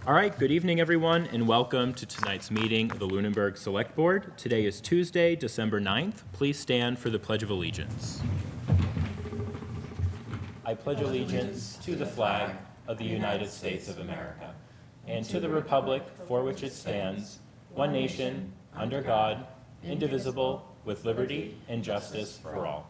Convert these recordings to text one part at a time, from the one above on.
All right, good evening, everyone, and welcome to tonight's meeting of the Lunenburg Select Board. Today is Tuesday, December 9th. Please stand for the Pledge of Allegiance. I pledge allegiance to the flag of the United States of America and to the republic for which it stands, one nation, under God, indivisible, with liberty and justice for all.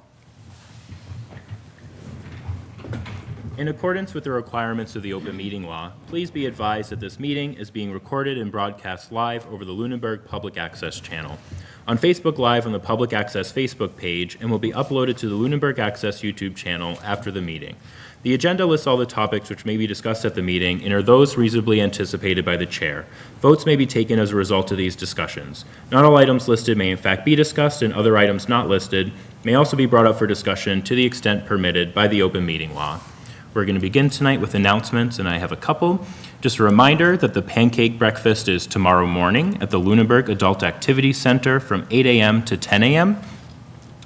In accordance with the requirements of the open meeting law, please be advised that this meeting is being recorded and broadcast live over the Lunenburg Public Access channel, on Facebook Live on the Public Access Facebook page, and will be uploaded to the Lunenburg Access YouTube channel after the meeting. The agenda lists all the topics which may be discussed at the meeting and are those reasonably anticipated by the chair. Votes may be taken as a result of these discussions. Not all items listed may in fact be discussed, and other items not listed may also be brought up for discussion to the extent permitted by the open meeting law. We're going to begin tonight with announcements, and I have a couple. Just a reminder that the pancake breakfast is tomorrow morning at the Lunenburg Adult Activity Center from 8 a.m. to 10 a.m.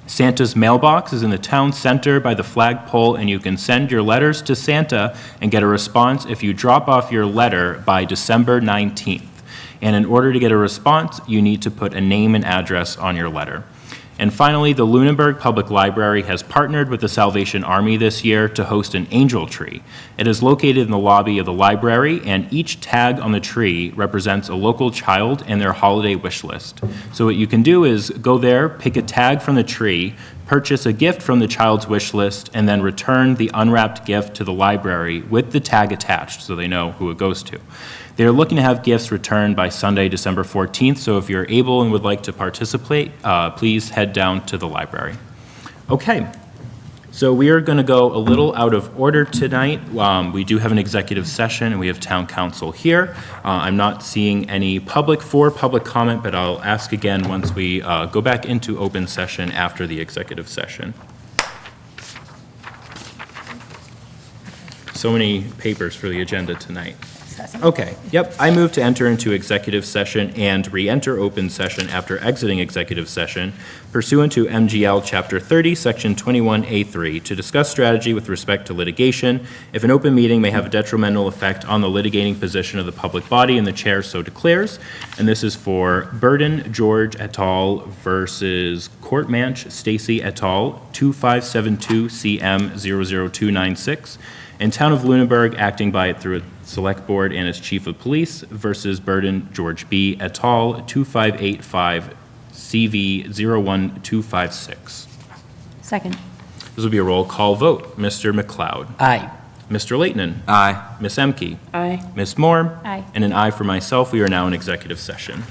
Santa's mailbox is in the town center by the flagpole, and you can send your letters to Santa and get a response if you drop off your letter by December 19th. And in order to get a response, you need to put a name and address on your letter. And finally, the Lunenburg Public Library has partnered with the Salvation Army this year to host an angel tree. It is located in the lobby of the library, and each tag on the tree represents a local child and their holiday wish list. So what you can do is go there, pick a tag from the tree, purchase a gift from the child's wish list, and then return the unwrapped gift to the library with the tag attached so they know who it goes to. They're looking to have gifts returned by Sunday, December 14th, so if you're able and would like to participate, please head down to the library. Okay, so we are going to go a little out of order tonight. We do have an executive session, and we have town council here. I'm not seeing any public comment, but I'll ask again once we go back into open session after the executive session. So many papers for the agenda tonight. Okay, yep, I move to enter into executive session and re-enter open session after exiting executive session pursuant to MGL Chapter 30, Section 21A3, to discuss strategy with respect to litigation if an open meeting may have a detrimental effect on the litigating position of the public body and the chair so declares. And this is for Burden George et al. Versus Courtmanch Stacy et al. 2572 CM 00296. And Town of Lunenburg, acting by it through a select board and as chief of police, versus Burden George B. et al. 2585 CV 01256. Second. This will be a roll call vote. Mr. McLeod. Aye. Mr. Leighton. Aye. Ms. Emke. Aye. Ms. Moore. Aye. And an aye for myself. We are now in executive session.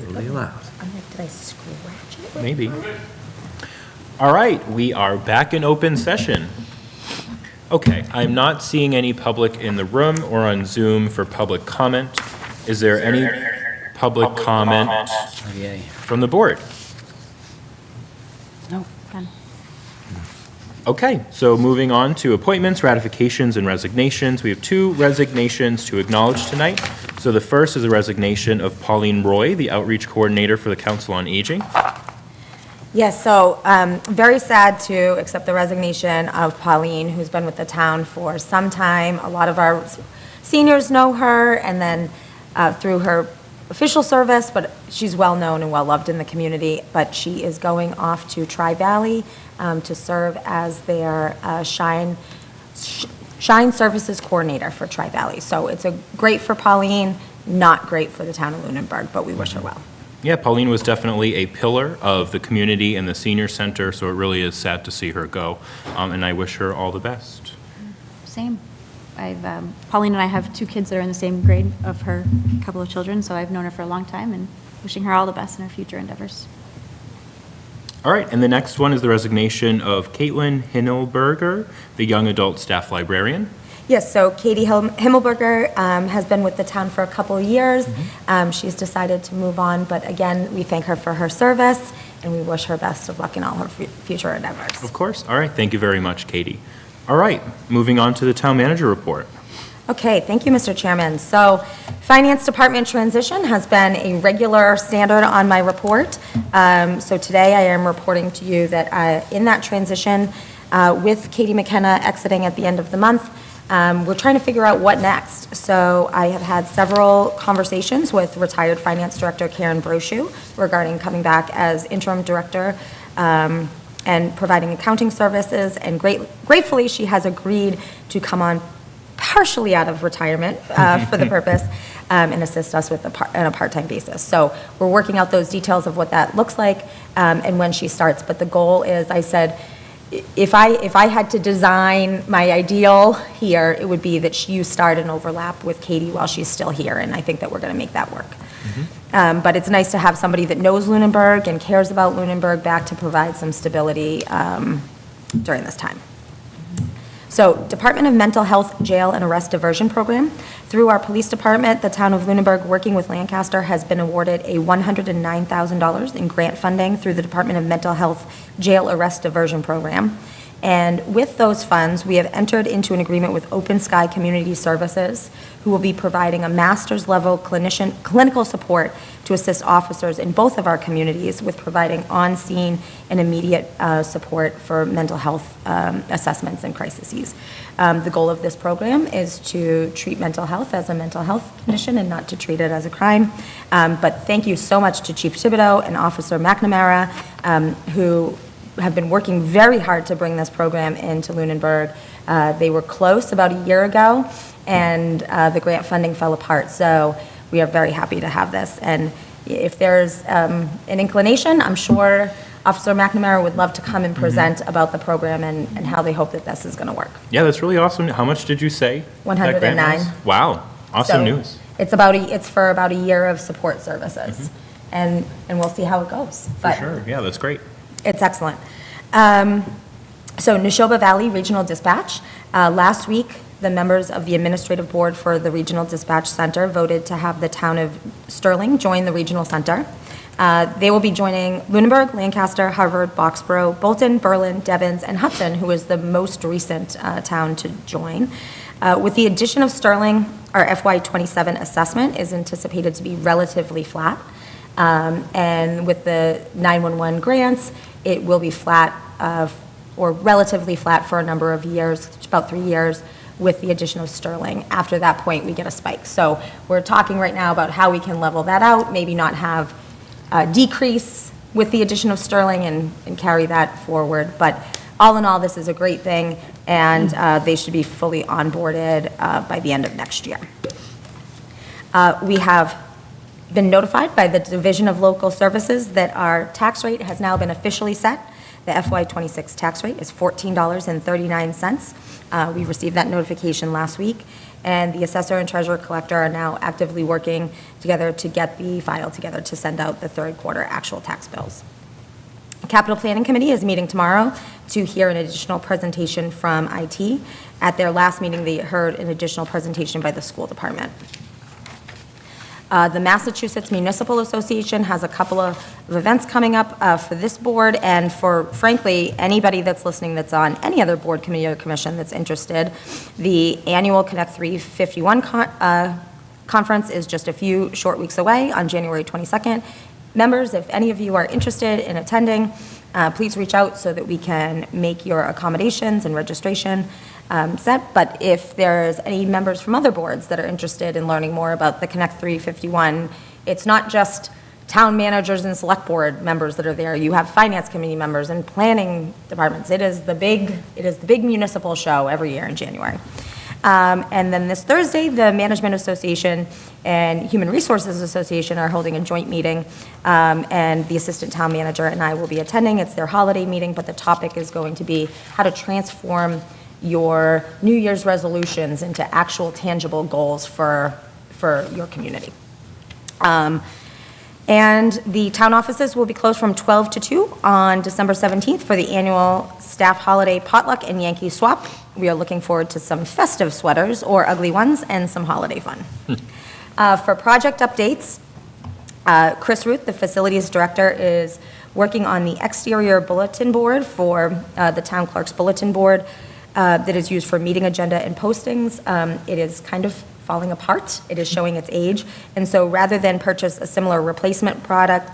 Totally allowed. I'm like, did I scratch it? Maybe. All right, we are back in open session. Okay, I'm not seeing any public in the room or on Zoom for public comment. Is there any public comment Oh, yay. from the board? No, done. Okay, so moving on to appointments, ratifications, and resignations. We have 2 resignations to acknowledge tonight. So the first is a resignation of Pauline Roy, the Outreach Coordinator for the Council on Aging. Yes, so very sad to accept the resignation of Pauline, who's been with the town for some time. A lot of our seniors know her, and then through her official service, but she's well-known and well-loved in the community. But she is going off to Tri-Valley to serve as their Shine Services Coordinator for Tri-Valley. So it's great for Pauline, not great for the town of Lunenburg, but we wish her well. Yeah, Pauline was definitely a pillar of the community and the senior center, so it really is sad to see her go, and I wish her all the best. Same. Pauline and I have 2 kids that are in the same grade of her couple of children, so I've known her for a long time and wishing her all the best in her future endeavors. All right, and the next one is the resignation of Caitlin Himmelberger, the young adult staff librarian. Yes, so Katie Himmelberger has been with the town for a couple of years. She's decided to move on, but again, we thank her for her service, and we wish her best of luck in all her future endeavors. Of course. All right, thank you very much, Katie. All right, moving on to the town manager report. Okay, thank you, Mr. Chairman. So, Finance Department transition has been a regular standard on my report. So today I am reporting to you that in that transition, with Katie McKenna exiting at the end of the month, we're trying to figure out what next. So I have had several conversations with retired Finance Director Karen Brochu regarding coming back as interim director and providing accounting services. And gratefully, she has agreed to come on partially out of retirement for the purpose and assist us with on a part-time basis. So we're working out those details of what that looks like and when she starts. But the goal is, I said, if I had to design my ideal here, it would be that you start and overlap with Katie while she's still here, and I think that we're going to make that work. But it's nice to have somebody that knows Lunenburg and cares about Lunenburg back to provide some stability during this time. So, Department of Mental Health Jail and Arrest Diversion Program. Through our police department, the town of Lunenburg, working with Lancaster, has been awarded a $109,000 in grant funding through the Department of Mental Health Jail Arrest Diversion Program. And with those funds, we have entered into an agreement with Open Sky Community Services, who will be providing a master's level clinical support to assist officers in both of our communities with providing on-scene and immediate support for mental health assessments and crises. The goal of this program is to treat mental health as a mental health condition and not to treat it as a crime. But thank you so much to Chief Thibodeau and Officer McNamara, who have been working very hard to bring this program into Lunenburg. They were close about a year ago, and the grant funding fell apart. So we are very happy to have this. And if there's an inclination, I'm sure Officer McNamara would love to come and present about the program and how they hope that this is going to work. Yeah, that's really awesome. How much did you say? that grant 109. was? Wow, awesome So news. It's for about a year of support services, and we'll see how it goes. For sure, yeah, that's great. It's excellent. So Neshoba Valley Regional Dispatch, last week, the members of the administrative board for the Regional Dispatch Center voted to have the town of Sterling join the regional center. They will be joining Lunenburg, Lancaster, Harvard, Boxborough, Bolton, Berlin, Devens, and Hudson, who is the most recent town to join. With the addition of Sterling, our FY27 assessment is anticipated to be relatively flat. And with the 911 grants, it will be flat or relatively flat for a number of years, about 3 years, with the addition of Sterling. After that point, we get a spike. So we're talking right now about how we can level that out, maybe not have a decrease with the addition of Sterling and carry that forward. But all in all, this is a great thing, and they should be fully onboarded by the end of next year. We have been notified by the Division of Local Services that our tax rate has now been officially set. The FY26 tax rate is $14.39. We received that notification last week, and the assessor and treasurer collector are now actively working together to get the file together to send out the third quarter actual tax bills. Capital Planning Committee is meeting tomorrow to hear an additional presentation from IT. At their last meeting, they heard an additional presentation by the school department. The Massachusetts Municipal Association has a couple of events coming up for this board and for, frankly, anybody that's listening that's on any other board, committee, or commission that's interested. The annual Connect 351 conference is just a few short weeks away on January 22nd. Members, if any of you are interested in attending, please reach out so that we can make your accommodations and registration set. But if there's any members from other boards that are interested in learning more about the Connect 351, it's not just town managers and select board members that are there. You have finance committee members and planning departments. It is the big municipal show every year in January. And then this Thursday, the Management Association and Human Resources Association are holding a joint meeting, and the assistant town manager and I will be attending. It's their holiday meeting, but the topic is going to be how to transform your New Year's resolutions into actual tangible goals for your community. And the town offices will be closed from 12 to 2 on December 17th for the annual staff holiday potluck and Yankee swap. We are looking forward to some festive sweaters or ugly ones and some holiday fun. For project updates, Chris Ruth, the facilities director, is working on the exterior bulletin board for the town clerk's bulletin board that is used for meeting agenda and postings. It is kind of falling apart. It is showing its age. And so rather than purchase a similar replacement product,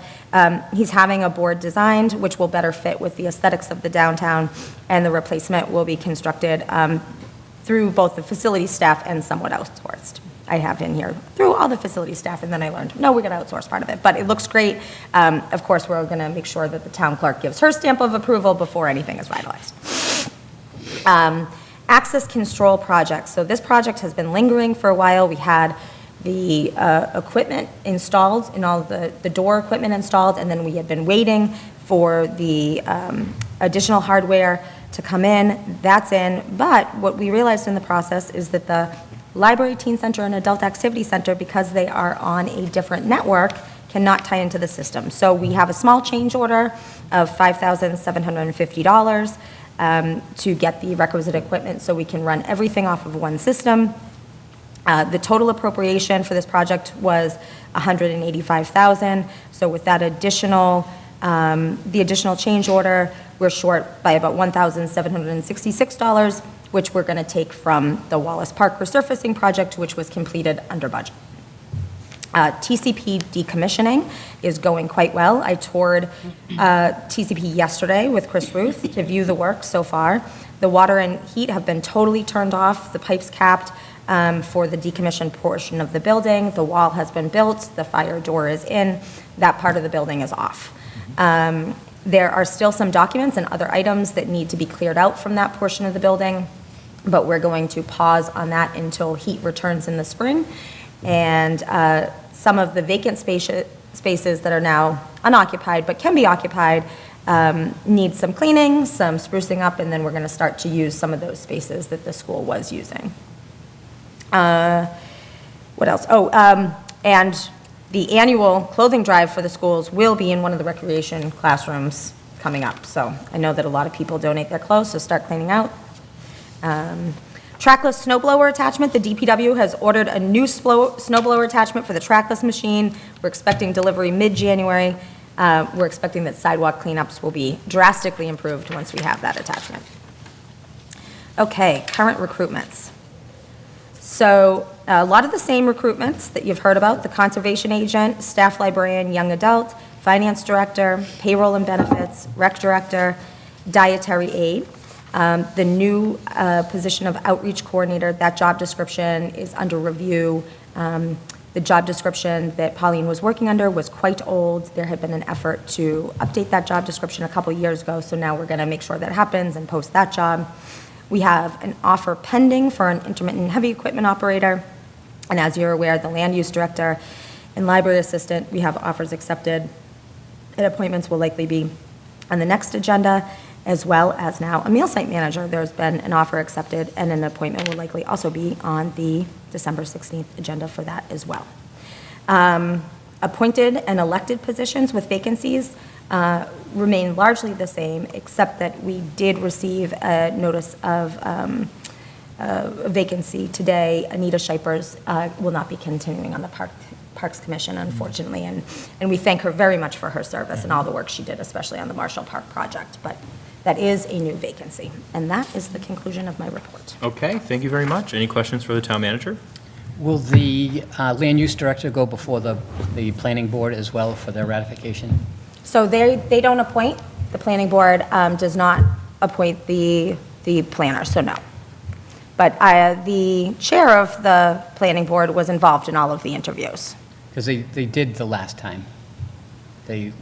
he's having a board designed which will better fit with the aesthetics of the downtown, and the replacement will be constructed through both the facility staff and somewhat outsourced. I have in here through all the facility staff, and then I learned, no, we're going to outsource part of it. But it looks great. Of course, we're going to make sure that the town clerk gives her stamp of approval before anything is finalized. Access control project. So this project has been lingering for a while. We had the equipment installed and all the door equipment installed, and then we had been waiting for the additional hardware to come in. That's in. But what we realized in the process is that the Library, Teen Center, and Adult Activity Center, because they are on a different network, cannot tie into the system. So we have a small change order of $5,750 to get the requisite equipment so we can run everything off of one system. The total appropriation for this project was $185,000. So with that additional, the additional change order, we're short by about $1,766, which we're going to take from the Wallace Park resurfacing project, which was completed under budget. TCP decommissioning is going quite well. I toured TCP yesterday with Chris Ruth to view the work so far. The water and heat have been totally turned off, the pipes capped for the decommissioned portion of the building. The wall has been built, the fire door is in, that part of the building is off. There are still some documents and other items that need to be cleared out from that portion of the building, but we're going to pause on that until heat returns in the spring. And some of the vacant spaces that are now unoccupied but can be occupied need some cleaning, some sprucing up, and then we're going to start to use some of those spaces that the school was using. What else? And the annual clothing drive for the schools will be in one of the recreation classrooms coming up. So I know that a lot of people donate their clothes, so start cleaning out. Trackless snowblower attachment. The DPW has ordered a new snowblower attachment for the trackless machine. We're expecting delivery mid-January. We're expecting that sidewalk cleanups will be drastically improved once we have that attachment. Okay, current recruitments. So a lot of the same recruitments that you've heard about: the conservation agent, staff librarian, young adult, finance director, payroll and benefits, rec director, dietary aide. The new position of outreach coordinator, that job description is under review. The job description that Pauline was working under was quite old. There had been an effort to update that job description a couple years ago, so now we're going to make sure that happens and post that job. We have an offer pending for an intermittent heavy equipment operator, and as you're aware, the land use director and library assistant, we have offers accepted, and appointments will likely be on the next agenda. as well as now a meal site manager. There's been an offer accepted, and an appointment will likely also be on the December 16th agenda for that as well. Appointed and elected positions with vacancies remain largely the same, except that we did receive a notice of a vacancy today. Anita Shipers will not be continuing on the Parks Commission, unfortunately, and we thank her very much for her service and all the work she did, especially on the Marshall Park project, but that is a new vacancy. And that is the conclusion of my report. Okay, thank you very much. Any questions for the town manager? Will the land use director go before the planning board as well for their ratification? So they don't appoint, the planning board does not appoint the planner, so no. But the chair of the planning board was involved in all of the interviews. Because they did the last time. They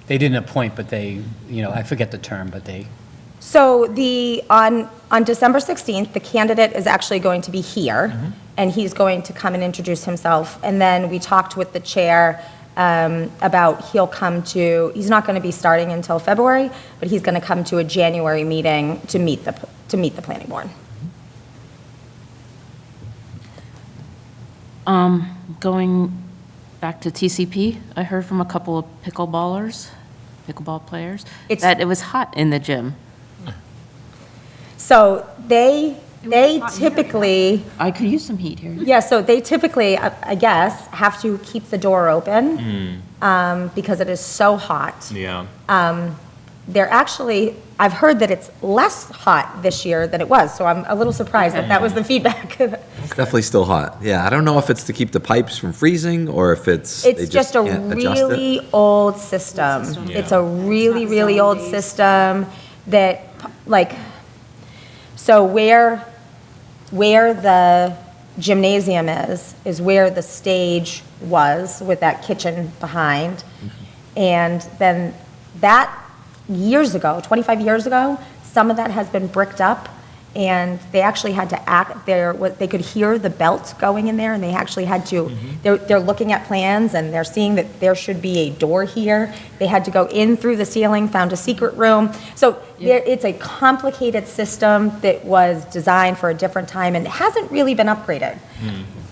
didn't appoint, but they, I forget the term, but they, So on December 16th, the candidate is actually going to be here, and he's going to come and introduce himself. And then we talked with the chair about he's not going to be starting until February, but he's going to come to a January meeting to meet the planning board. Going back to TCP, I heard from a couple of pickleball players, that it was hot in the gym. So they typically, I could use some heat here. yeah, so they typically, I guess, have to keep the door open because it is so hot. Yeah. They're actually, I've heard that it's less hot this year than it was, so I'm a little surprised that was the feedback. It's definitely still hot. Yeah, I don't know if it's to keep the pipes from freezing or if it's. they It's just a can't adjust it. really old system. Yeah. It's a really, really old system that, so where the gymnasium is where the stage was with that kitchen behind. And then that, years ago, 25 years ago, some of that has been bricked up, and they actually had to they could hear the belt going in there, and they actually had to, they're looking at plans, and they're seeing that there should be a door here. They had to go in through the ceiling, found a secret room. So it's a complicated system that was designed for a different time and hasn't really been upgraded.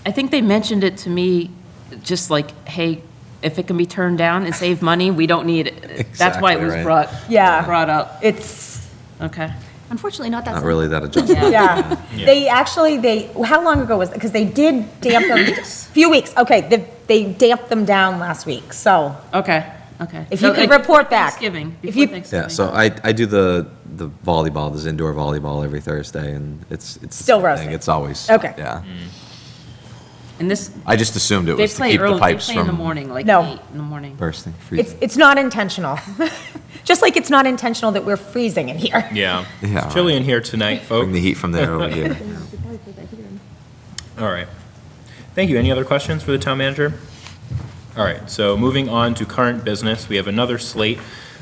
I think they mentioned it to me, just like, hey, if it can be turned down and save money, we don't need it. That's why it was Exactly right. brought up. It's, Okay. Unfortunately, not that Not simple. really that adjustable. yeah. How long ago was it? Because they did damp them, few weeks, okay, they damped them down last week, so. Okay. If So, you could like, report back. Thanksgiving, If before you- Thanksgiving. Yeah, so I do the volleyball, there's indoor volleyball every Thursday, and it's the Still same roasting. thing. It's always. Okay. Yeah. And this, I just assumed it they was to play keep the early, they pipes play in the from morning, like No. 8 in the morning. bursting, freezing. It's not intentional. Just like it's not intentional that we're freezing in here. Yeah. Yeah. It's chilly in here tonight, folks. Bring the heat from there over here. All right. Thank you. Any other questions for the town manager? All right, so moving on to current business, we have another slate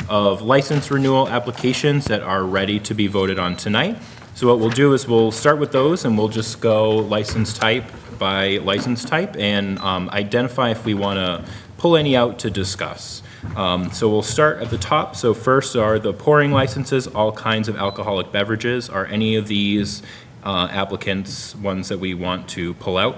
of license renewal applications that are ready to be voted on tonight. So what we'll do is we'll start with those, and we'll just go license type by license type and identify if we want to pull any out to discuss. So we'll start at the top. So first are the pouring licenses, all kinds of alcoholic beverages. Are any of these applicants ones that we want to pull out?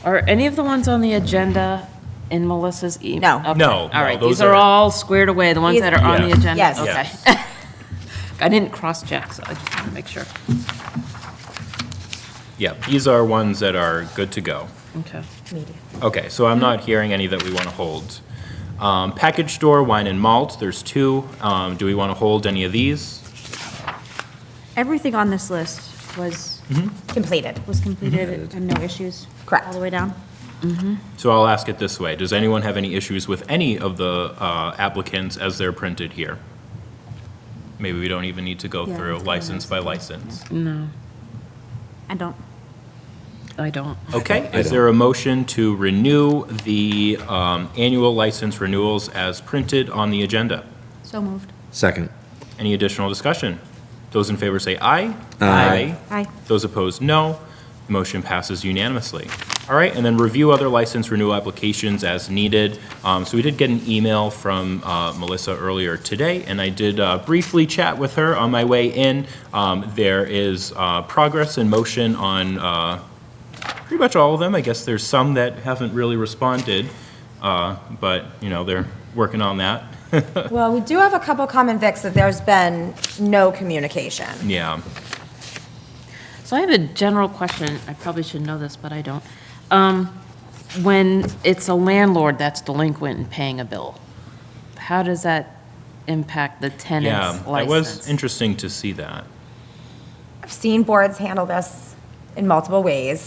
Are any of the ones on the agenda in Melissa's email? No. Okay. No, All no, right, those these are are- all squared away, the ones These- that are on the Yes. agenda? Yes. Okay. Yes. I didn't cross-check, so I just want to make sure. Yeah, these are ones that are good to go. Okay. Okay, so I'm not hearing any that we want to hold. Package store, wine and malt, there's two. Do we want to hold any of these? Everything on this list was Completed. completed and no issues? Correct. All the way down? So I'll ask it this way. Does anyone have any issues with any of the applicants as they're printed here? Maybe we don't even need to go Yeah, through let's go license by license. No, I don't. I don't. Okay, is there a motion to renew the annual license renewals as printed on the agenda? So moved. Second. Any additional discussion? Those in favor say aye. Aye. Aye. Those opposed, no. Motion passes unanimously. All right, and then review other license renewal applications as needed. So we did get an email from Melissa earlier today, and I did briefly chat with her on my way in. There is progress in motion on pretty much all of them. I guess there's some that haven't really responded, but, you know, they're working on that. Well, we do have a couple common vics that there's been no communication. Yeah. So I have a general question. I probably should know this, but I don't. When it's a landlord that's delinquent and paying a bill, how does that impact the Yeah, tenant's it license? was interesting to see that. I've seen boards handle this in multiple ways.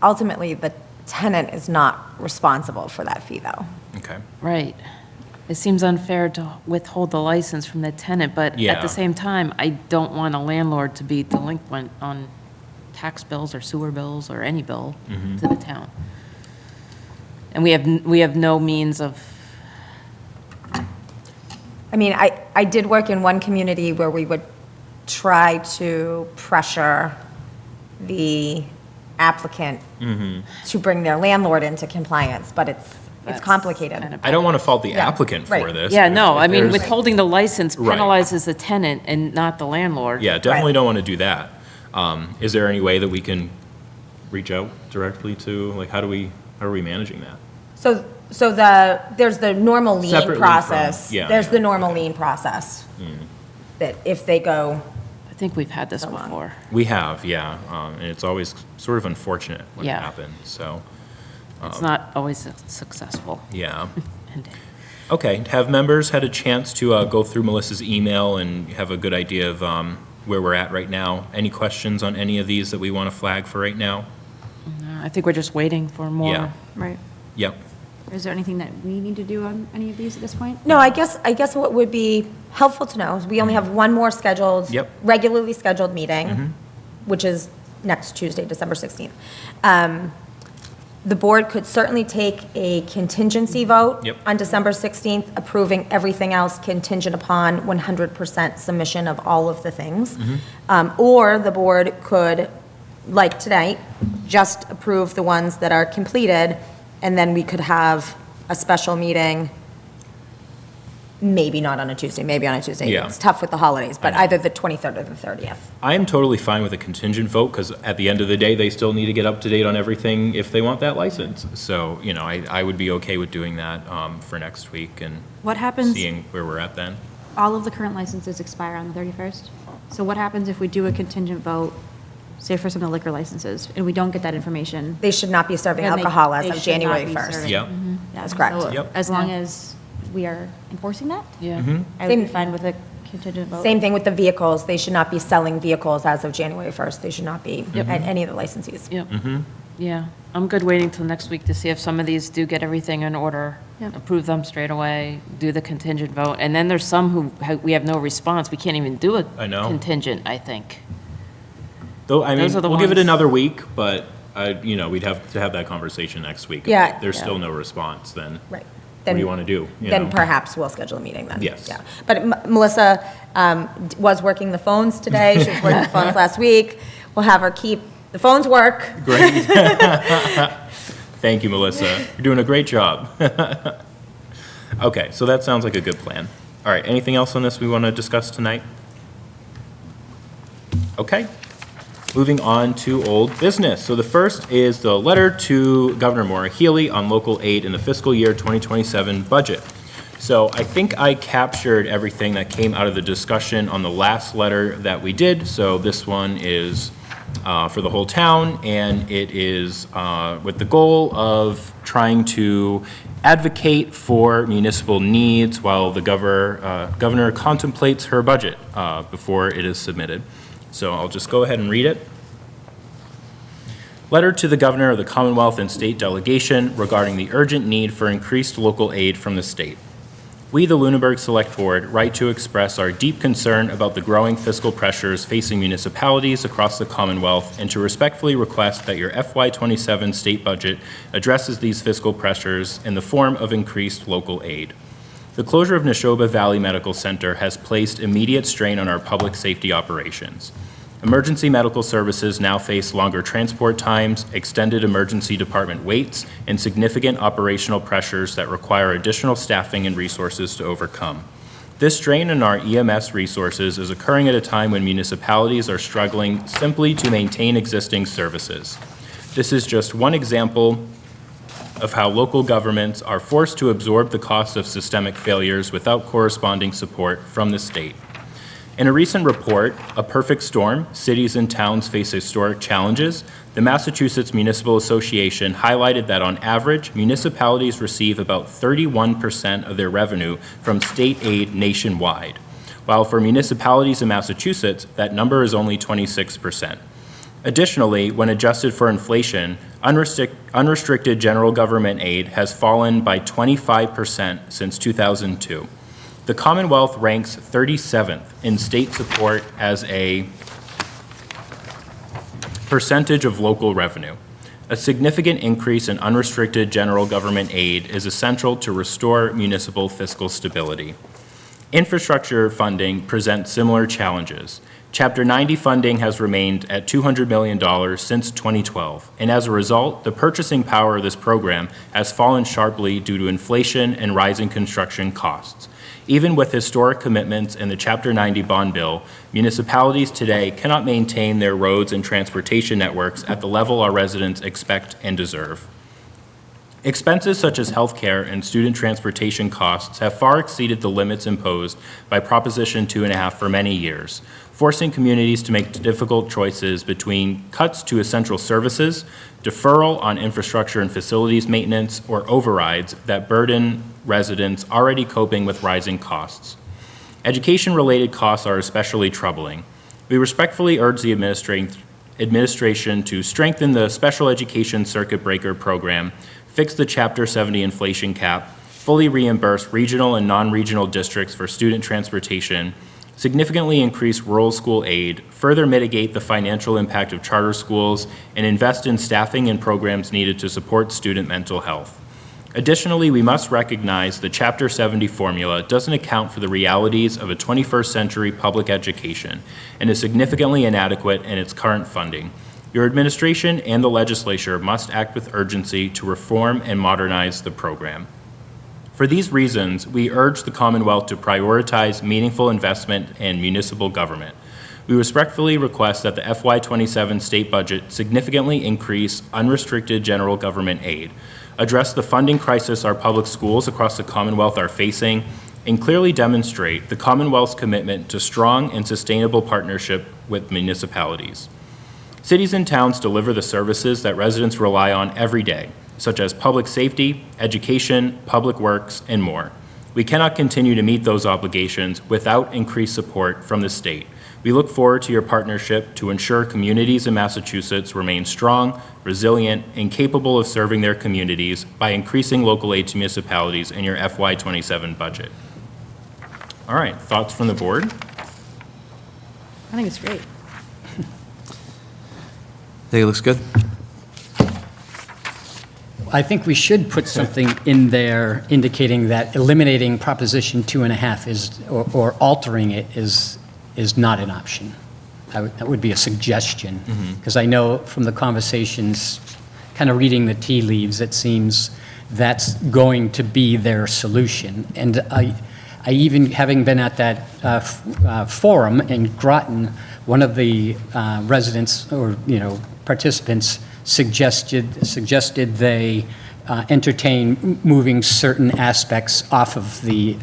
Ultimately, the tenant is not responsible for that fee, though. Okay. Right. It seems unfair to withhold the license from the tenant, but at Yeah. the same time, I don't want a landlord to be delinquent on tax bills or sewer bills or any bill to the town. And we have no means of, I mean, I did work in one community where we would try to pressure the applicant to bring their landlord into compliance, but it's That's complicated. kind of- I don't want to fault the Yeah, applicant for right. this. yeah, If- no, if I mean, there's- withholding the license Right. penalizes the tenant and not the landlord. Yeah, definitely Right. don't want to do that. Is there any way that we can reach out directly to, like, how are we managing that? So there's the normal lien Separately from- process. yeah, There's yeah. the normal lien process. That if they go, I think we've had this So long. before. We have, yeah, and it's always sort of unfortunate when it Yeah. happens, so, It's not always successful. yeah. ending. Okay, have members had a chance to go through Melissa's email and have a good idea of where we're at right now? Any questions on any of these that we want to flag for right now? I think we're just waiting for Yeah. more. Right. Yep. Is there anything that we need to do on any of these at this point? no, I guess what would be helpful to know is we only have one more scheduled. Yep. Regularly scheduled meeting, which is next Tuesday, December 16th. The board could certainly take a contingency vote Yep. on December 16th, approving everything else contingent upon 100% submission of all of the things. Or the board could, like tonight, just approve the ones that are completed, and then we could have a special meeting, maybe not on a Tuesday, maybe on a Tuesday. Yeah. It's tough with the holidays, but I know. either the 23rd or the 30th. I am totally fine with a contingent vote, because at the end of the day, they still need to get up to date on everything if they want that license. So, you know, I would be okay with doing that for next week and What happens, seeing where we're at then. all of the current licenses expire on the 31st? So what happens if we do a contingent vote, say for some of the liquor licenses, and we don't get that information? They should not be serving Then they- alcohol as they of should not January be 1st. serving. Yep. That's correct. So Yep. As long Yeah. as we are enforcing that, Yeah. I would be Same- fine with a contingent vote. Same thing with the vehicles. They should not be selling vehicles as of January 1st. They should not be at any of the licensees. Yep. Yeah, I'm good waiting till next week to see if some of these do get everything in order, Yep. approve them straight away, do the contingent vote. And then there's some who, we have no response. We can't even do a I know. contingent, I think. Though, I mean, Those are the we'll give it ones- another week, but, you know, we'd have to have that conversation next week. If Yeah. There's Yeah. still no response, then Right. what do you want to do? you Then know? perhaps we'll schedule a meeting then. Yes. Yeah. But Melissa was working the phones today. She was working the phones last week. We'll have her keep, the phones work. Great. Thank you, Melissa. You're doing a great job. Okay, so that sounds like a good plan. All right, anything else on this we want to discuss tonight? Okay. Moving on to old business. So the first is the letter to Governor Maura Healey on local aid in the fiscal year 2027 budget. So I think I captured everything that came out of the discussion on the last letter that we did. So this one is for the whole town, and it is with the goal of trying to advocate for municipal needs while the governor contemplates her budget before it is submitted. So I'll just go ahead and read it. Letter to the Governor of the Commonwealth and State Delegation regarding the urgent need for increased local aid from the state. We, the Lunenburg Select Board, write to express our deep concern about the growing fiscal pressures facing municipalities across the Commonwealth and to respectfully request that your FY27 state budget addresses these fiscal pressures in the form of increased local aid. The closure of Neshoba Valley Medical Center has placed immediate strain on our public safety operations. Emergency medical services now face longer transport times, extended emergency department waits, and significant operational pressures that require additional staffing and resources to overcome. This strain on our EMS resources is occurring at a time when municipalities are struggling simply to maintain existing services. This is just one example of how local governments are forced to absorb the cost of systemic failures without corresponding support from the state. In a recent report, A Perfect Storm, Cities and Towns Face Historic Challenges, the Massachusetts Municipal Association highlighted that on average, municipalities receive about 31% of their revenue from state aid nationwide, while for municipalities in Massachusetts, that number is only 26%. Additionally, when adjusted for inflation, unrestricted general government aid has fallen by 25% since 2002. The Commonwealth ranks 37th in state support as a percentage of local revenue. A significant increase in unrestricted general government aid is essential to restore municipal fiscal stability. Infrastructure funding presents similar challenges. Chapter 90 funding has remained at $200 million since 2012, and as a result, the purchasing power of this program has fallen sharply due to inflation and rising construction costs. Even with historic commitments in the Chapter 90 bond bill, municipalities today cannot maintain their roads and transportation networks at the level our residents expect and deserve. Expenses such as healthcare and student transportation costs have far exceeded the limits imposed by Proposition 2.5 for many years, forcing communities to make difficult choices between cuts to essential services, deferral on infrastructure and facilities maintenance, or overrides that burden residents already coping with rising costs. Education-related costs are especially troubling. We respectfully urge the administration to strengthen the special education circuit breaker program, fix the Chapter 70 inflation cap, fully reimburse regional and non-regional districts for student transportation, significantly increase rural school aid, further mitigate the financial impact of charter schools, and invest in staffing and programs needed to support student mental health. Additionally, we must recognize the Chapter 70 formula doesn't account for the realities of a 21st century public education and is significantly inadequate in its current funding. Your administration and the legislature must act with urgency to reform and modernize the program. For these reasons, we urge the Commonwealth to prioritize meaningful investment in municipal government. We respectfully request that the FY27 state budget significantly increase unrestricted general government aid, address the funding crisis our public schools across the Commonwealth are facing, and clearly demonstrate the Commonwealth's commitment to strong and sustainable partnership with municipalities. Cities and towns deliver the services that residents rely on every day, such as public safety, education, public works, and more. We cannot continue to meet those obligations without increased support from the state. We look forward to your partnership to ensure communities in Massachusetts remain strong, resilient, and capable of serving their communities by increasing local aid to municipalities in your FY27 budget. All right, thoughts from the board? I think it's great. I think it looks good. I think we should put something in there indicating that eliminating Proposition 2.5 is, or altering it is not an option. That would be a suggestion, because I know from the conversations, kind of reading the tea leaves, it seems that's going to be their solution. And I even, having been at that forum in Groton, one of the residents or, participants suggested they entertain moving certain aspects off of the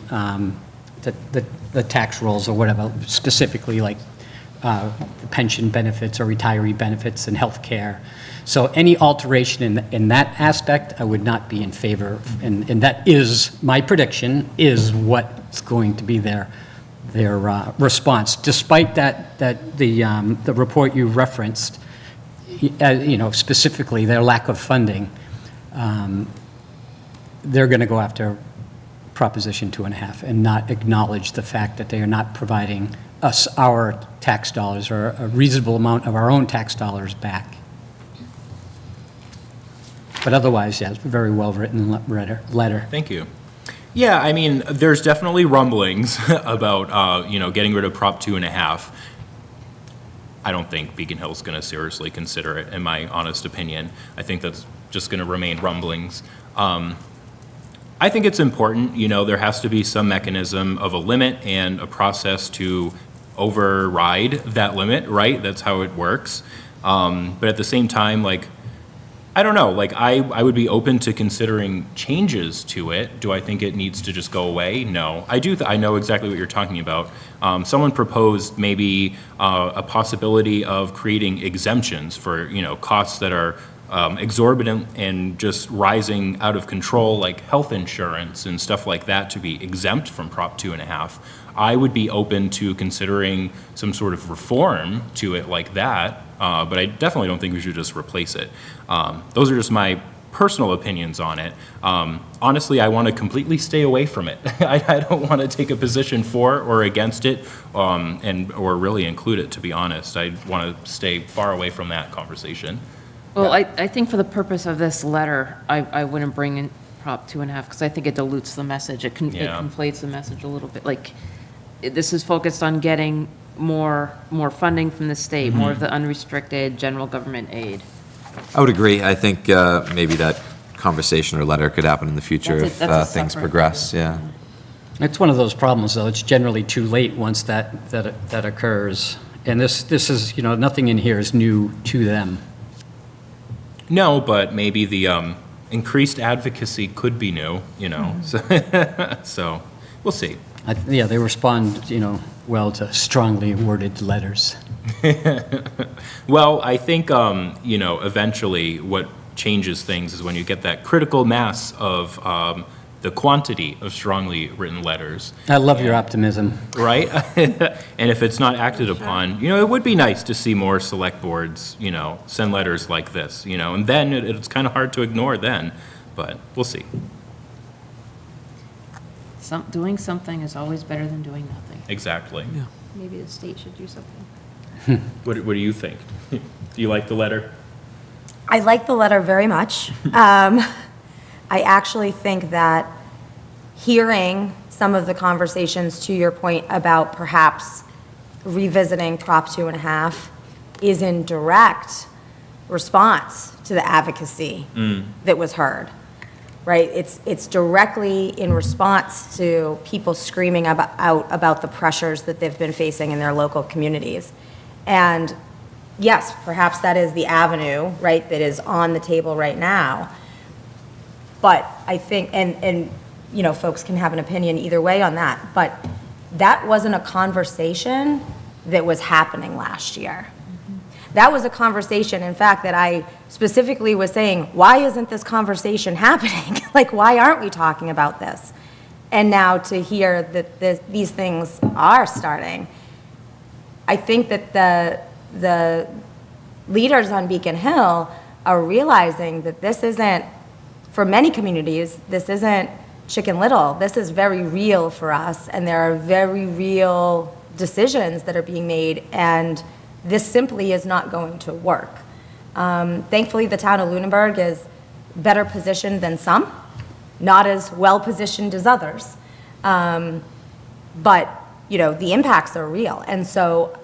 tax rolls or whatever, specifically like pension benefits or retiree benefits and health care. So any alteration in that aspect, I would not be in favor of, and that is, my prediction, is what's going to be their response. Despite that the report you referenced, specifically their lack of funding, they're going to go after Proposition 2.5 and not acknowledge the fact that they are not providing us our tax dollars or a reasonable amount of our own tax dollars back. But otherwise, yeah, it's a very well-written letter. Thank you. Yeah, I mean, there's definitely rumblings about, getting rid of Prop 2.5. I don't think Beacon Hill's going to seriously consider it, in my honest opinion. I think that's just going to remain rumblings. I think it's important, there has to be some mechanism of a limit and a process to override that limit, right? That's how it works. But at the same time, I don't know, I would be open to considering changes to it. Do I think it needs to just go away? No. I know exactly what you're talking about. Someone proposed maybe a possibility of creating exemptions for, costs that are exorbitant and just rising out of control, like health insurance and stuff like that, to be exempt from Prop 2.5. I would be open to considering some sort of reform to it like that, but I definitely don't think we should just replace it. Those are just my personal opinions on it. Honestly, I want to completely stay away from it. I don't want to take a position for or against it, or really include it, to be honest. I want to stay far away from that conversation. Well, I think for the purpose of this letter, I wouldn't bring in Prop 2.5, because I think it dilutes the message. It Yeah. conflates the message a little bit. This is focused on getting more funding from the state, more of the unrestricted general government aid. I would agree. I think maybe that conversation or letter could happen in the future if That's a things separate- progress, yeah. It's one of those problems, though. It's generally too late once that occurs. And this is, nothing in here is new to them. No, but maybe the increased advocacy could be new, so we'll see. Yeah, they respond, well to strongly worded letters. Well, I think, eventually what changes things is when you get that critical mass of the quantity of strongly written letters, I love your optimism. right? And if it's not acted upon, it would be nice to see more select boards, send letters like this, and then it's kind of hard to ignore then, but we'll see. Doing something is always better than doing nothing. Exactly. Maybe the state should do something. What do you think? Do you like the letter? I like the letter very much. I actually think that hearing some of the conversations, to your point about perhaps revisiting Prop 2.5, is in direct response to the advocacy that was heard, right? It's directly in response to people screaming about the pressures that they've been facing in their local communities. And yes, perhaps that is the avenue, right, that is on the table right now. But I think, and folks can have an opinion either way on that, but that wasn't a conversation that was happening last year. That was a conversation, in fact, that I specifically was saying, why isn't this conversation happening? Why aren't we talking about this? And now to hear that these things are starting, I think that the leaders on Beacon Hill are realizing that this isn't, for many communities, this isn't Chicken Little. This is very real for us, and there are very real decisions that are being made, and this simply is not going to work. Thankfully, the town of Lunenburg is better positioned than some, not as well positioned as others. But, the impacts are real. And so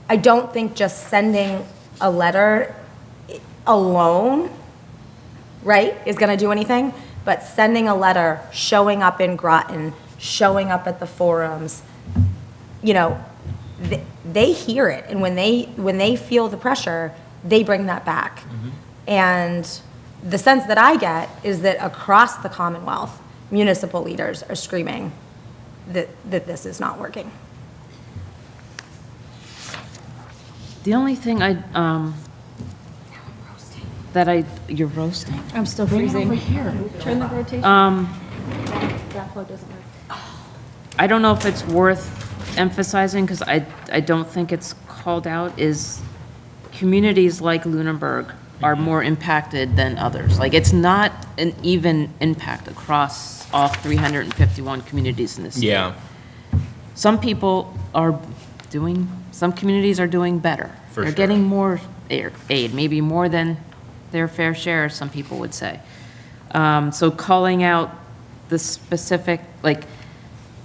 I don't think just sending a letter alone, right, is going to do anything, but sending a letter, showing up in Groton, showing up at the forums, they hear it, and when they feel the pressure, they bring that back. And the sense that I get is that across the Commonwealth, municipal leaders are screaming that this is not working. The only thing you're roasting. I'm still freezing. Turn the rotation. That flow doesn't work. I don't know if it's worth emphasizing, because I don't think it's called out, is communities like Lunenburg are more impacted than others. It's not an even impact across all 351 communities in the state. Yeah. Some communities are doing better. For They're sure. getting more aid, maybe more than their fair share, some people would say. So calling out the specific,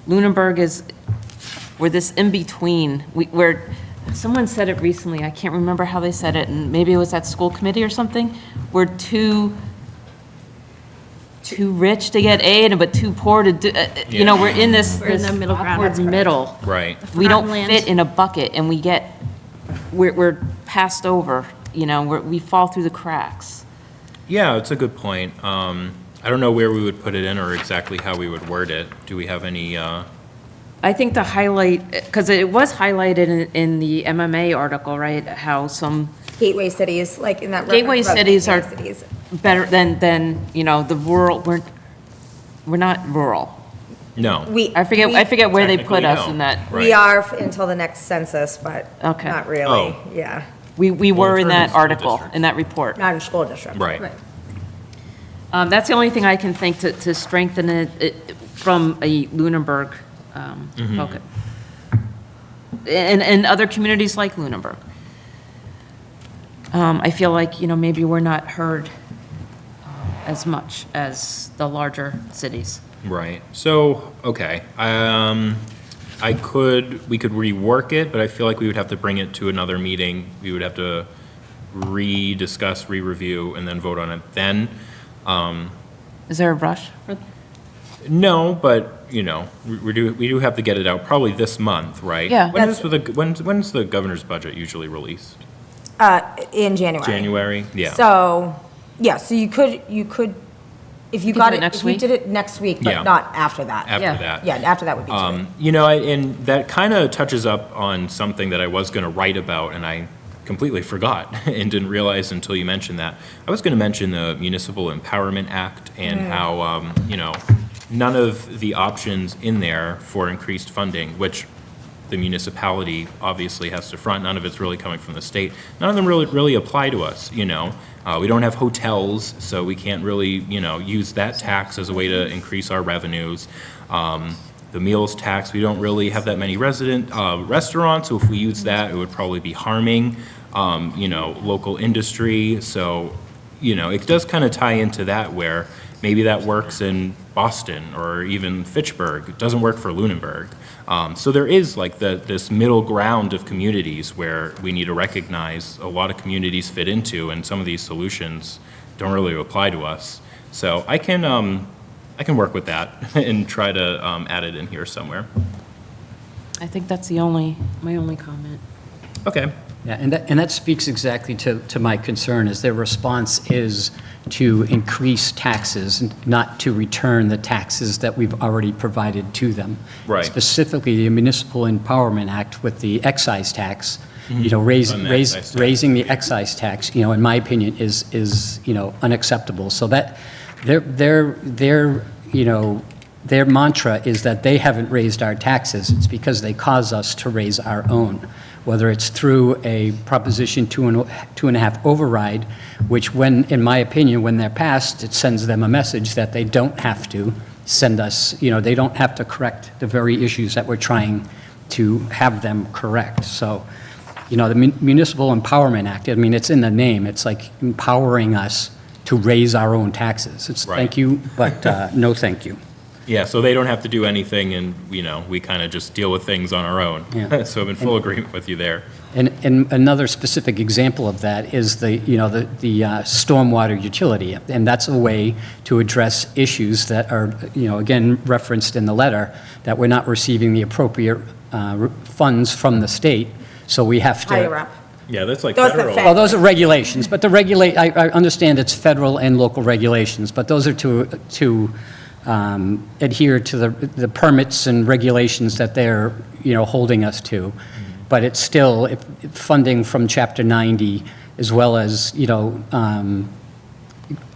Lunenburg we're this in-between, where someone said it recently, I can't remember how they said it, and maybe it was at school committee or something, we're too rich to get aid, but too poor to do, you know, we're in this We're in the middle ground. awkward That's correct. middle. Right. We don't Forgotten land. fit in a bucket, and we're passed over, you know, we fall through the cracks. Yeah, it's a good point. I don't know where we would put it in or exactly how we would word it. Do we have any, I think the highlight, because it was highlighted in the MMA article, right, how some Gateway cities, like in that. gateway reference about cities are gateway cities. better than, you know, the rural, we're not rural. no. I forget where they put Technically, us no. in that. Right. We are until the next census, but Okay. not really, Oh. yeah, We were in Well, that for school article, district. in that report. not in school district. Right. That's the only thing I can think to strengthen it from a Lunenburg focus. And other communities like Lunenburg. I feel like, you know, maybe we're not heard as much as the larger cities. Right. So, okay. We could rework it, but I feel like we would have to bring it to another meeting. We would have to rediscuss, re-review, and then vote on it then. Is there a rush? No, but, you know, we do have to get it out probably this month, right? Yeah. When's the governor's budget usually released? In January. January? Yeah. So, yeah, so you could, if you could got do it it, next if you week? did it next week, Yeah. but not after that. After Yeah. that. Yeah, after that would be too late. You know, and that kind of touches up on something that I was going to write about, and I completely forgot and didn't realize until you mentioned that. I was going to mention the Municipal Empowerment Act and how, you know, none of the options in there for increased funding, which the municipality obviously has to front, none of it's really coming from the state. None of them really apply to us, you know. We don't have hotels, so we can't really, you know, use that tax as a way to increase our revenues. The meals tax, we don't really have that many restaurants, so if we use that, it would probably be harming, you know, local industry. So, you know, it does kind of tie into that where maybe that works in Boston or even Fitchburg. It doesn't work for Lunenburg. So there is like this middle ground of communities where we need to recognize a lot of communities fit into, and some of these solutions don't really apply to us. So I can work with that and try to add it in here somewhere. I think that's my only comment. Okay. Yeah, and that speaks exactly to my concern, is their response is to increase taxes, not to return the taxes that we've already provided to them. Right. Specifically, the Municipal Empowerment Act with the excise tax, you know, On the excise tax. raising the excise tax, you know, in my opinion, is, you know, unacceptable. So that, their you know, their mantra is that they haven't raised our taxes. It's because they cause us to raise our own, whether it's through a Proposition 2.5 override, which when, in my opinion, when they're passed, it sends them a message that they don't have to send us, you know, they don't have to correct the very issues that we're trying to have them correct. So, you know, the Municipal Empowerment Act, I mean, it's in the name. It's like empowering us to raise our own taxes. It's Right. thank you, but no thank you. Yeah, so they don't have to do anything, and, you know, we kind of just deal with things on our own. Yeah. So I'm in full agreement with you there. And another specific example of that is the stormwater utility. And that's a way to address issues that are, you know, again, referenced in the letter, that we're not receiving the appropriate funds from the state, so we have to. Higher up. Yeah, that's like Those are federal. fed- Well, those are regulations, but I understand it's federal and local regulations, but those are to adhere to the permits and regulations that they're, you know, holding us to. But it's still if funding from Chapter 90, as well as, you know,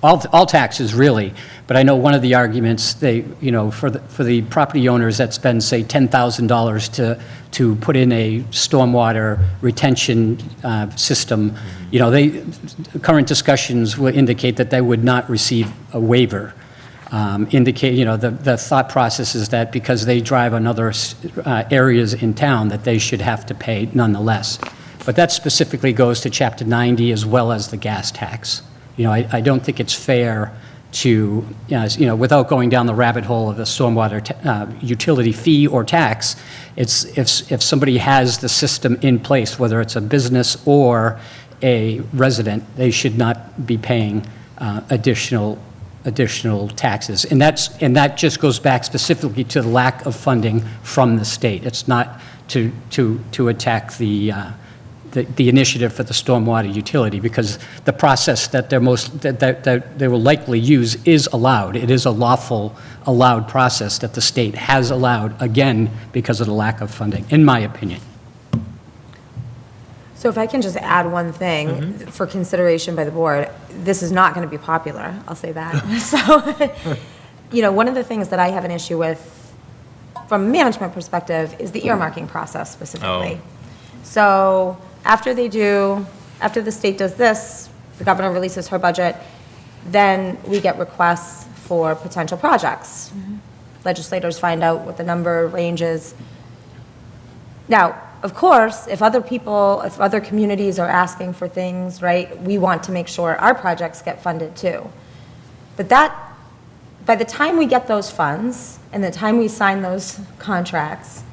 all taxes, really. But I know one of the arguments, they, you know, for the property owners that spend, say, $10,000 to put in a stormwater retention system, you know, current discussions will indicate that they would not receive a waiver. Indicate, you know, the thought process is that because they drive on other areas in town, that they should have to pay nonetheless. But that specifically goes to Chapter 90 as well as the gas tax. You know, I don't think it's fair to, without going down the rabbit hole of the stormwater utility fee or tax, it's if somebody has the system in place, whether it's a business or a resident, they should not be paying additional taxes. And that just goes back specifically to the lack of funding from the state. It's not to attack the initiative for the stormwater utility, because the process that they will likely use is allowed. It is a lawful, allowed process that the state has allowed, again, because of the lack of funding, in my opinion. So if I can just add one thing for consideration by the board, this is not going to be popular, I'll say that. So, one of the things that I have an issue with from a management perspective is the earmarking process specifically. So after the state does this, the governor releases her budget, then we get requests for potential projects. Legislators find out what the number range is. Now, of course, if other communities are asking for things, right, we want to make sure our projects get funded too. But by the time we get those funds and the time we sign those contracts,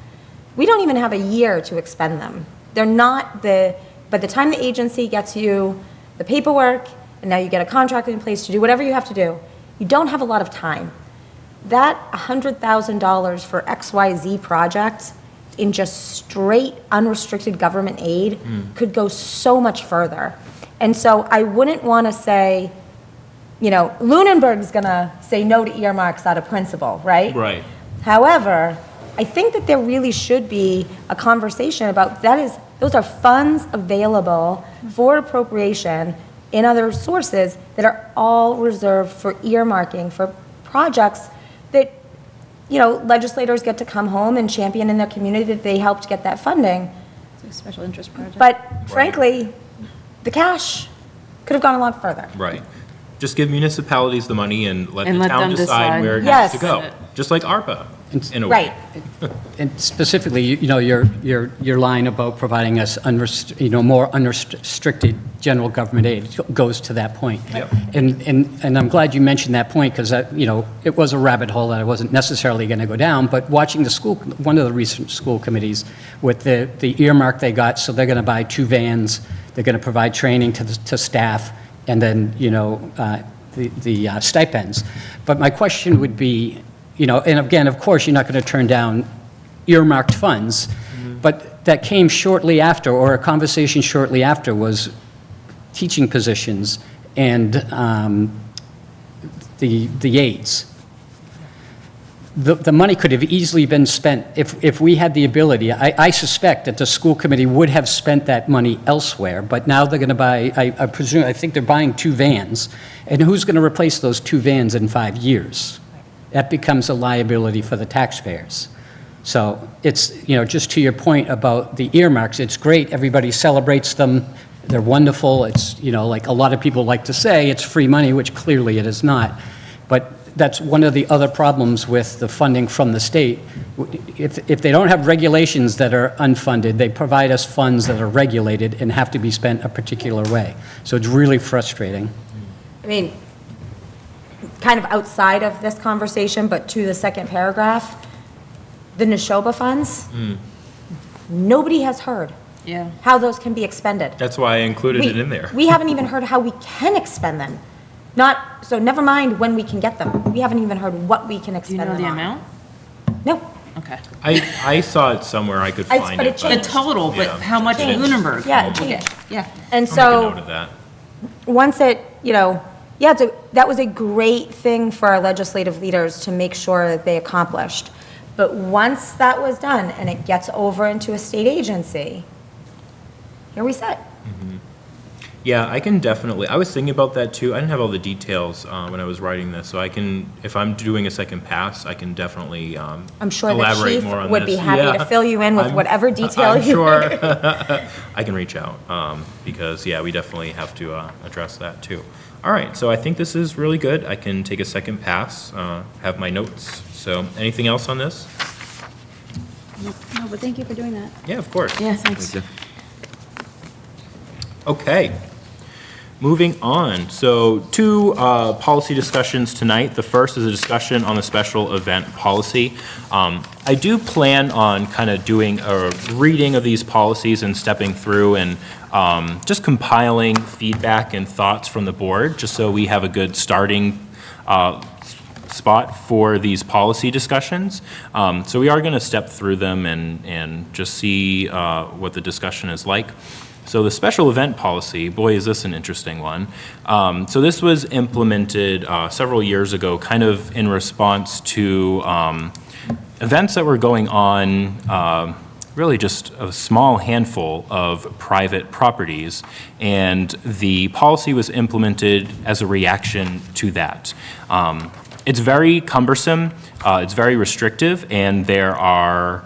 we don't even have a year to expend them. They're not by the time the agency gets you the paperwork, and now you get a contract in place to do whatever you have to do, you don't have a lot of time. That $100,000 for XYZ project in just straight unrestricted government aid could go so much further. And so I wouldn't want to say, Lunenburg's going to say no to earmarks out of principle, right? Right. However, I think that there really should be a conversation about those are funds available for appropriation in other sources that are all reserved for earmarking for projects that legislators get to come home and champion in their community that they helped get that funding. It's a special interest project. But frankly, the cash could have gone a lot further. Right. Just give municipalities the money and let And the let town them decide decide. where it Yes. needs to go. Just like ARPA, in a way. Right. And specifically, your line about providing us more unrestricted general government aid goes to that point. Yep. And I'm glad you mentioned that point, because it was a rabbit hole that I wasn't necessarily going to go down, but watching one of the recent school committees with the earmark they got, so they're going to buy 2 vans, they're going to provide training to staff, and then, the stipends. But my question would be, and again, of course, you're not going to turn down earmarked funds, but that came shortly after, or a conversation shortly after, was teaching positions and the aides. The money could have easily been spent, if we had the ability. I suspect that the school committee would have spent that money elsewhere, but now they're going to buy, I think they're buying 2 vans, and who's going to replace those 2 vans in 5 years? That becomes a liability for the taxpayers. So it's, just to your point about the earmarks, it's great, everybody celebrates them, they're wonderful, it's, like a lot of people like to say, it's free money, which clearly it is not. But that's one of the other problems with the funding from the state. If they don't have regulations that are unfunded, they provide us funds that are regulated and have to be spent a particular way. So it's really frustrating. I mean, kind of outside of this conversation, but to the second paragraph, the Neshoba funds, nobody has heard Yeah. how those can be expended. That's why I included it in there. We haven't even heard how we can expend them. So never mind when we can get them. We haven't even heard what we can Do you expend know them the on. amount? No. Okay. I saw it somewhere, I could I- find but it. it The total, but yeah. how much Changed. Lunenburg? Yeah, it Okay, changed. yeah. And I'll make a note so, of that. once it, that was a great thing for our legislative leaders to make sure that they accomplished. But once that was done and it gets over into a state agency, here we sit. Yeah, I can definitely, I was thinking about that too. I didn't have all the details when I was writing this, so I can, if I'm doing a second pass, I can definitely I'm sure the elaborate chief more on would be this. happy Yeah. to fill you in with I'm- whatever detail I'm you. sure. I can reach out, because, yeah, we definitely have to address that too. All right, so I think this is really good. I can take a second pass, have my notes. So anything else on this? No, but thank you for doing that. Yeah, of course. Yeah, thanks. Thank you. Okay. moving on. So two policy discussions tonight. The first is a discussion on the special event policy. I do plan on kind of doing a reading of these policies and stepping through and just compiling feedback and thoughts from the board, just so we have a good starting spot for these policy discussions. So we are going to step through them and just see what the discussion is like. So the special event policy, boy, is this an interesting one. So this was implemented several years ago, kind of in response to events that were going on, really just a small handful of private properties, and the policy was implemented as a reaction to that. It's very cumbersome, it's very restrictive, and there are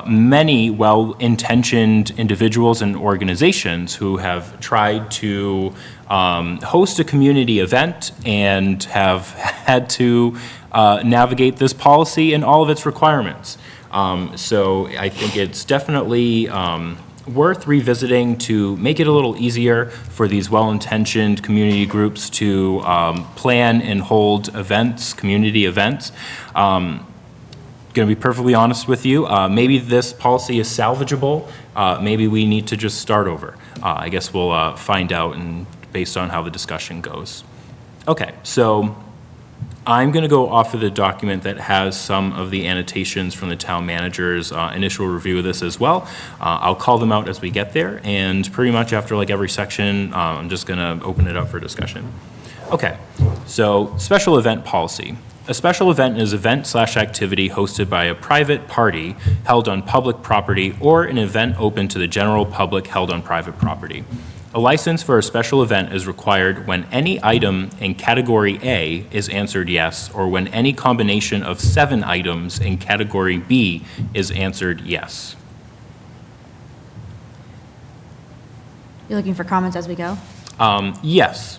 many well-intentioned individuals and organizations who have tried to host a community event and have had to navigate this policy and all of its requirements. So I think it's definitely worth revisiting to make it a little easier for these well-intentioned community groups to plan and hold events, community events. Going to be perfectly honest with you, maybe this policy is salvageable. Maybe we need to just start over. I guess we'll find out and based on how the discussion goes. Okay, so I'm going to go off of the document that has some of the annotations from the town manager's initial review of this as well. I'll call them out as we get there, and pretty much after like every section, I'm just going to open it up for discussion. Okay, so special event policy. A special event is an event/activity hosted by a private party held on public property or an event open to the general public held on private property. A license for a special event is required when any item in category A is answered yes, or when any combination of 7 items in category B is answered yes. You're looking for comments as we go? Yes.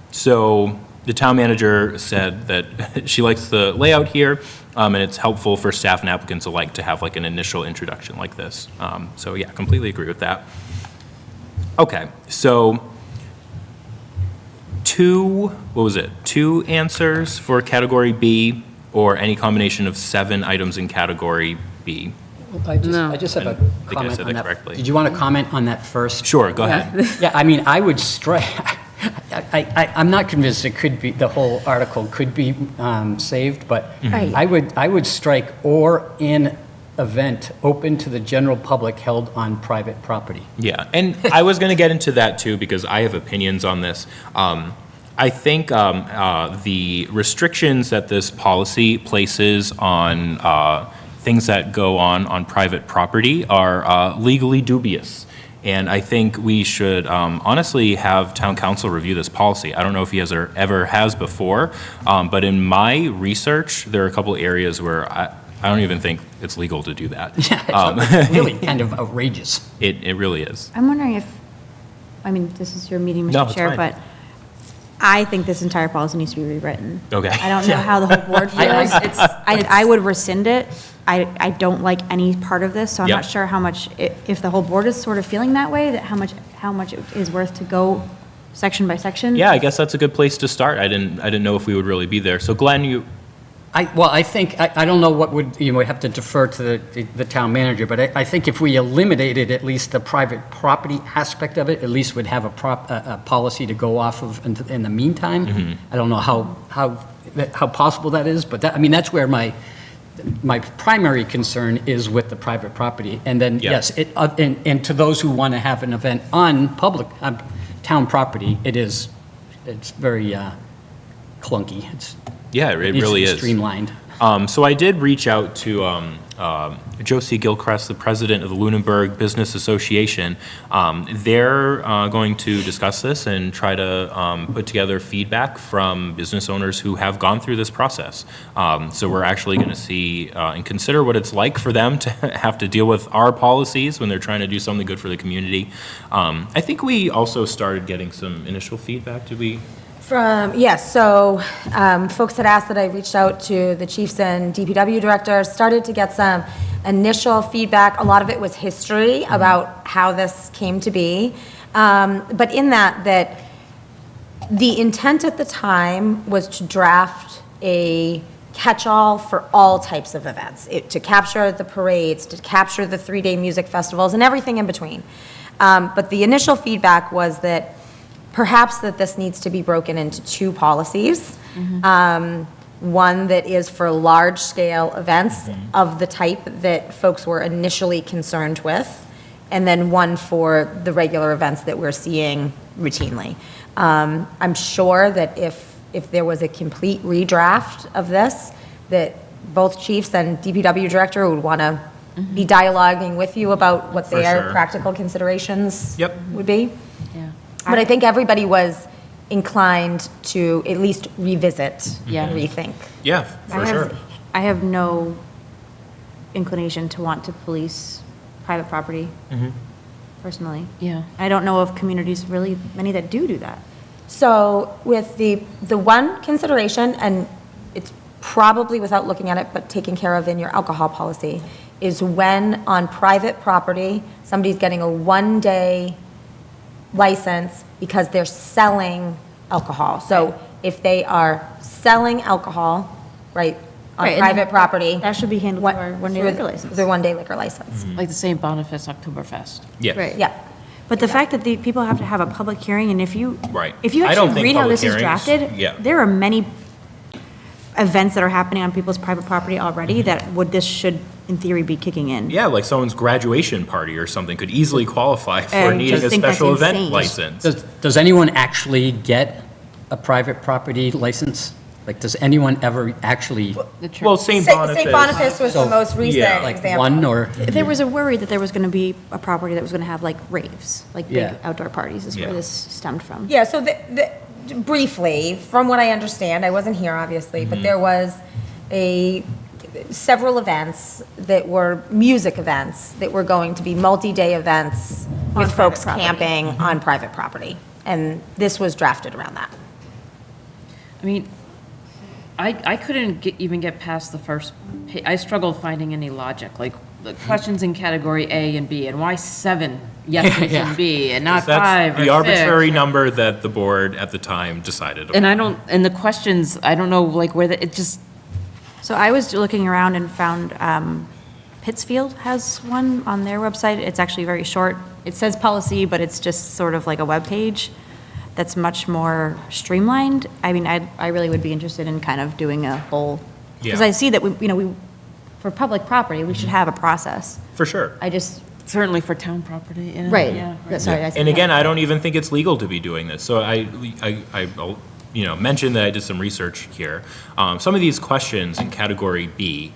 So the town manager said that she likes the layout here, and it's helpful for staff and applicants alike to have like an initial introduction like this. So yeah, completely agree with that. Okay, so two answers for category B, or any combination of 7 items in category B. I just have a I think I comment said on that that. correctly. Did you want to comment on that first? Sure, go ahead. Yeah, I mean, I would strike, I'm not convinced it could be, the whole article could be saved, but Right. I would strike "or in event open to the general public held on private property." Yeah, and I was going to get into that too because I have opinions on this. I think the restrictions that this policy places on things that go on private property are legally dubious. And I think we should honestly have town council review this policy. I don't know if he ever has before, but in my research, there are a couple areas where I don't even think it's legal to do that. It's really kind of outrageous. It really is. I'm wondering if, I mean, this is your meeting, No, Mr. it's Chair, fine. but I think this entire policy needs to be rewritten. Okay. I don't know how the whole board feels. I would rescind it. I don't like any part of this, so I'm Yep. not sure how much, if the whole board is sort of feeling that way, that how much it is worth to go section by section. Yeah, I guess that's a good place to start. I didn't know if we would really be there. So Glenn, I think, I don't know what would, you would have to defer to the town manager, but I think if we eliminated at least the private property aspect of it, at least we'd have a policy to go off of in the meantime. I don't know how possible that is, but I mean, that's where my primary concern is with the private property. And then, Yeah. yes, and to those who want to have an event on public, town property, it's very clunky. yeah, it Needs to really be is. streamlined. So I did reach out to Josie Gilchrist, the president of the Lunenburg Business Association. They're going to discuss this and try to put together feedback from business owners who have gone through this process. So we're actually going to see and consider what it's like for them to have to deal with our policies when they're trying to do something good for the community. I think we also started getting some initial feedback. Did we? Yes, so folks had asked that I reached out to the chiefs and DPW directors, started to get some initial feedback. A lot of it was history about how this came to be. But in that The intent at the time was to draft a catch-all for all types of events, to capture the parades, to capture the three-day music festivals, and everything in between. But the initial feedback was that perhaps that this needs to be broken into two policies. One that is for large-scale events of the type that folks were initially concerned with, and then one for the regular events that we're seeing routinely. I'm sure that if there was a complete redraft of this, that both chiefs and DPW director would want to be dialoguing with you about what For their sure. practical considerations Yep. would be. Yeah. But I think everybody was inclined to at least revisit Yeah. and rethink. Yeah, for sure. I have no inclination to want to police private property, personally. Yeah. I don't know of communities really, many that do that. So with the one consideration, and it's probably without looking at it, but taken care of in your alcohol policy, is when on private property, somebody's getting a one-day license because they're selling alcohol. So if they are selling alcohol, right, on Right, and private then property. that should be handled what- through our one-day through liquor license. Their one-day liquor license. Like the St. Boniface Oktoberfest. Yeah. Right. Yeah. But the fact that the people have to have a public hearing, and if you. Right. If you I don't actually think read how public this is hearings- drafted. yeah. There are many events that are happening on people's private property already that this should, in theory, be kicking in. Yeah, like someone's graduation party or something could easily qualify for I needing just a think that's special event insane. license. Does anyone actually get a private property license? Like, does anyone ever actually, The church. Well, St. St. Boniface. Boniface was the So, most recent yeah, like, example. one or? There was a worry that there was going to be a property that was going to have like raves, like big Yeah. outdoor parties is where Yeah. this stemmed from. Yeah, so briefly, from what I understand, I wasn't here obviously, but there was several events that were music events that were going to be multi-day events with private folks property. camping on private property. And this was drafted around that. I mean, I couldn't even get past the first, I struggled finding any logic, like the questions in category A and B, and why 7 yeses Yeah. and B, and not That's 5 or the arbitrary 6? number that the board at the time decided And upon. and the questions, I don't know, like where it just, So I was looking around and found Pittsfield has one on their website. It's actually very short. It says policy, but it's just sort of like a web page that's much more streamlined. I mean, I really would be interested in kind of doing a whole, because Yeah. I see that for public property, we should have a process. For sure. I just, certainly for town property, yeah. right. Yeah, Yeah, sorry, I said And that. again, I don't even think it's legal to be doing this. So I'll, mentioned that I did some research here. Some of these questions in category B,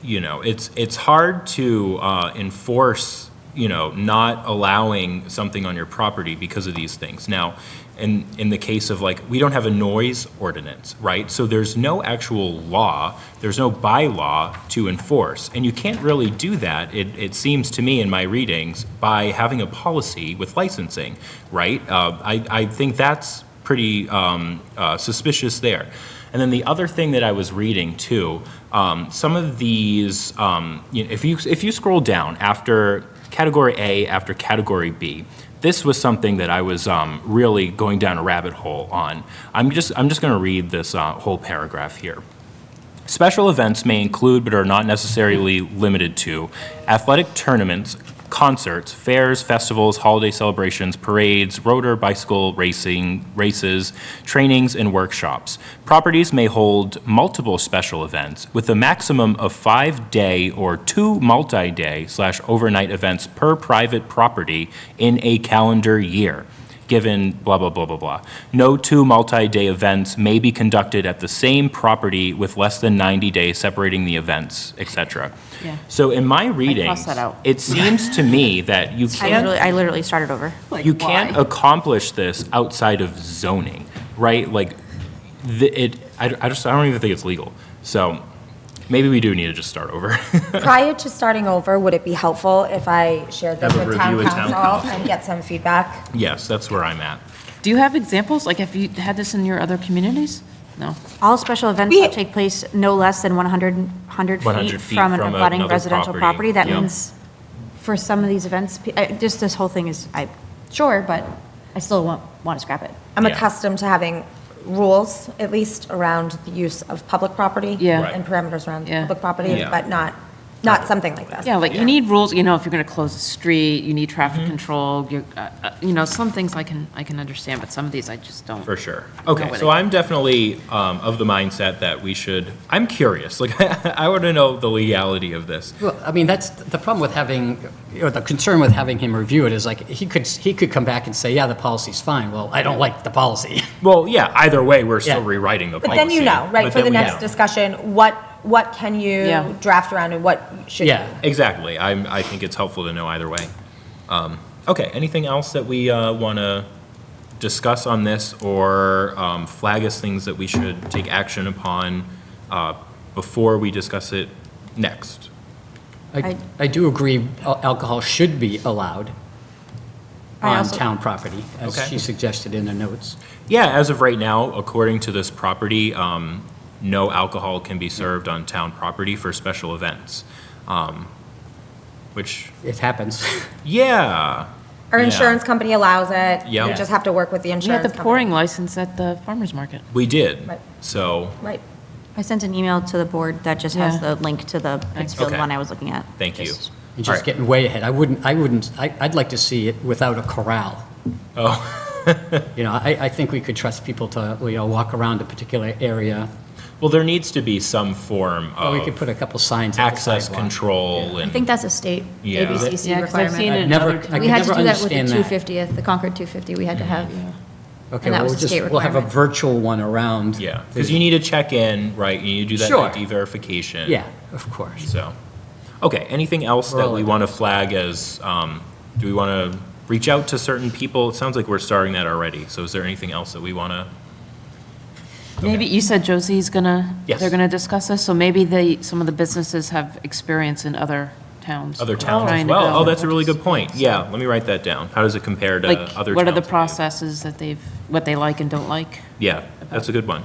it's hard to enforce, not allowing something on your property because of these things. Now, in the case of we don't have a noise ordinance, right? So there's no actual law, there's no bylaw to enforce. And you can't really do that, it seems to me in my readings, by having a policy with licensing, right? I think that's pretty suspicious there. And then the other thing that I was reading too, some of these, if you scroll down after category A, after category B, this was something that I was really going down a rabbit hole on. I'm just going to read this whole paragraph here. Special events may include, but are not necessarily limited to, athletic tournaments, concerts, fairs, festivals, holiday celebrations, parades, rotor bicycle races, trainings, and workshops. Properties may hold multiple special events with a maximum of 5-day or 2 multi-day / overnight events per private property in a calendar year. Given blah, blah, blah, blah, blah. No 2 multi-day events may be conducted at the same property with less than 90 days separating the events, et cetera. Yeah. So in my readings, that out. it seems to me that you I literally started over. you can't accomplish this outside of zoning, right? I don't even think it's legal. So maybe we do need to just start over. Prior to starting over, would it be helpful if I shared this Have a with town review with town council council. and get some feedback? Yes, that's where I'm at. Do you have examples? Like, have you had this in your other communities? No. All special events We- that take place no less than 100 100 feet from an from abutting another residential property. property. That Yeah. means, for some of these events, just this whole thing is, sure, but I still want to scrap it. I'm Yeah. accustomed to having rules, at least around the use of public property. Yeah. Right. And parameters around Yeah. public property, Yeah. but not something like this. Yeah, like you need rules, you know, if you're going to close a street, you need traffic control, you know, some things I can understand, but some of these I just don't. For sure. know Okay, where so they- I'm definitely of the mindset that we should, I'm curious, like, I want to know the legality of this. Well, I mean, that's the problem with having, or the concern with having him review it is like, he could come back and say, yeah, the policy's fine. Well, I don't like the policy. Well, yeah, either way, we're still Yeah. rewriting the But policy. then you know, right, But for then the we next know. discussion, what can you Yeah. draft around and what should you? Yeah. Exactly. I think it's helpful to know either way. Okay, anything else that we want to discuss on this or flag as things that we should take action upon before we discuss it next? I do agree alcohol should be allowed I on also- town property, as Okay. she suggested in the notes. Yeah, as of right now, according to this property, no alcohol can be served on town property for special events. Which, It happens. yeah. Our Yeah. insurance company allows it. Yeah. We just have to work with the We had insurance the company. pouring license at the farmer's market. We did. Right. So, Right. I sent an email to the board that just has Yeah. the link to the Pittsfield Okay. one I was looking at. thank you. Just- You're All just right. getting way ahead. I'd like to see it without a corral. Oh, You know, I think we could trust people to, you know, walk around a particular area. well, there needs to be some form Or we could of put a couple signs at the access sidewalk. control I and, think that's a state Yeah. ABCC Yeah, 'cause I've seen requirement. it in Never- other I towns. could We had to never do that with the understand that. 250th, the Concord 250, we had to have. Okay, And that well, was a state we'll have a requirement. virtual one around. yeah, because you need to check in, right? You need to do that Sure. ID verification. Yeah, of course. So, okay, anything else that we want to flag as, do we want to reach out to certain people? It sounds like we're starting that already. So is there anything else that we want to? Maybe, you said Josie's Yes. they're gonna discuss this, so maybe some of the businesses have experience in other towns. Other towns as trying to well? build Oh, that's a really good point. participants. Yeah, let me write that down. How does it compare to Like, other towns? what are the that we- processes that what they like and don't like? Yeah, that's a good one.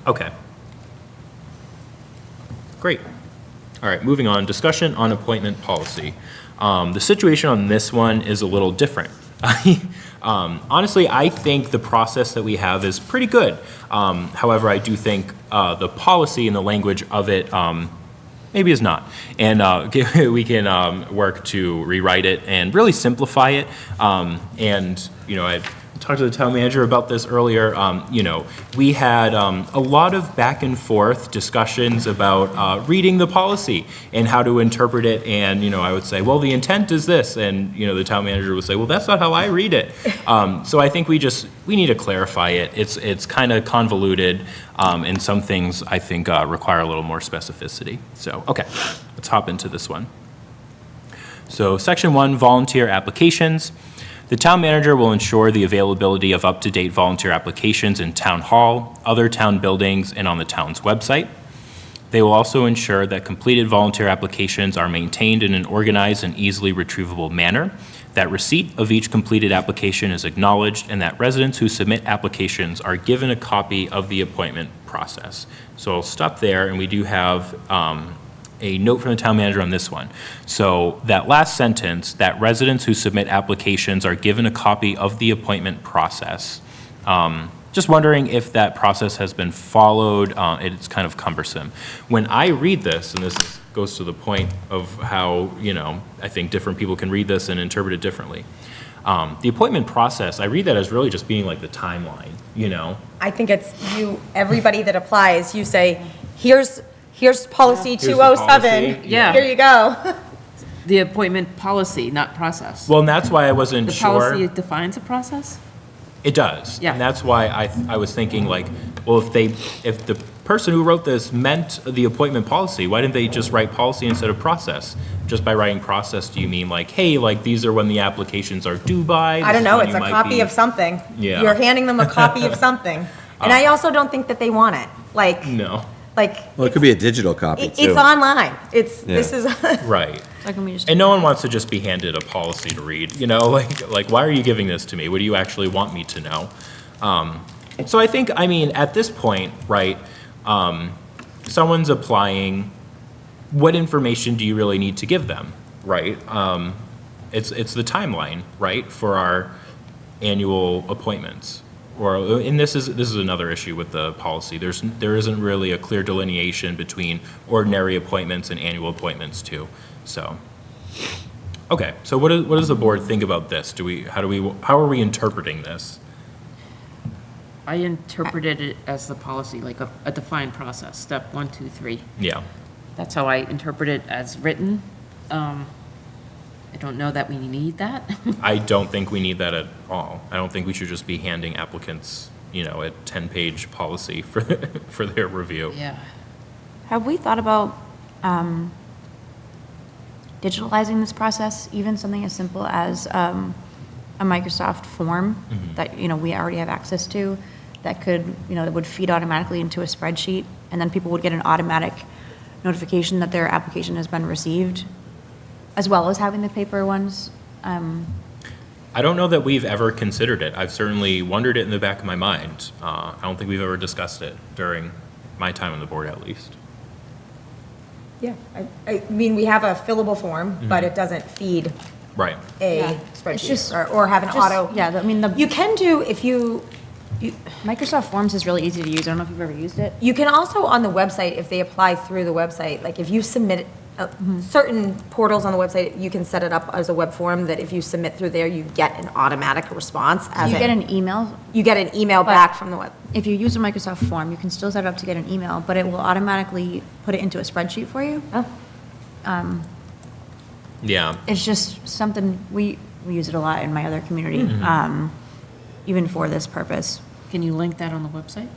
Okay. Great. All right, moving on. Discussion on appointment policy. The situation on this one is a little different. Honestly, I think the process that we have is pretty good. However, I do think the policy and the language of it maybe is not. And we can work to rewrite it and really simplify it. And, you know, I talked to the town manager about this earlier. You know, we had a lot of back and forth discussions about reading the policy and how to interpret it. And, you know, I would say, well, the intent is this. And, you know, the town manager would say, well, that's not how I read it. So I think we need to clarify it. It's kind of convoluted. And some things I think require a little more specificity. So, okay, let's hop into this one. So Section 1, volunteer applications. The town manager will ensure the availability of up-to-date volunteer applications in town hall, other town buildings, and on the town's website. They will also ensure that completed volunteer applications are maintained in an organized and easily retrievable manner, that receipt of each completed application is acknowledged, and that residents who submit applications are given a copy of the appointment process. So I'll stop there, and we do have a note from the town manager on this one. So that last sentence, that residents who submit applications are given a copy of the appointment process. Just wondering if that process has been followed. It's kind of cumbersome. When I read this, and this goes to the point of how, you know, I think different people can read this and interpret it differently. The appointment process, I read that as really just being like the timeline, you know? I think it's everybody that applies, you say, here's policy Here's the 207. policy. Yeah. Here you go. The appointment policy, not process. Well, and that's why I wasn't The sure. policy defines a process? It does. Yeah. And that's why I was thinking like, well, if the person who wrote this meant the appointment policy, why didn't they just write policy instead of process? Just by writing process, do you mean like, hey, like these are when the applications are due by? I don't this is know, when it's you a might copy be- of something. Yeah. You're handing them a copy of something. And I also don't think that they want it. Like, No, Well, it could be a digital copy, too. it's online. This is, right. So can we just? And no one wants to just be handed a policy to read, you know, like why are you giving this to me? What do you actually want me to know? So I think, I mean, at this point, right, someone's applying, what information do you really need to give them, right? it's the timeline, right, for our annual appointments. And this is another issue with the policy. There isn't really a clear delineation between ordinary appointments and annual appointments too, so. Okay, so what does the board think about this? How are we interpreting this? I interpreted it as the policy, like a defined process, step 1, 2, 3. Yeah, That's how I interpret it as written. I don't know that we need that. I don't think we need that at all. I don't think we should just be handing applicants, a 10-page policy for their review. Yeah. Have we thought about digitalizing this process, even something as simple as a Microsoft form that, we already have access to, that could, that would feed automatically into a spreadsheet, and then people would get an automatic notification that their application has been received, as well as having the paper ones? I don't know that we've ever considered it. I've certainly wondered it in the back of my mind. I don't think we've ever discussed it during my time on the board, at least. Yeah, I mean, we have a fillable form, but it doesn't feed Right. a Yeah. It's spreadsheet just- or have an auto. Yeah, I mean, You can do, if you, Microsoft Forms is really easy to use. I don't know if you've ever used it. you can also on the website, if they apply through the website, like if you submit, certain portals on the website, you can set it up as a web form that if you submit through there, you get an automatic response. As You in- get an email. You get an email back from the web. If you use a Microsoft Form, you can still set it up to get an email, but it will automatically put it into a spreadsheet for you. Yeah. It's just something, we use it a lot in my other community, even for this purpose. Can you link that on the website?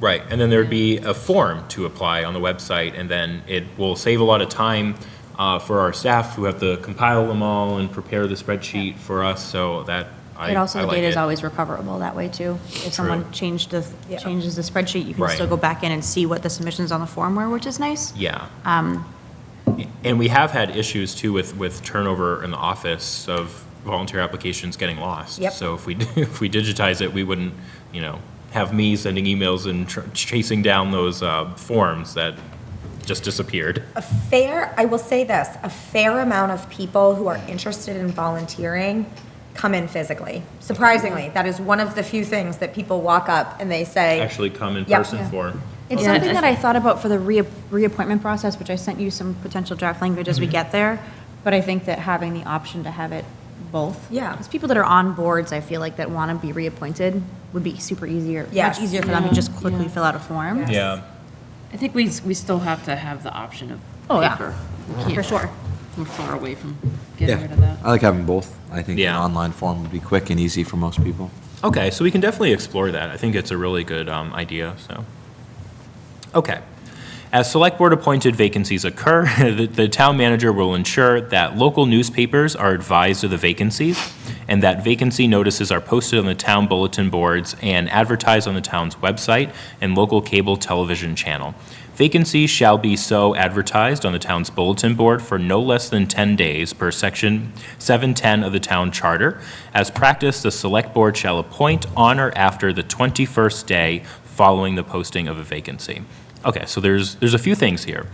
Right, and then there'd be a form to apply on the website, and then it will save a lot of time for our staff who have to compile them all and prepare the spreadsheet for us, so that I It also, I the like data is it. always recoverable that way too. If someone changes the spreadsheet, you can Right. still go back in and see what the submissions on the form were, which is nice. Yeah. And we have had issues too with turnover in the office of volunteer applications getting lost. Yep. So if we digitize it, we wouldn't, have me sending emails and chasing down those forms that just disappeared. I will say this, a fair amount of people who are interested in volunteering come in physically. Surprisingly, that is one of the few things that people walk up and they say. Actually come in Yep. person Yeah. for. It's Yeah. something that I thought about for the reappointment process, which I sent you some potential draft language as we get there, but I think that having the option to have it both. Yeah. Because people that are on boards, I feel like that want to be reappointed would be super easier, Yes. much easier for them to just quickly fill out a form. Yes. Yeah. I think we still have to have the option of Oh, yeah. paper. We can't- For sure. We're far away from getting Yeah, rid of that. I like having both. I think an Yeah. online form would be quick and easy for most people. Okay, so we can definitely explore that. I think it's a really good idea, so. Okay. As Select Board appointed vacancies occur, the town manager will ensure that local newspapers are advised of the vacancies and that vacancy notices are posted on the town bulletin boards and advertised on the town's website and local cable television channel. Vacancies shall be so advertised on the town's bulletin board for no less than 10 days per section 710 of the town charter. As practice, the Select Board shall appoint on or after the 21st day following the posting of a vacancy. Okay, so there's a few things here.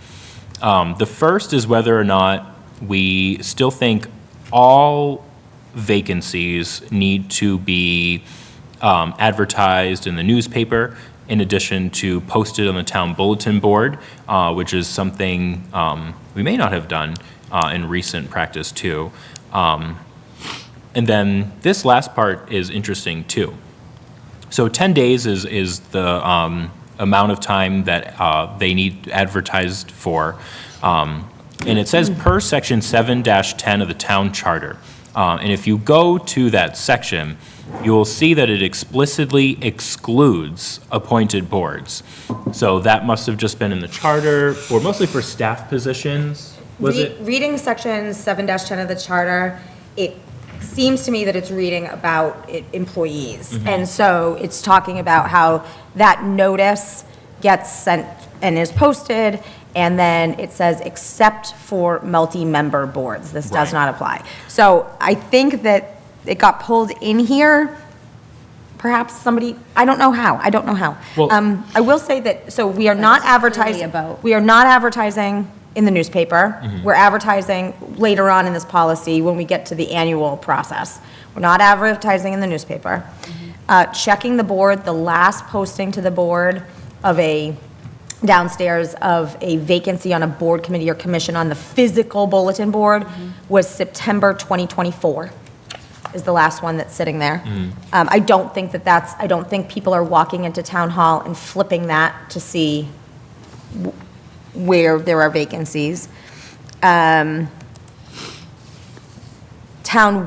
The first is whether or not we still think all vacancies need to be advertised in the newspaper in addition to posted on the town bulletin board, which is something we may not have done in recent practice too. And then this last part is interesting too. So 10 days is the amount of time that they need advertised for. And it says per section 7-10 of the town charter. And if you go to that section, you will see that it explicitly excludes appointed boards. So that must have just been in the charter, or mostly for staff positions, was it? Reading section 7-10 of the charter, it seems to me that it's reading about employees. And so it's talking about how that notice gets sent and is posted, and then it says, except for multi-member boards. This does Right. not apply. So I think that it got pulled in here. Perhaps somebody, I don't know how. Well- I will say that, so we are not this is clearly advertising, about- we are not advertising in the newspaper. We're advertising later on in this policy when we get to the annual process. We're not advertising in the newspaper. Checking the board, the last posting to the board of a, downstairs of a vacancy on a board committee or commission on the physical bulletin board was September 2024, is the last one that's sitting there. I don't think I don't think people are walking into town hall and flipping that to see where there are vacancies. Town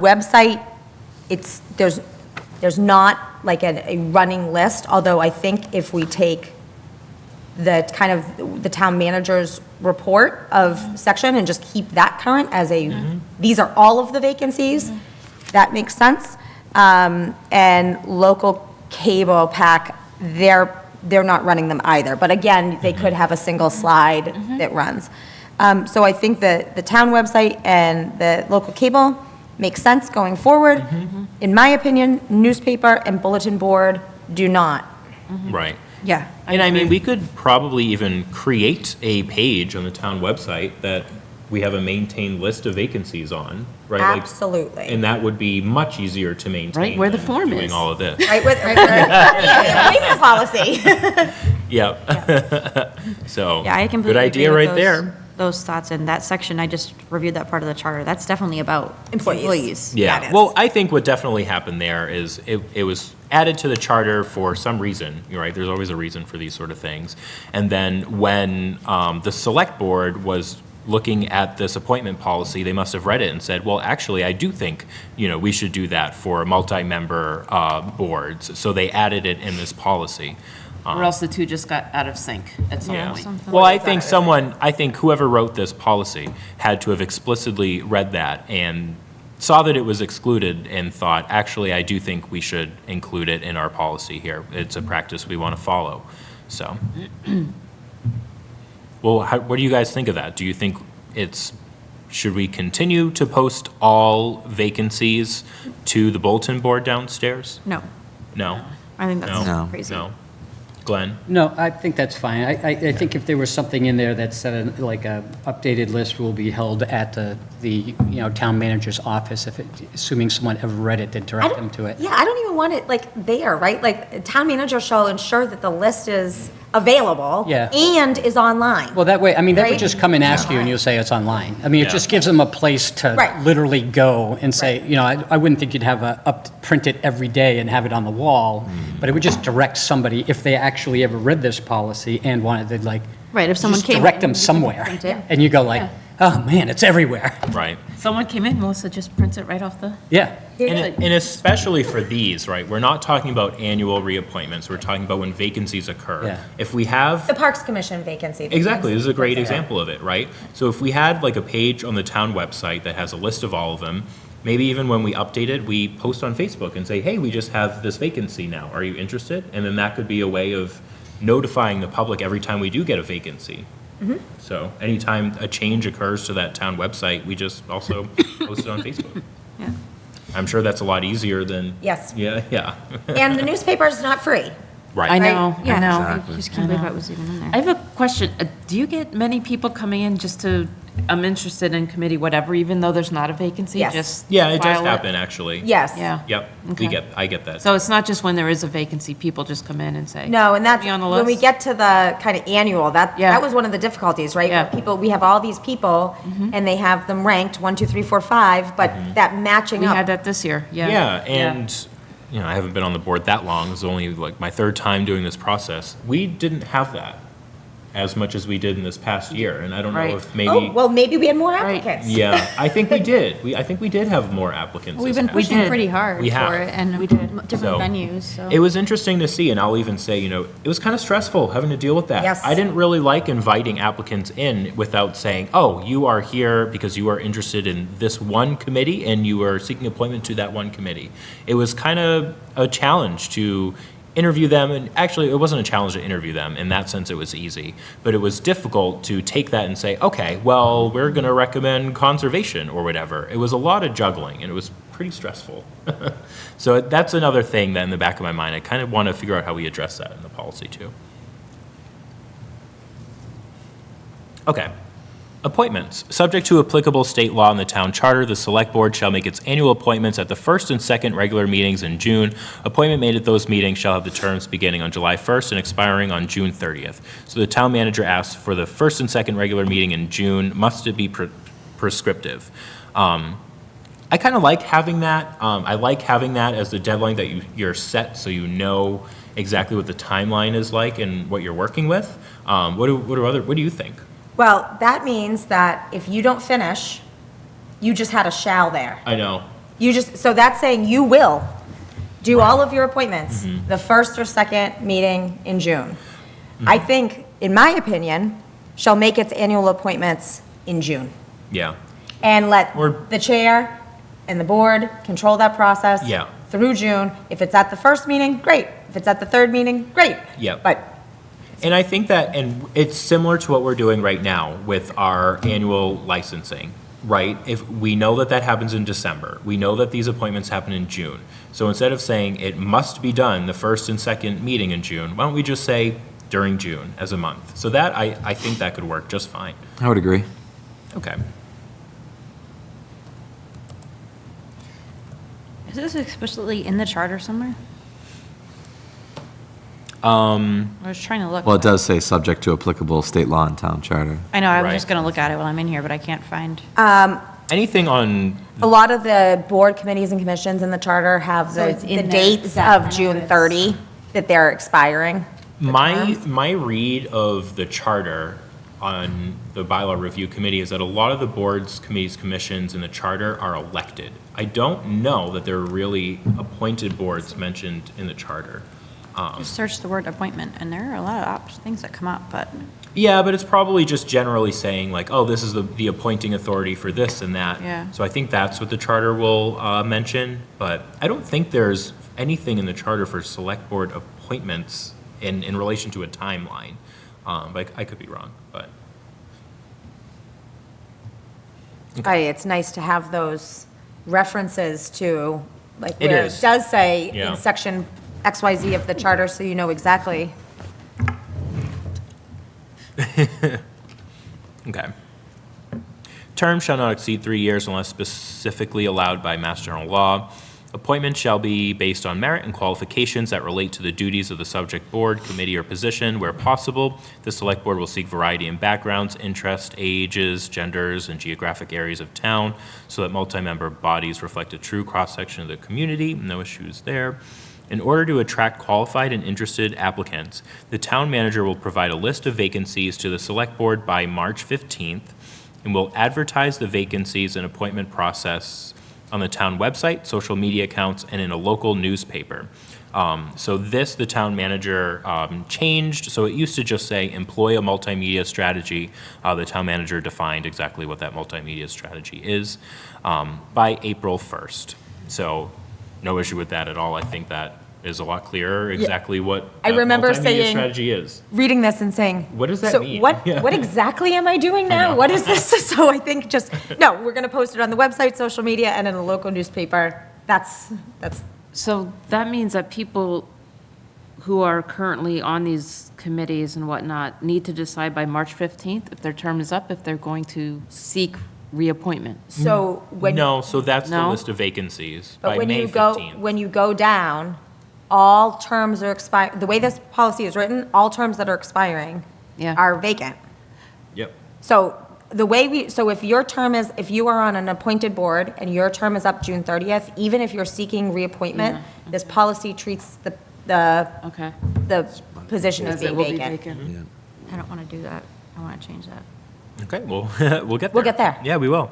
website, there's not like a running list, although I think if we take the kind of the town manager's report of section and just keep that current as these are all of the vacancies, that makes sense. And local cable pack, they're not running them either. But again, they could have a single slide that runs. So I think that the town website and the local cable makes sense going forward. In my opinion, newspaper and bulletin board do not. Right. Yeah. And I mean, we could probably even create a page on the town website that we have a maintained list of vacancies on, right? Like, Absolutely. and that would be much easier to maintain. Right, where the than form doing is. all of this. Right, with, appointment policy. Yep. So, Yeah, I completely good idea agree with right there. those thoughts. And that section, I just reviewed that part of the charter. That's definitely about employees. Yeah, That is. well, I think what definitely happened there is it was added to the charter for some reason, you're right, there's always a reason for these sort of things. And then when the select board was looking at this appointment policy, they must have read it and said, well, actually, I do think, we should do that for multi-member boards. So they added it in this policy. Or else the two just got out of sync at some Yeah. point. Well, I think whoever wrote this policy had to have explicitly read that and saw that it was excluded and thought, actually, I do think we should include it in our policy here. It's a practice we want to follow, so. Well, what do you guys think of that? Do you think should we continue to post all vacancies to the bulletin board downstairs? No, No? I think that's No. crazy. No? Glenn? No, I think that's fine. I think if there was something in there that said, like, a updated list will be held at the town manager's office, assuming someone ever read it, to direct them to it. Yeah, I don't even want it like there, right? Like, town manager shall ensure that the list is available. Yeah. And is online. Well, that way, I mean, that would Right. just come and ask you, and you'll say it's online. I mean, it Yeah. just gives them a place to Right. literally go and say, I wouldn't think you'd have print it every day and have it on the wall, but it would just direct somebody, if they actually ever read this policy and wanted to, like, Right, if someone just came direct in, them you could somewhere. print it. And you go like, oh, man, it's everywhere. Right. Someone came in, Melissa just prints it right off the. Yeah. And especially for these, right, we're not talking about annual reappointments, we're talking about when vacancies occur. Yeah. If we have. The Parks Commission vacancy. Exactly, this is a great example of it, right? So if we had like a page on the town website that has a list of all of them, maybe even when we update it, we post on Facebook and say, hey, we just have this vacancy now, are you interested? And then that could be a way of notifying the public every time we do get a vacancy. So anytime a change occurs to that town website, we just also post it on Facebook. Yeah. I'm sure that's a lot easier than. Yes. Yeah. And the newspaper is not free. Right. I know, Yeah, I know. Exactly. I just can't believe that was even in there. I have a question. Do you get many people coming in just to, I'm interested in committee, whatever, even though there's not a vacancy? Yes. Just Yeah, it does file happen, actually. Yes. Yeah. Yep, Okay. I get that. So it's not just when there is a vacancy, people just come in and say. No, and that's, "Be on the when we list?" get to the kind of annual, that Yeah. was one of the difficulties, right? Yeah. Where people, we have all these people, and they have them ranked 1, 2, 3, 4, 5, but that matching We up. had that this year, yeah. Yeah, and, I haven't been on the board that long, it's only like my third time doing this process. We didn't have that as much as we did in this past year, and I don't know Right. if maybe. Oh, well, maybe we had more Right. applicants. Yeah, I think we did. I think we did have more applicants. We've this been past pushing year. pretty hard We have. for it, and We did. different So, venues, so. It was interesting to see, and I'll even say, it was kind of stressful having to deal with that. Yes. I didn't really like inviting applicants in without saying, oh, you are here because you are interested in this one committee and you are seeking appointment to that one committee. It was kind of a challenge to interview them, and actually, it wasn't a challenge to interview them. In that sense, it was easy. But it was difficult to take that and say, okay, well, we're going to recommend conservation or whatever. It was a lot of juggling, and it was pretty stressful. So that's another thing that in the back of my mind, I kind of want to figure out how we address that in the policy too. Okay. Appointments. Subject to applicable state law and the town charter, the Select Board shall make its annual appointments at the first and second regular meetings in June. Appointment made at those meetings shall have the terms beginning on July 1st and expiring on June 30th. So the town manager asks for the first and second regular meeting in June. Must it be prescriptive? I kind of like having that. I like having that as the deadline that you're set, so you know exactly what the timeline is like and what you're working with. What do you think? Well, that means that if you don't finish, you just had a shall there. I know. So that's saying you will do all of your appointments the first or second meeting in June. I think, in my opinion, shall make its annual appointments in June. Yeah. And let Or- the chair and the board control that process Yeah. through June. If it's at the first meeting, great. If it's at the third meeting, great. Yeah. But And I think that, and it's similar to what we're doing right now with our annual licensing, right? If we know that that happens in December, we know that these appointments happen in June. So instead of saying it must be done the first and second meeting in June, why don't we just say during June as a month? So that, I think that could work just fine. I would agree. Okay. Is this explicitly in the charter somewhere? I was trying to look. Well, it does say subject to applicable state law and town charter. I know, I was Right. just gonna look at it while I'm in here, but I can't find. Anything on, a lot of the board committees and commissions in the charter have So the it's in the there. dates Is that- I of know June it's- 30 that they're expiring. my read of the charter on the bylaw review committee is that a lot of the boards, committees, commissions in the charter are elected. I don't know that there are really appointed boards mentioned in the charter. Just search the word appointment, and there are a lot of things that come up, but Yeah, but it's probably just generally saying like, oh, this is the appointing authority for this and that. Yeah. So I think that's what the charter will mention, but I don't think there's anything in the charter for select board appointments in relation to a timeline. But I could be wrong, but. It's nice to have those references to, like, It where is. it does say Yeah. in section XYZ of the charter, so you know exactly. Okay. Term shall not exceed 3 years unless specifically allowed by Mass General Law. Appointment shall be based on merit and qualifications that relate to the duties of the subject board, committee, or position. Where possible, the Select Board will seek variety in backgrounds, interests, ages, genders, and geographic areas of town so that multi-member bodies reflect a true cross-section of the community. No issues there. In order to attract qualified and interested applicants, the town manager will provide a list of vacancies to the Select Board by March 15th and will advertise the vacancies and appointment process on the town website, social media accounts, and in a local newspaper. So this, the town manager changed. So it used to just say, employ a multimedia strategy. The town manager defined exactly what that multimedia strategy is by April 1st. So no issue with that at all. I think that is a lot clearer exactly what I that remember multimedia saying- strategy is. Reading this and saying. What does that "So mean?" What, Yeah. what exactly am I doing now? know. What is this? So I think just, no, we're going to post it on the website, social media, and in a local newspaper. That's, So that means that people who are currently on these committees and whatnot need to decide by March 15th if their term is up, if they're going to seek reappointment. so when. No, so that's the No? list of vacancies But by when May you go, 15th. when you go down, all terms are expired, the way this policy is written, all terms that are expiring Yeah. are vacant. Yep. So the way so if your term is, if you are on an appointed board and your term is up June 30th, even if you're seeking reappointment, this policy treats the Okay. position as As it being will be vacant. vacant. I don't want to do that. I want to change that. Okay, well, we'll get there. We'll get there. Yeah, we will.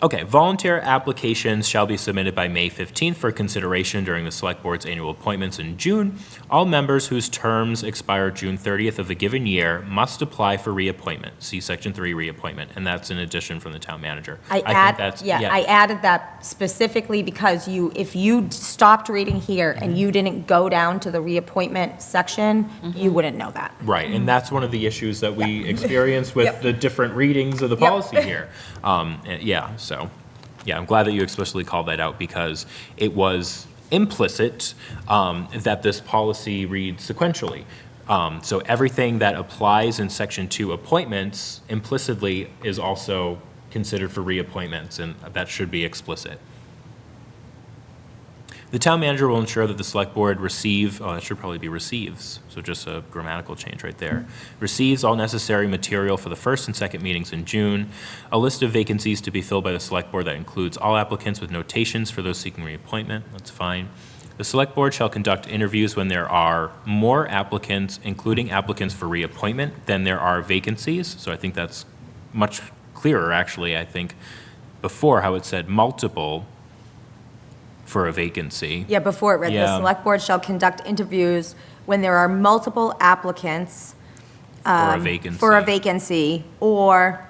Okay, volunteer applications shall be submitted by May 15th for consideration during the Select Board's annual appointments in June. All members whose terms expire June 30th of a given year must apply for reappointment. See Section 3 reappointment, and that's in addition from the town manager. think that's- I added that specifically because if you stopped reading here and you didn't go down to the reappointment section, you wouldn't know that. Right, and that's one of the issues that we experience with Yep. the different readings of the Yep. policy here. Yeah, I'm glad that you explicitly called that out because it was implicit that this policy reads sequentially. So everything that applies in Section 2 appointments implicitly is also considered for reappointments, and that should be explicit. The town manager will ensure that the select board that should probably be receives, so just a grammatical change right there. Receives all necessary material for the first and second meetings in June. A list of vacancies to be filled by the select board that includes all applicants with notations for those seeking reappointment. That's fine. The select board shall conduct interviews when there are more applicants, including applicants for reappointment, than there are vacancies. So I think that's much clearer, actually. I think before how it said multiple for a vacancy. Yeah, before it read, the Yeah. select board shall conduct interviews when there are multiple applicants For a vacancy. for a vacancy or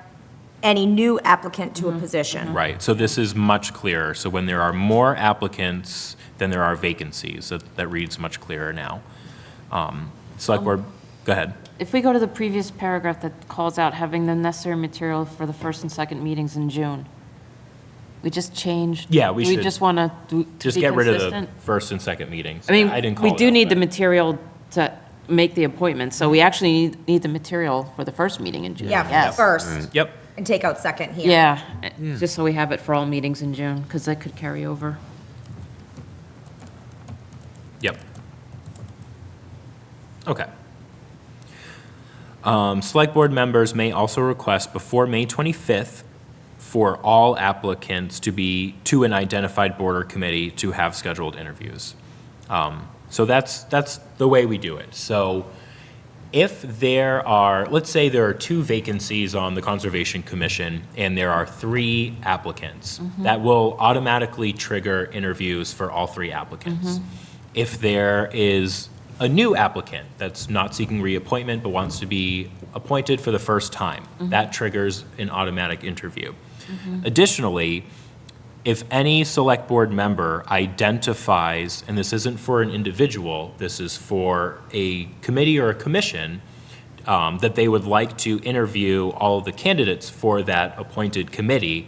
any new applicant to a position. Right, so this is much clearer. So when there are more applicants than there are vacancies, that reads much clearer now. Select board, go ahead. If we go to the previous paragraph that calls out having the necessary material for the first and second meetings in June, we just changed. Yeah, we do should we just want to Just be get rid of the consistent? first and second meetings. I mean, didn't call we it do out, need the but- material to make the appointment, so we actually need the material for the first meeting in June. Yeah, Yes. first, Yep, and take out second here. Yeah, just so we have it for all meetings in June, because that could carry over. yep. Okay. Select board members may also request before May 25th for all applicants to be to an identified board or committee to have scheduled interviews. So that's the way we do it. So if there are, let's say there are 2 vacancies on the Conservation Commission and there are 3 applicants, that will automatically trigger interviews for all 3 applicants. If there is a new applicant that's not seeking reappointment but wants to be appointed for the first time, that triggers an automatic interview. Additionally, if any select board member identifies, and this isn't for an individual, this is for a committee or a commission, that they would like to interview all of the candidates for that appointed committee,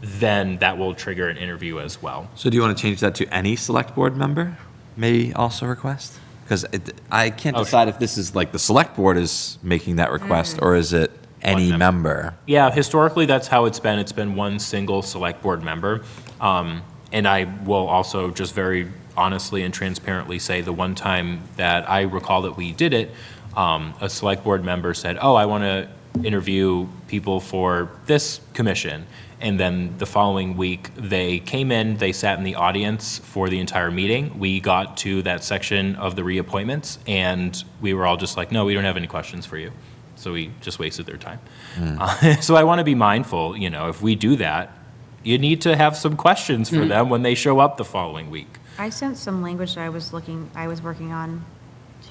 then that will trigger an interview as well. So do you want to change that to any select board member may also request? Because I can't Oh, decide if this is like the select board is making that request, or is it any One member? Yeah, historically, that's how it's been. It's been one single select board member. And I will also just very honestly and transparently say the one time that I recall that we did it, a select board member said, oh, I want to interview people for this commission. And then the following week, they came in, they sat in the audience for the entire meeting. We got to that section of the reappointments, and we were all just like, no, we don't have any questions for you. So we just wasted their time. So I want to be mindful, if we do that, you need to have some questions for them when they show up the following week. I sent some language that I was working on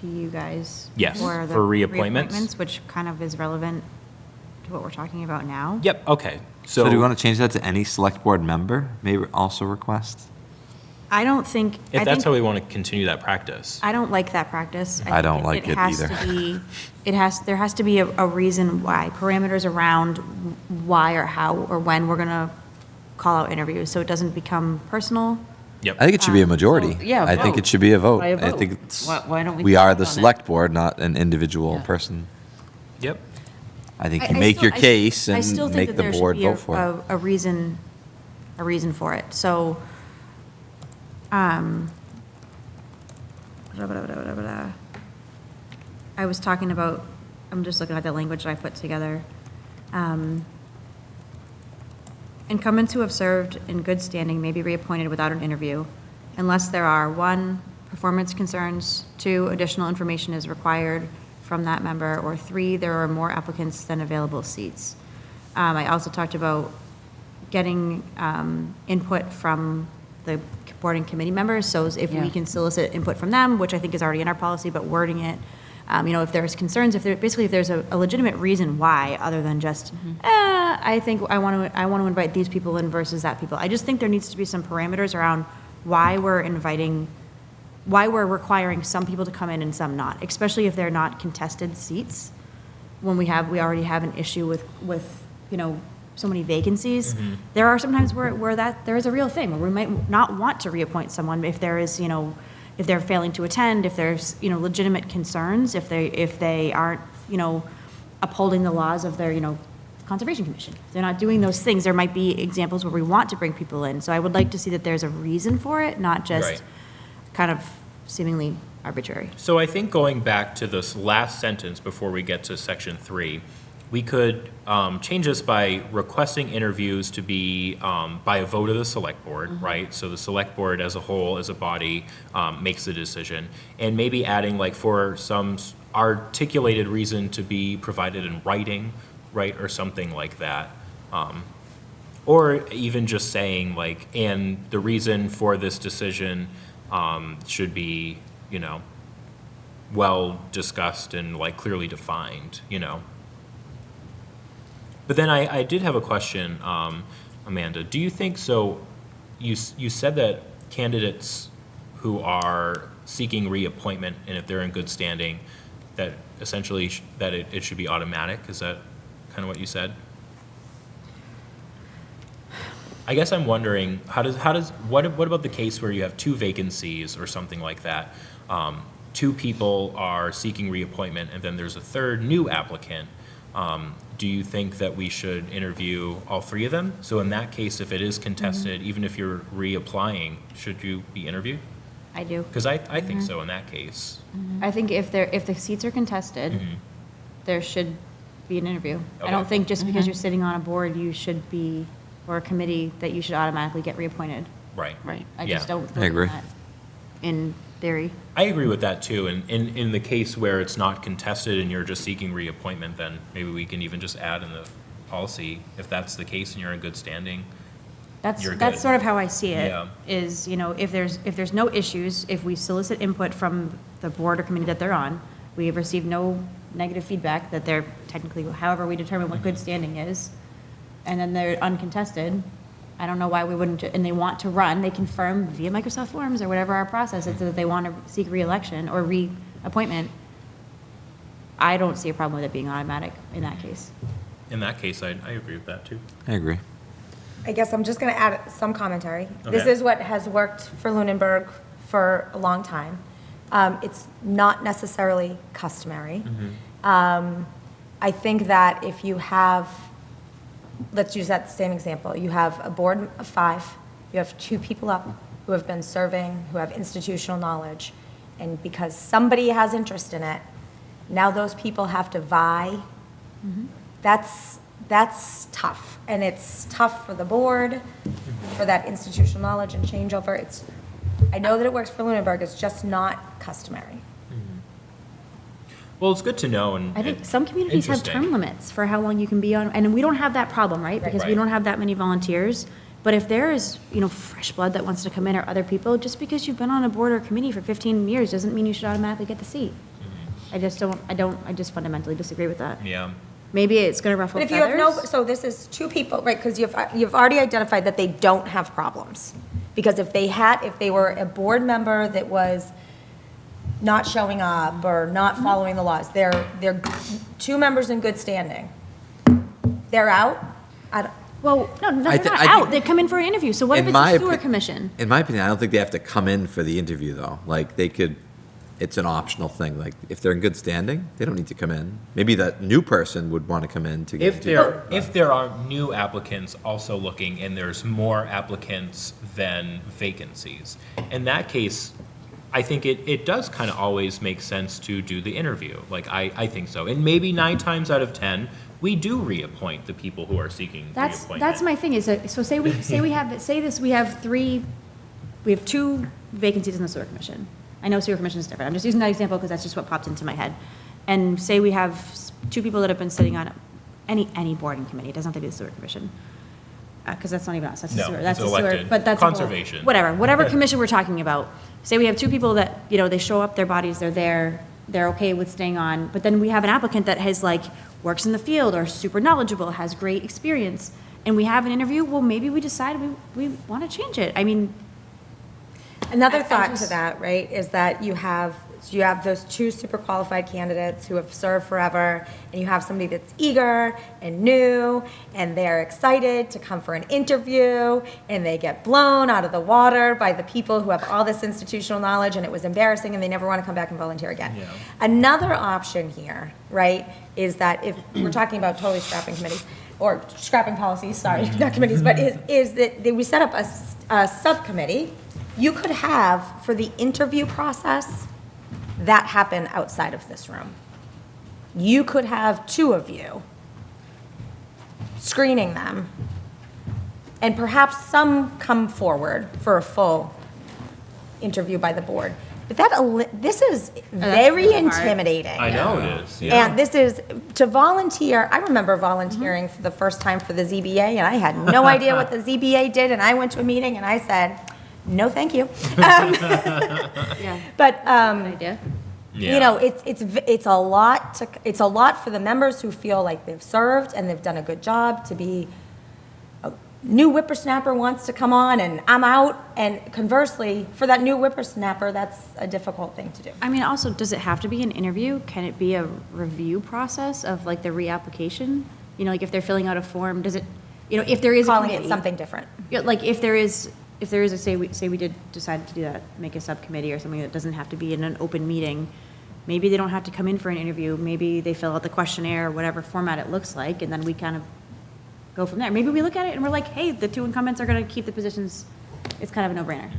to you guys. Yes, For the for reappointments. which kind of is relevant to what we're talking about now. Yep, okay. So do you want to change that to any select board member may also request? I don't think. If that's how we want to continue that practice. I don't like that practice. I don't think like it has either. to be- there has to be a reason why, parameters around why or how or when we're going to call out interviews, so it doesn't become personal. Yep. I think it should be a majority. so, yeah, I think vote. it should be a vote. By a I vote. think it's, Why don't we we are vote the on it? select board, not an individual Yeah. person. Yep. I think I- you I make still- your I- case I still and think make that the there should board be vote for it. a reason for it. So, I was talking about, I'm just looking at the language that I put together. Incumbents who have served in good standing may be reappointed without an interview unless there are, 1, performance concerns, 2, additional information is required from that member, or 3, there are more applicants than available seats. I also talked about getting input from the board and committee members, so if we Yeah. can solicit input from them, which I think is already in our policy, but wording it, if there's concerns, if there's a legitimate reason why, other than just, I think I want to invite these people in versus that people. I just think there needs to be some parameters around why we're requiring some people to come in and some not, especially if they're not contested seats. When we already have an issue with so many vacancies. There are sometimes where there is a real thing, where we might not want to reappoint someone if there is, if they're failing to attend, if there's, you know, legitimate concerns, if they aren't, you know, upholding the laws of their, you know, Conservation Commission. If they're not doing those things, there might be examples where we want to bring people in. So I would like to see that there's a reason for it, not just Right. kind of seemingly arbitrary. So I think going back to this last sentence before we get to section 3, we could change this by requesting interviews to be by a vote of the select board, right? So the select board as a whole, as a body, makes the decision. And maybe adding like for some articulated reason to be provided in writing, right, or something like that. Or even just saying like, and the reason for this decision should be, you know, well discussed and like clearly defined, you know. But then I did have a question, Amanda. Do you think, so you said that candidates who are seeking reappointment, and if they're in good standing, that essentially that it should be automatic? Is that kind of what you said? I guess I'm wondering, what about the case where you have 2 vacancies or something like that? 2 people are seeking reappointment, and then there's a third new applicant. Do you think that we should interview all 3 of them? So in that case, if it is contested, even if you're reapplying, should you be interviewed? I do. Because I think so in that case. I think if the seats are contested, there should be an interview. I don't Okay. think just because you're sitting on a board, you should be, or a committee, that you should automatically get reappointed. Right. Right. I just Yeah. don't I believe agree. that, in theory. I agree with that too. And in the case where it's not contested and you're just seeking reappointment, then maybe we can even just add in the policy, if that's the case and you're in good standing. You're That's good. sort of how I see it, Yeah. is, you know, if there's no issues, if we solicit input from the board or committee that they're on, we have received no negative feedback that they're technically, however we determine what good standing is, and then they're uncontested, I don't know why we wouldn't, and they want to run, they confirm via Microsoft Forms or whatever our process is, that they want to seek reelection or reappointment. I don't see a problem with it being automatic in that case. In that case, I agree with that too. I agree. I guess I'm just going to add some commentary. This Okay. is what has worked for Lunenburg for a long time. It's not necessarily customary. I think that if you have, let's use that same example. You have a board of 5, you have 2 people up who have been serving, who have institutional knowledge, and because somebody has interest in it, now those people have to vie. That's tough, and it's tough for the board, for that institutional knowledge and changeover. I know that it works for Lunenburg, it's just not customary. Well, it's good to know and. I think some communities have interesting. term limits for how long you can be on, and we don't have that problem, right? Because we Right. don't have that many volunteers. But if there is, you know, fresh blood that wants to come in, or other people, just because you've been on a board or committee for 15 years doesn't mean you should automatically get the seat. I just fundamentally disagree with that. Yeah. Maybe it's gonna ruffle But if you have feathers. no, so this is 2 people, right, because you've already identified that they don't have problems. Because if they were a board member that was not showing up or not following the laws, they're 2 members in good standing. They're out? Well, no, they're I not think- out, they come in for an interview, so what if In it's my a sewer opi- commission? In my opinion, I don't think they have to come in for the interview, though. Like, they could, it's an optional thing. Like, if they're in good standing, they don't need to come in. Maybe that new person would want to come in to get. If there are new applicants also looking and there's more applicants than vacancies, in that case, I think it does kind of always make sense to do the interview. Like, I think so. And maybe 9 times out of 10, we do reappoint the people who are seeking reappointment. That's my thing, is that, so say we have 2 vacancies in the sewer commission. I know sewer commission is different, I'm just using that example because that's just what popped into my head. And say we have 2 people that have been sitting on any board and committee, it doesn't have to be the sewer commission. Because that's not even us, that's the No, sewer, that's it's the sewer, elected. but that's. a whole- Conservation. Whatever commission we're talking about. Say we have 2 people that, you know, they show up, their bodies, they're there, they're okay with staying on, but then we have an applicant that has like, works in the field or super knowledgeable, has great experience, and we have an interview, well, maybe we decide we want to change it. I mean, Another I thought to just- that, right, is that you have so you have those two super qualified candidates who have served forever, and you have somebody that's eager and new, and they're excited to come for an interview, and they get blown out of the water by the people who have all this institutional knowledge, and it was embarrassing, and they never want to come back and volunteer again. Yeah. Another option here, right, is that if we're talking about totally scrapping committees, or scrapping policies, sorry, not committees, but is that we set up a subcommittee. You could have, for the interview process, that happen outside of this room. You could have two of you screening them, and perhaps some come forward for a full interview by the board. But this is very really hard. intimidating. I know it is, yeah. And this is, to volunteer, I remember volunteering for the first time for the ZBA, and I had no idea what the ZBA did, and I went to a meeting and I said, no, thank you. Yeah. But, Idea. you know, it's a lot for the members who feel like they've served and they've done a good job to be, a new whippersnapper wants to come on and I'm out, and conversely, for that new whippersnapper, that's a difficult thing to do. I mean, also, does it have to be an interview? Can it be a review process of like the reapplication? You know, like if they're filling out a form, does it, you know, if there is a Calling it committee- something different. Yeah, like if there is a, say we did decide to do that, make a subcommittee or something that doesn't have to be in an open meeting, maybe they don't have to come in for an interview, maybe they fill out the questionnaire, whatever format it looks like, and then we kind of go from there. Maybe we look at it and we're like, hey, the two incumbents are gonna keep the positions, it's kind of a no-brainer.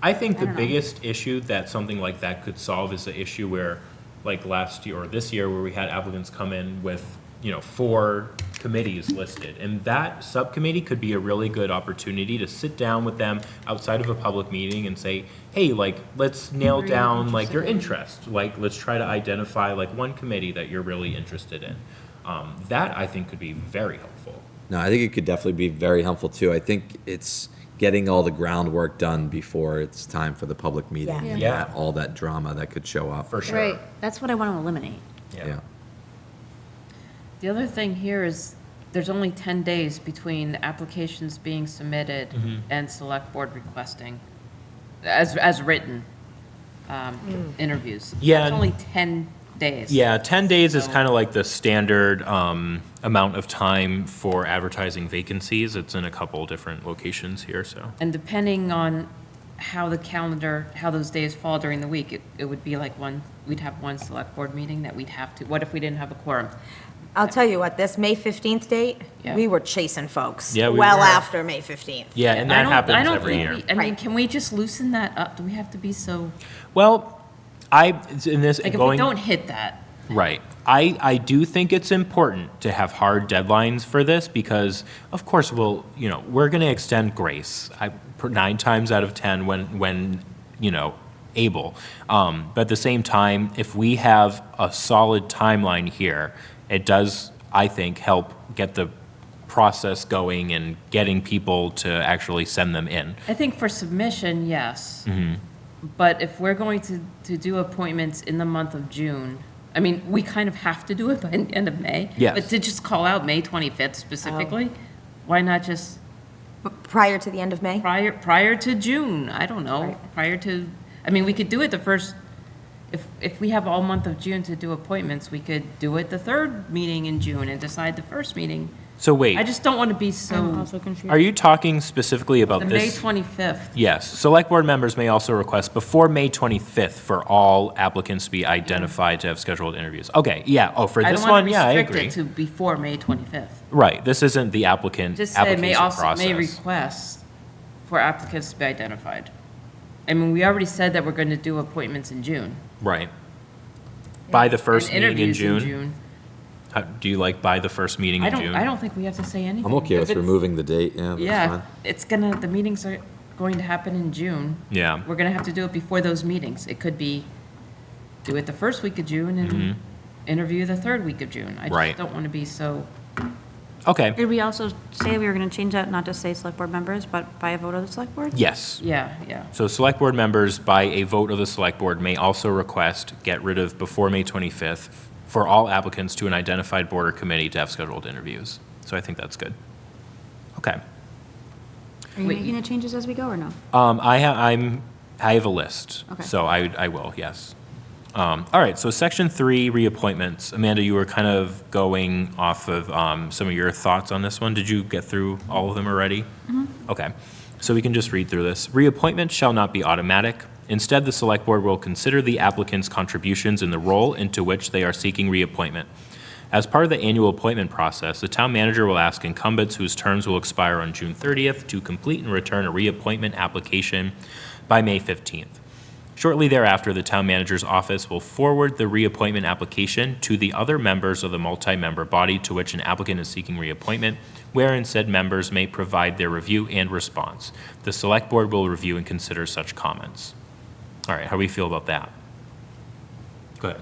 I think the don't know. biggest issue that something like that could solve is the issue where, like last year or this year, where we had applicants come in with, 4 committees listed. And that subcommittee could be a really good opportunity to sit down with them outside of a public meeting and say, hey, like, let's nail down, like, your interest. Like, let's try to identify, like, one committee that you're really interested in. That, I think, could be very helpful. No, I think it could definitely be very helpful too. I think it's getting all the groundwork done before it's time for the public meeting. Yeah. And Yeah. all that drama that could show up. For sure. Right, that's what I want to eliminate. Yeah. The other thing here is, there's only 10 days between applications being submitted and select board requesting, as written, interviews. Yeah, It's and- only 10 days. Yeah, 10 days is So- kind of like the standard amount of time for advertising vacancies. It's in a couple different locations here, so. And depending on how the calendar, how those days fall during the week, it would be like we'd have one select board meeting that we'd have to, what if we didn't have a quorum? I'll tell you what, this May 15th date, Yeah. we were chasing folks. Yeah, we well were. after May 15th. Yeah, and I that don't- happens I don't every think year. I mean, Right. can we just loosen that up? Do we have to be so, Well, in this, like, if we going, don't hit that, right. I do think it's important to have hard deadlines for this because, of course, we're going to extend grace 9 times out of 10 when able. But at the same time, if we have a solid timeline here, it does, I think, help get the process going and getting people to actually send them in. I think for submission, yes. Mm-hmm. But if we're going to do appointments in the month of June, I mean, we kind of have to do it by the end of May. Yes. But to just call out May 25th specifically, why not just Prior to the end of May? prior to June? I don't know, Right. prior to, I mean, we could do it the first, if we have all month of June to do appointments, we could do it the third meeting in June and decide the first meeting. So wait, I just don't want to be so, are you talking specifically about the May this? 25th. Yes, select board members may also request before May 25th for all applicants to be identified to have scheduled interviews. Okay, yeah, for I this don't want one, to yeah, I restrict agree. it to before May 25th. Right, this isn't the applicant Just say may application also, may process. request for applicants to be identified. I mean, we already said that we're going to do appointments in June. Right. By the first and meeting in interviews June? Do you like by the first meeting I in June? don't think we have to say anything. I'm okay If with it's- removing the date, yeah, that's Yeah, fine. it's the meetings are going to happen in June. Yeah. We're going to have to do it before those meetings. It could be, do it the first week of June and interview the third week of June. I Mm-hmm. Right. just don't want to be so, Okay, Did we also say we were going to change that, not just say select board members, but by a vote of the select board? yes. yeah. So select board members, by a vote of the select board, may also request get rid of before May 25th for all applicants to an identified board or committee to have scheduled interviews. So I think that's good. Okay. Are you Wait, making the changes as we go or no? I have a list, Okay. so I will, yes. All right, so section 3, reappointments. Amanda, you were kind of going off of some of your thoughts on this one. Did you get through all of them already? Okay, so we can just read through this. Reappointments shall not be automatic. Instead, the select board will consider the applicant's contributions in the role into which they are seeking reappointment. As part of the annual appointment process, the town manager will ask incumbents whose terms will expire on June 30th to complete and return a reappointment application by May 15th. Shortly thereafter, the town manager's office will forward the reappointment application to the other members of the multi-member body to which an applicant is seeking reappointment, wherein said members may provide their review and response. The select board will review and consider such comments. All right, how do we feel about that? Go ahead.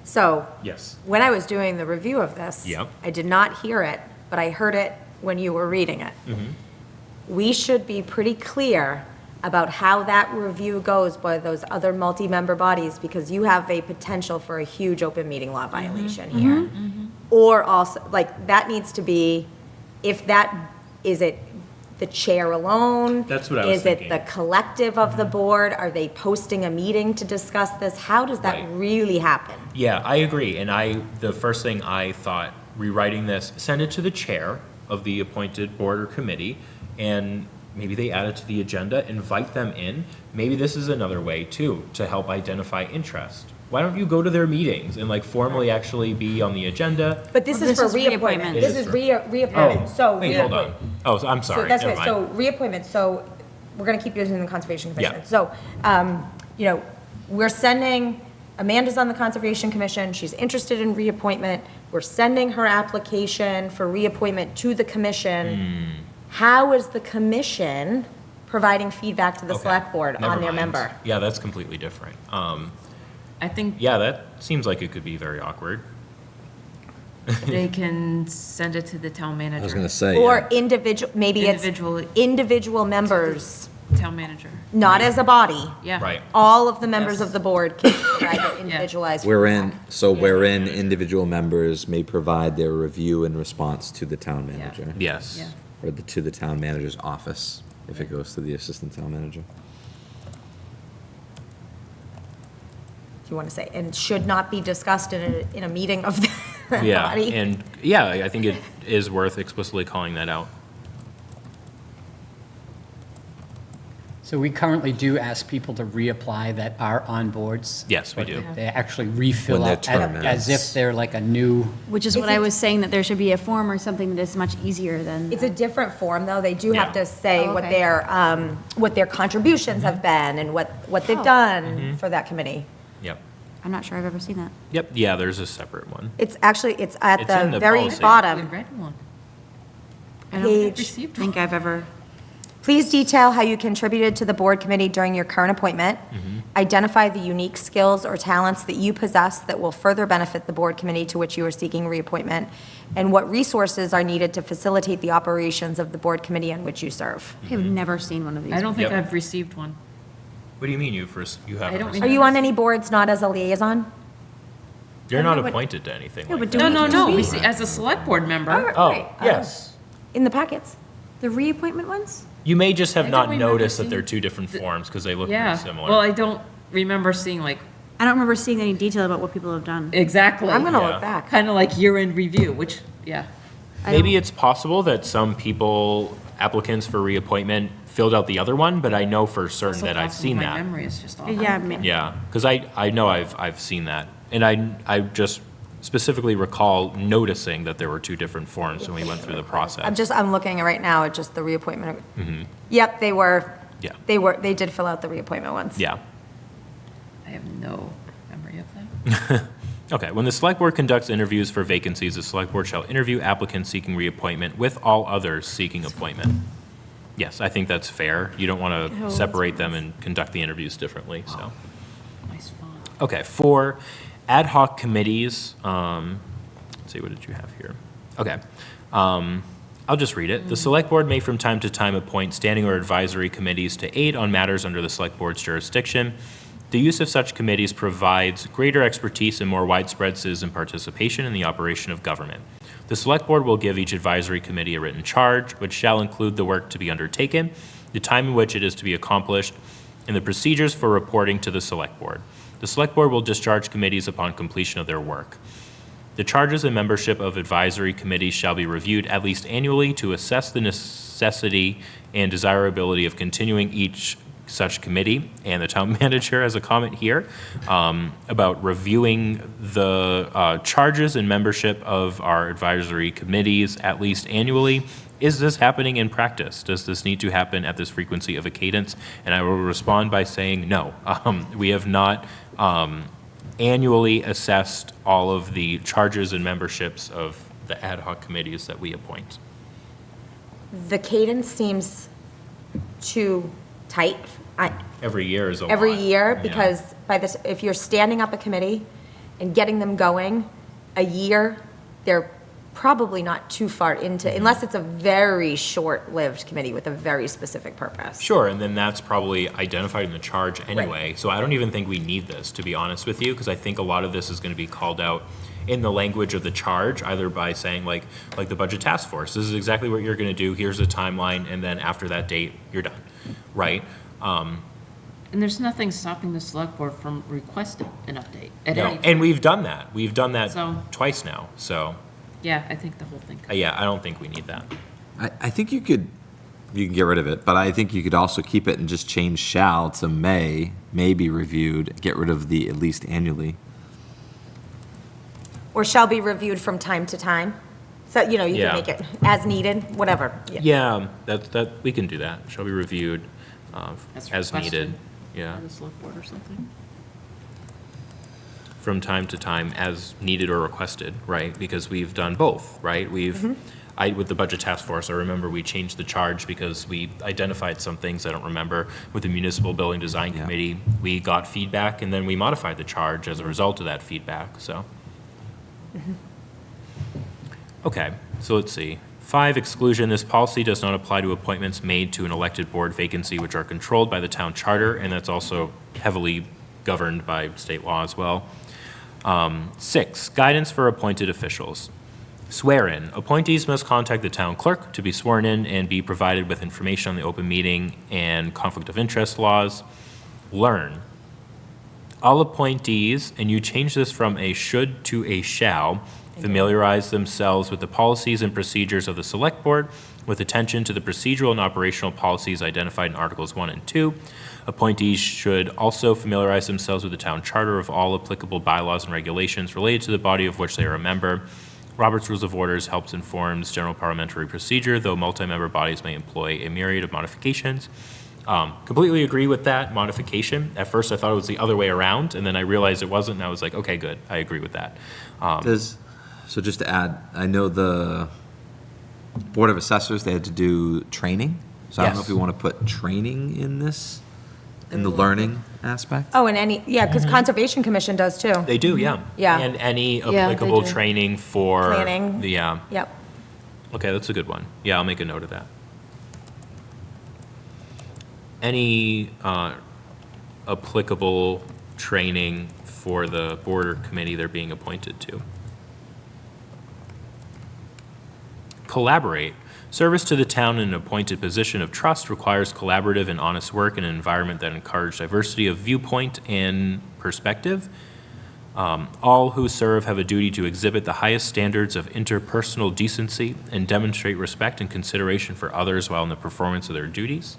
So, Yes. when I was doing the review of this, Yep. I did not hear it, but I heard it when you were reading it. We should be pretty clear about how that review goes by those other multi-member bodies, because you have a potential for a huge open meeting law violation here. Or also, like, that needs to be, if that, is it the chair alone? That's what I was Is it thinking. the collective of the board? Are they posting a meeting to discuss this? How does that Right. really happen? Yeah, I agree. And the first thing I thought, rewriting this, send it to the chair of the appointed board or committee, and maybe they add it to the agenda, invite them in. Maybe this is another way too, to help identify interest. Why don't you go to their meetings and like formally actually be on the agenda? But this Well, is this for is reappointment. reappointment. This It is is for- reappointment, so. Wait, hold on. Oh, so I'm So sorry, that's never right, so mind. reappointment, so we're gonna keep using the Conservation Commission. Yeah. So, you know, we're sending, Amanda's on the Conservation Commission, she's interested in reappointment. We're sending her application for reappointment to the commission. How is the commission providing feedback to the Okay, select board never on their mind. member? Yeah, that's completely different. I think Yeah, that seems like it could be very awkward. they can send it to the town manager. I was gonna say, Or yeah. individual, maybe it's Individually. individual members, Town manager. not as a body. Yeah. Right. All of the members Yes. of the board can provide their individualized Wherein, feedback. so wherein individual members may provide their review and response to the town manager. Yes. Yeah. Or to the town manager's office, if it goes to the assistant town manager. Do you want to say, and should not be discussed in a meeting of the Yeah, body? and yeah, I think it is worth explicitly calling that out. So we currently do ask people to reapply that are on boards. Yes, we but do. They actually refill When their out term as ends. if they're like a new, Which is what I was saying, that there should be a form or something that is much easier than. It's a different form, though. They do have Yeah. to say Oh, what okay. their contributions have been and what they've Oh. done for that committee. Yep. I'm not sure I've ever seen that. Yep, yeah, there's a separate one. It's actually, it's at It's in the the very policy. We bottom. read one. I Page- Received think I've ever. Please detail how you contributed to the board committee during your current appointment. Identify the unique skills or talents that you possess that will further benefit the board committee to which you are seeking reappointment, and what resources are needed to facilitate the operations of the board committee on which you serve. I've never seen one of these. I don't think Yep. I've received one. What do you mean you haven't? I don't received- Are you on any boards not as a liaison? You're not No, but- appointed to anything No, like but that. do No, we- no, do no, we- as a select board member. Oh, Right. yes. In the packets? The reappointment ones? You may just have I not don't remember noticed that seeing they're two different forms because they look Yeah, pretty similar. well, I don't remember seeing like, I don't remember seeing any detail about what people have done. exactly. I'm gonna Yeah. look back. Kind of like year-end review, which, yeah. Maybe it's possible that some people, applicants for reappointment, filled out the other one, but I know for certain Also that I've possible seen my that. memory is just off. Yeah, Yeah, because I know I've seen that. And I just specifically recall noticing that there were two different forms when we went through the process. I'm looking right now at just the reappointment. Yep, they were, Yeah, they did fill out the reappointment ones. yeah. I have no memory of that. Okay, when the select board conducts interviews for vacancies, the select board shall interview applicants seeking reappointment with all others seeking appointment. Yes, I think that's fair. You don't want to separate them and conduct the interviews differently, so. Nice font. Okay, for ad hoc committees, let's see, what did you have here? Okay, I'll just read it. The select board may from time to time appoint standing or advisory committees to aid on matters under the select board's jurisdiction. The use of such committees provides greater expertise and more widespread citizen participation in the operation of government. The select board will give each advisory committee a written charge, which shall include the work to be undertaken, the time in which it is to be accomplished, and the procedures for reporting to the select board. The Select Board will discharge committees upon completion of their work. The charges and membership of advisory committees shall be reviewed at least annually to assess the necessity and desirability of continuing each such committee. And the town manager has a comment here about reviewing the charges and membership of our advisory committees at least annually. Is this happening in practice? Does this need to happen at this frequency of a cadence? And I will respond by saying no. We have not annually assessed all of the charges and memberships of the ad hoc committees that we appoint. The cadence seems too tight. Every year is a lot. Every year, Yeah. because by this, if you're standing up a committee and getting them going, a year, they're probably not too far into, unless it's a very short-lived committee with a very specific purpose. Sure, and then that's probably identified in the charge anyway. So I don't even think we need this, to be honest with you, because I think a lot of this is going to be called out in the language of the charge, either by saying like the budget task force, this is exactly what you're going to do, here's a timeline, and then after that date, you're done, right? And there's nothing stopping the select board from requesting an update at No, any time. and we've done that. We've done that So- twice now, so, Yeah, I think the whole thing. yeah, I don't think we need that. I think you can get rid of it, but I think you could also keep it and just change shall to may be reviewed, get rid of the at least annually. Or shall be reviewed from time to time. So, you Yeah. can make it as needed, whatever. Yeah, that, we can do that. Shall be reviewed As as needed. requested. Yeah, By the select board or something. from time to time as needed or requested, right? Because we've done both, right? With the budget task force, I remember we changed the charge because we identified some things I don't remember. With the municipal building design Yeah. committee, we got feedback and then we modified the charge as a result of that feedback, so. Okay, so let's see. 5, exclusion. This policy does not apply to appointments made to an elected board vacancy which are controlled by the town charter, and that's also heavily governed by state law as well. 6, guidance for appointed officials. Swear-in. Appointees must contact the town clerk to be sworn in and be provided with information on the open meeting and conflict of interest laws. Learn. All appointees, and you change this from a should to a shall, familiarize themselves with the policies and procedures of the select board with attention to the procedural and operational policies identified in Articles 1 and 2. Appointees should also familiarize themselves with the town charter of all applicable bylaws and regulations related to the body of which they are a member. Robert's Rules of Orders helps informs general parliamentary procedure, though multi-member bodies may employ a myriad of modifications. Completely agree with that modification. At first, I thought it was the other way around, and then I realized it wasn't, and I was like, okay, good, I agree with that. So just to add, I know the Board of Assessors, they had to do training. So I don't know if Yes. we want to put training in this, in the learning aspect. Oh, and because Conservation Commission does too. They do, yeah. Yeah. And any they applicable do. training for. Planning. Yeah. Yep. Okay, that's a good one. Yeah, I'll make a note of that. Any applicable training for the board or committee they're being appointed to? Collaborate. Service to the town in an appointed position of trust requires collaborative and honest work in an environment that encourages diversity of viewpoint and perspective. All who serve have a duty to exhibit the highest standards of interpersonal decency and demonstrate respect and consideration for others while in the performance of their duties.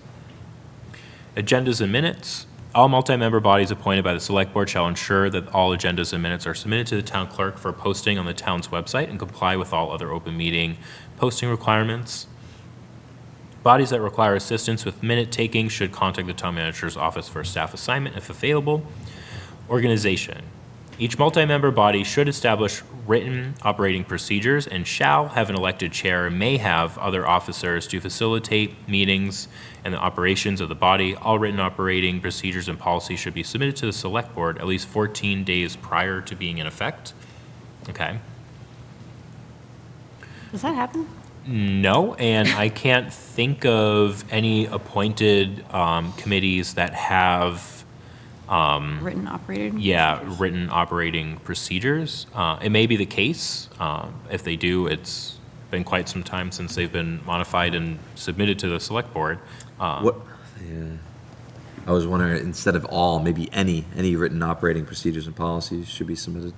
Agendas and minutes. All multi-member bodies appointed by the select board shall ensure that all agendas and minutes are submitted to the town clerk for posting on the town's website and comply with all other open meeting posting requirements. Bodies that require assistance with minute taking should contact the town manager's office for a staff assignment if available. Organization. Each multi-member body should establish written operating procedures and shall have an elected chair and may have other officers to facilitate meetings and the operations of the body. All written operating procedures and policies should be submitted to the select board at least 14 days prior to being in effect. Okay. Does that happen? No, and I can't think of any appointed committees that have Written operated? yeah, written operating procedures. It may be the case. If they do, it's been quite some time since they've been modified and submitted to the select board. What, yeah. I was wondering, instead of all, maybe any written operating procedures and policies should be submitted.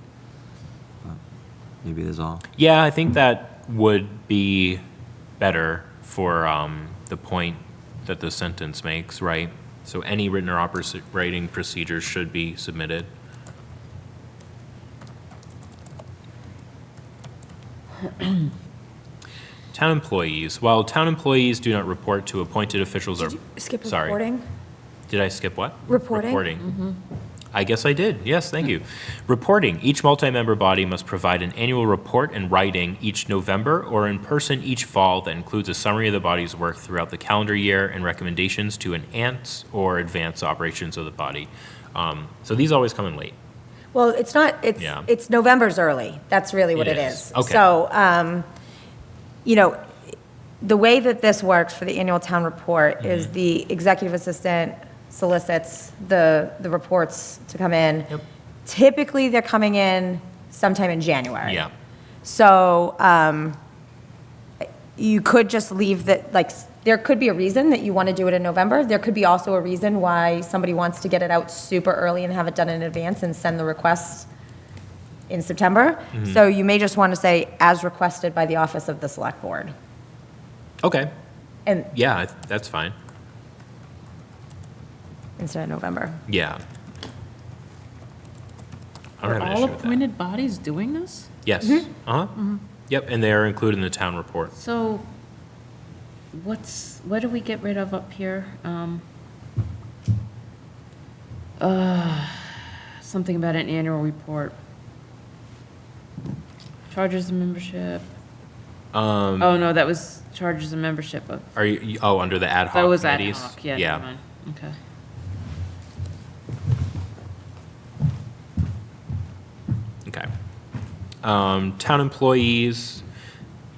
Maybe it is all. Yeah, I think that would be better for the point that the sentence makes, right? So any written or operating procedures should be submitted. Town employees. While town employees do not report to appointed officials or... Skip Sorry. reporting? Did I skip what? Reporting? Reporting. I guess I did. Yes, thank you. Reporting. Each multi-member body must provide an annual report in writing each November or in person each fall that includes a summary of the body's work throughout the calendar year and recommendations to enhance or advance operations of the body. So these always come in late. Well, it's not, Yeah. it's November's early. That's really what It it is. is. Okay. So, you know, the way that this works for the annual town report Mm-hmm. is the executive assistant solicits the reports to come in. Yep. Typically, they're coming in sometime in January. Yeah. So, you could just leave that, like, there could be a reason that you want to do it in November. There could be also a reason why somebody wants to get it out super early and have it done in advance and send the requests in September. So you may just want to say, as requested by the office of the select board. Okay. And Yeah, that's fine. instead of November. Yeah. I don't Are have an all issue with that. appointed bodies doing this? Yes. Uh-huh. Yep, and they are included in the town report. So what do we get rid of up here? Something about an annual report. Charges of membership. Oh, no, that was charges of membership of, Are you, oh, under the ad hoc that was ad committees? hoc, yeah, never mind, okay. Okay. Town employees,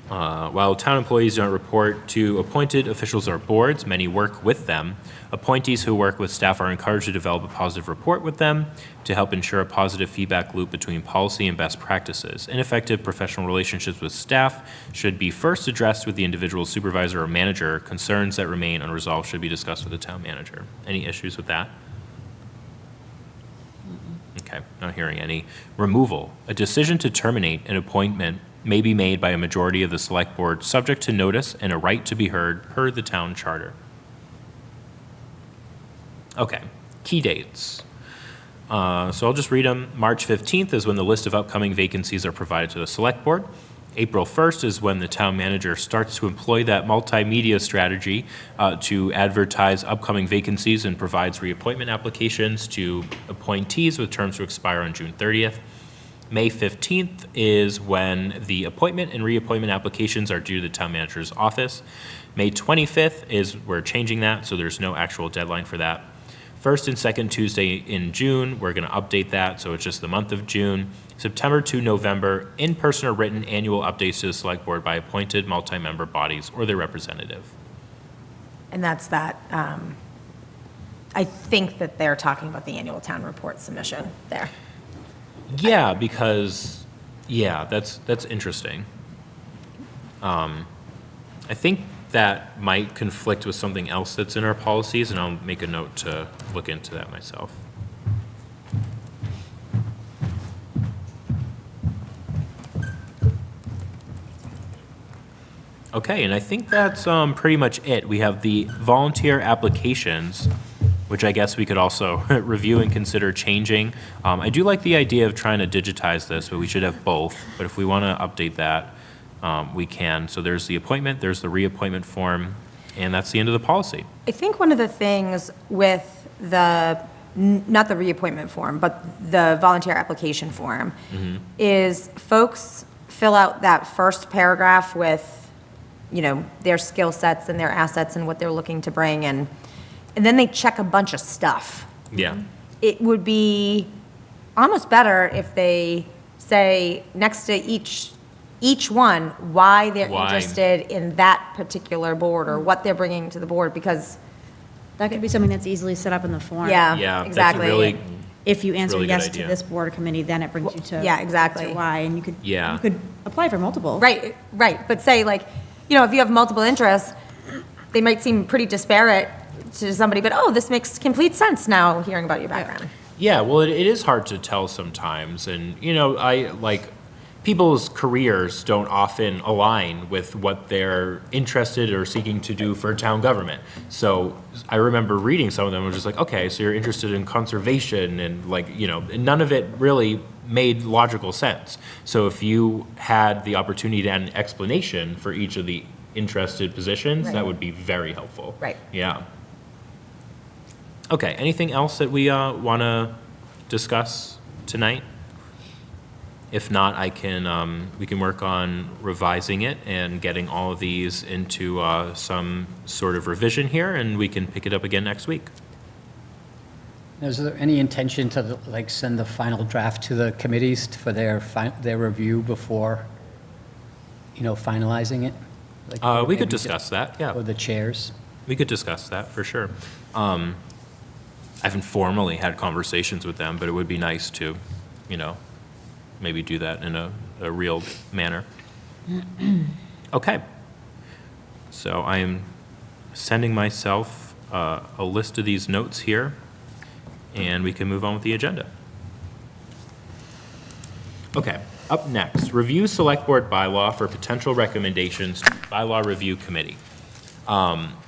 while town employees don't report to appointed officials or boards, many work with them. Appointees who work with staff are encouraged to develop a positive report with them to help ensure a positive feedback loop between policy and best practices. Ineffective professional relationships with staff should be first addressed with the individual supervisor or manager. Concerns that remain unresolved should be discussed with the town manager. Any issues with that? Okay, not hearing any. Removal. A decision to terminate an appointment may be made by a majority of the select board, subject to notice and a right to be heard per the town charter. Okay, key dates. So I'll just read them. March 15th is when the list of upcoming vacancies are provided to the select board. April 1st is when the town manager starts to employ that multimedia strategy to advertise upcoming vacancies and provides reappointment applications to appointees with terms to expire on June 30th. May 15th is when the appointment and reappointment applications are due to the town manager's office. May 25th is, we're changing that, so there's no actual deadline for that. First and second Tuesday in June, we're going to update that, so it's just the month of June. September to November, in-person or written annual updates to the select board by appointed multi-member bodies or their representative. And that's that, I think that they're talking about the annual town report submission there. Yeah, because, yeah, that's interesting. I think that might conflict with something else that's in our policies, and I'll make a note to look into that myself. Okay, and I think that's pretty much it. We have the volunteer applications, which I guess we could also review and consider changing. I do like the idea of trying to digitize this, but we should have both. But if we want to update that, we can. So there's the appointment, there's the reappointment form, and that's the end of the policy. I think one of the things with the, not the reappointment form, but the volunteer application form, is folks fill out that first paragraph with, you know, their skill sets and their assets and what they're looking to bring, and then they check a bunch of stuff. Yeah. It would be almost better if they say next to each one, why they're Why. interested in that particular board or what they're bringing to the board, because, That could be something that's easily set up in the form. yeah, Yeah, that's a exactly. really, If you answer really good yes to idea. this board or committee, then it brings you to. yeah, exactly. to why, and you could. Yeah. You could apply for multiple. Right, right, but say like, you know, if you have multiple interests, they might seem pretty disparate to somebody, but, oh, this makes complete sense now, hearing about your background. Yeah, well, it is hard to tell sometimes, and, people's careers don't often align with what they're interested or seeking to do for town government. So I remember reading some of them, and was just like, okay, so you're interested in conservation, and none of it really made logical sense. So if you had the opportunity to add an explanation for each of the interested positions, Right. that would be very helpful. Right. Yeah. Okay, anything else that we want to discuss tonight? If not, we can work on revising it and getting all of these into some sort of revision here, and we can pick it up again next week. Is there any intention to, send the final draft to the committees for their review before, finalizing it? We could discuss that, yeah. Or the chairs? We could discuss that, for sure. I haven't formally had conversations with them, but it would be nice to, maybe do that in a real manner. Okay. So I am sending myself a list of these notes here, and we can move on with the agenda. Okay, up next, review select board bylaw for potential recommendations to bylaw review committee.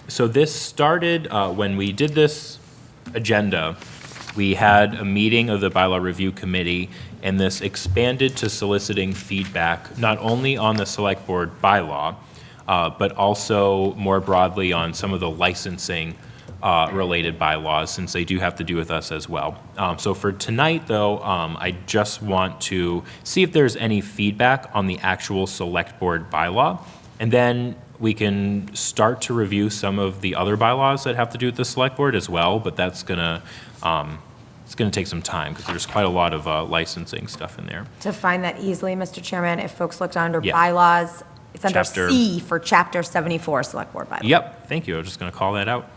So this started when we did this agenda. We had a meeting of the bylaw review committee, and this expanded to soliciting feedback not only on the select board bylaw, but also more broadly on some of the licensing related bylaws, since they do have to do with us as well. So for tonight, though, I just want to see if there's any feedback on the actual select board bylaw, and then we can start to review some of the other bylaws that have to do with the select board as well, but that's gonna, it's gonna take some time, because there's quite a lot of licensing stuff in there. To find that easily, Mr. Chairman, if folks looked under Yeah. bylaws, it's under Chapter- C for Chapter 74, Select Board bylaw. Yep, thank you, I was just gonna call that out.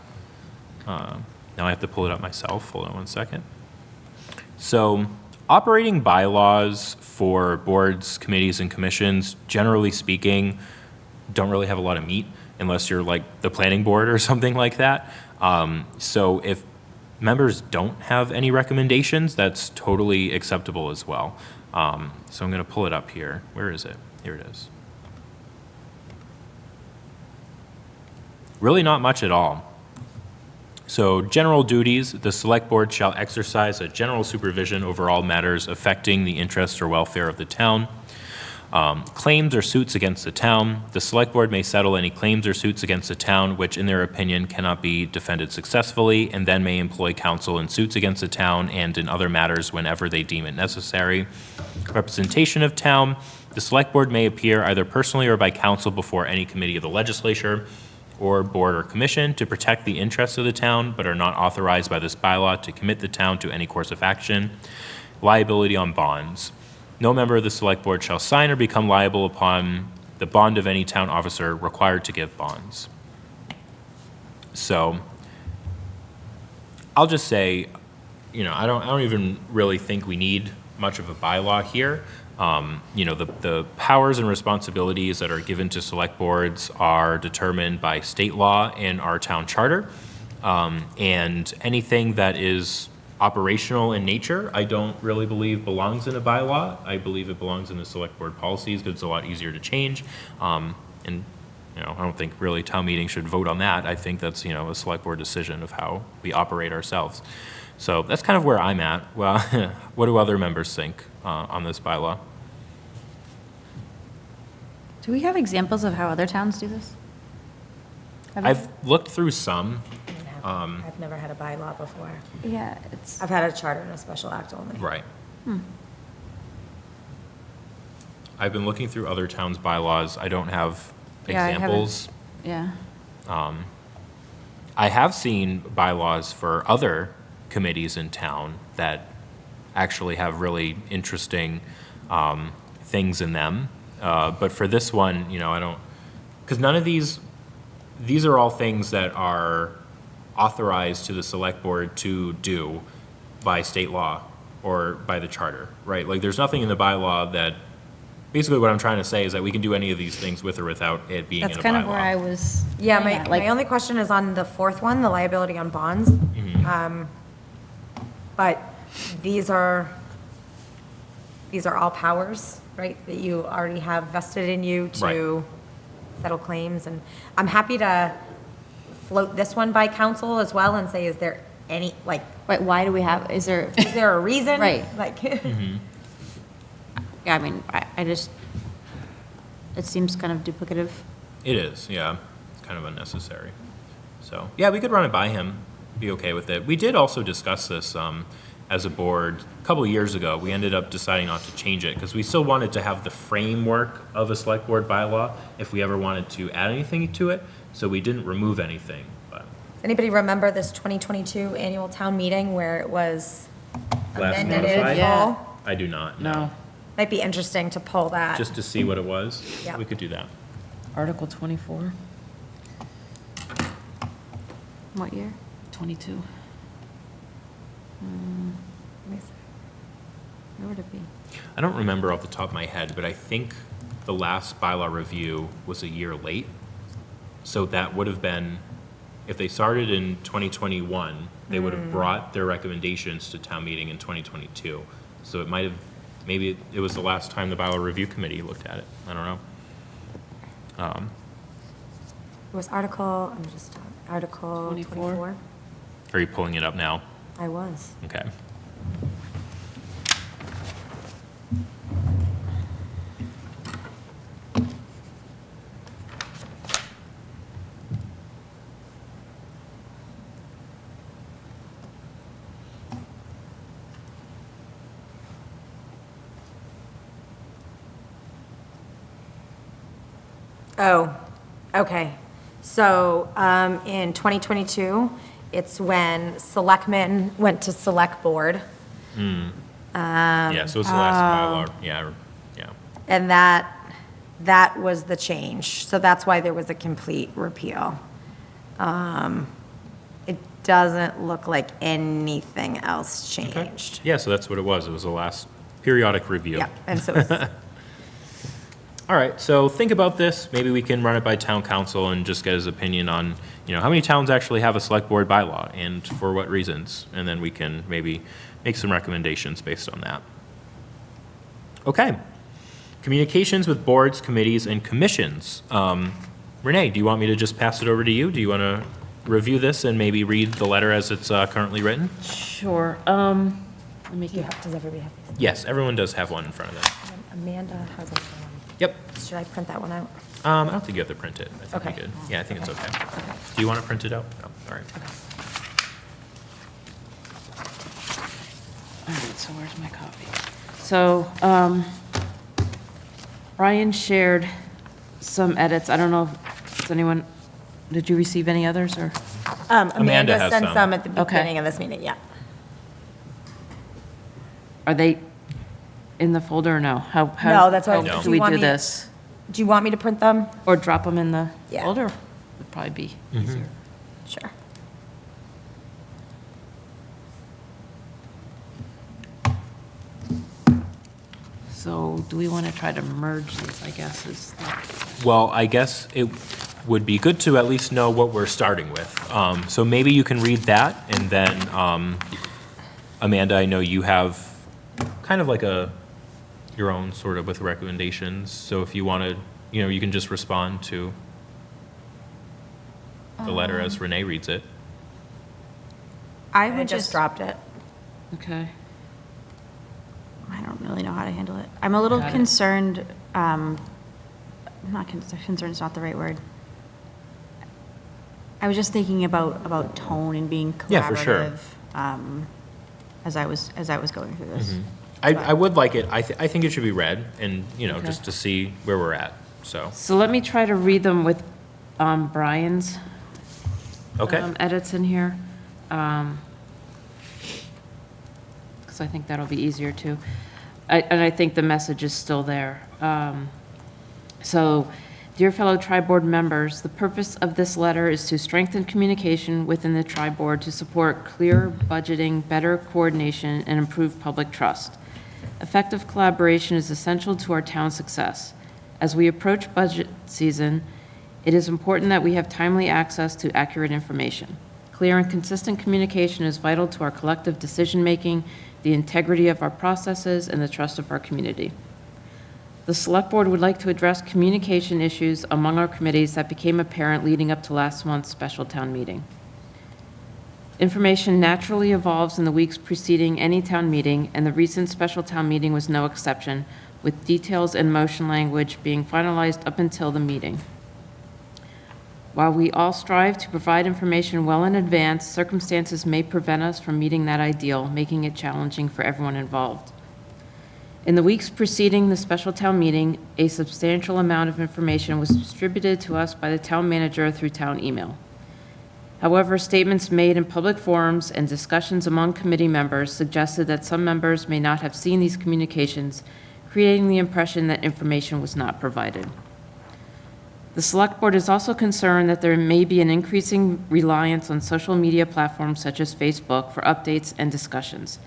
Now I have to pull it up myself, hold on one second. So, operating bylaws for boards, committees, and commissions, generally speaking, don't really have a lot of meat unless you're like the planning board or something like that. So if members don't have any recommendations, that's totally acceptable as well. So I'm going to pull it up here. Where is it? Here it is. Really not much at all. So general duties, the select board shall exercise a general supervision over all matters affecting the interests or welfare of the town. Claims or suits against the town. The select board may settle any claims or suits against the town which in their opinion cannot be defended successfully, and then may employ counsel in suits against the town and in other matters whenever they deem it necessary. Representation of town. The select board may appear either personally or by counsel before any committee of the legislature or board or commission to protect the interests of the town, but are not authorized by this bylaw to commit the town to any course of action. Liability on bonds. No member of the select board shall sign or become liable upon the bond of any town officer required to give bonds. So, I'll just say, I don't even really think we need much of a bylaw here. The powers and responsibilities that are given to select boards are determined by state law and our town charter. And anything that is operational in nature, I don't really believe belongs in a bylaw. I believe it belongs in the select board policies because it's a lot easier to change. I don't think really town meeting should vote on that. I think that's, a select board decision of how we operate ourselves. So that's kind of where I'm at. Well, what do other members think on this bylaw? Do we have examples of how other towns do this? I've looked through some. I've never had a bylaw before. Yeah, it's, I've had a charter and a special act only. Right. I've been looking through other towns' bylaws. I don't have Yeah, I haven't. examples. yeah. I have seen bylaws for other committees in town that actually have really interesting things in them. But for this one, I don't, because none of these are all things that are authorized to the select board to do by state law or by the charter, right? Like, there's nothing in the bylaw that basically what I'm trying to say is that we can do any of these things with or without it being in a bylaw. That's kind of where I was. Yeah, getting at, my like, only question is on the fourth one, the liability on bonds. But these are all powers, right, that you already have vested in you to settle claims. And I'm happy to float this one by council as well and say, is there any, like, Wait, why do we have, is there, is there a reason? Right. Like, yeah, I mean, I just, it seems kind of duplicative. It is, yeah. It's kind of unnecessary. So, yeah, we could run it by him, be okay with it. We did also discuss this as a board a couple of years ago. We ended up deciding not to change it because we still wanted to have the framework of a select board bylaw if we ever wanted to add anything to it. So we didn't remove anything, but anybody remember this 2022 annual town meeting where it was last amended in modified? full? I do not, No. know. Might be interesting to pull that. Just to see what it was? Yeah. We could do that. Article 24, What year? 22. Let me see. Where would it be? I don't remember off the top of my head, but I think the last bylaw review was a year late. So that would have been, if they started in 2021, they would have brought their recommendations to town meeting in 2022. So it might have, maybe it was the last time the bylaw review committee looked at it. I don't know. It was Article 24? 24? Are you pulling it up now? I was. Okay. Oh, okay. So in 2022, it's when selectmen went to select board, Yeah, so it's the last bylaw, yeah, yeah. and that was the change. So that's why there was a complete repeal. It doesn't look like anything else Okay. changed. Yeah, so that's what it was. It was the last periodic review. Yeah, and so it's- All right, so think about this. Maybe we can run it by town council and just get his opinion on, how many towns actually have a select board bylaw and for what reasons? And then we can maybe make some recommendations based on that. Okay. Communications with boards, committees, and commissions. Renee, do you want me to just pass it over to you? Do you want to review this and maybe read the letter as it's currently written? Sure. Let me does everybody have these? Yes, everyone does have one in front of them. Amanda has a, Yep. should I print that one out? I don't think you have to print it. I think Okay. you good. Yeah, I think it's okay. Do you want to print it out? No, all right. All right, so where's my copy? So, Brian shared some edits. I don't know, does anyone, did you receive any others, or? Amanda has sent some. some at the Okay. beginning of this meeting, yeah. Are they in the folder or no? How No, that's why- how No. do Do we you want do me- this? Do you want me to print them? Or drop them in the Yeah. folder? Would probably be easier. Sure. So do we want to try to merge these, I guess, is, Well, I guess it would be good to at least know what we're starting with. So maybe you can read that, and then, Amanda, I know you have kind of like your own sort of with recommendations. So if you wanted, you can just respond to the letter as Renee reads it. I I would just just, dropped it. okay. I don't really know how to handle it. I'm a little Got it. concerned, not concerned is not the right word. I was just thinking about tone and being Yeah, for sure. collaborative, as I was going through this. I would like it, I think it should be read, and, Okay. just to see where we're at, so. So let me try to read them with Brian's Okay, edits in here. Because I think that'll be easier too. And I think the message is still there. So, dear fellow tri-board members, the purpose of this letter is to strengthen communication within the tri-board to support clear budgeting, better coordination, and improve public trust. Effective collaboration is essential to our town's success. As we approach budget season, it is important that we have timely access to accurate information. Clear and consistent communication is vital to our collective decision-making, the integrity of our processes, and the trust of our community. The Select Board would like to address communication issues among our committees that became apparent leading up to last month's special town meeting. Information naturally evolves in the weeks preceding any town meeting, and the recent special town meeting was no exception, with details and motion language being finalized up until the meeting. While we all strive to provide information well in advance, circumstances may prevent us from meeting that ideal, making it challenging for everyone involved. In the weeks preceding the special town meeting, a substantial amount of information was distributed to us by the town manager through town email. However, statements made in public forums and discussions among committee members suggested that some members may not have seen these communications, creating the impression that information was not provided. The Select Board is also concerned that there may be an increasing reliance on social media platforms such as Facebook for updates and discussions.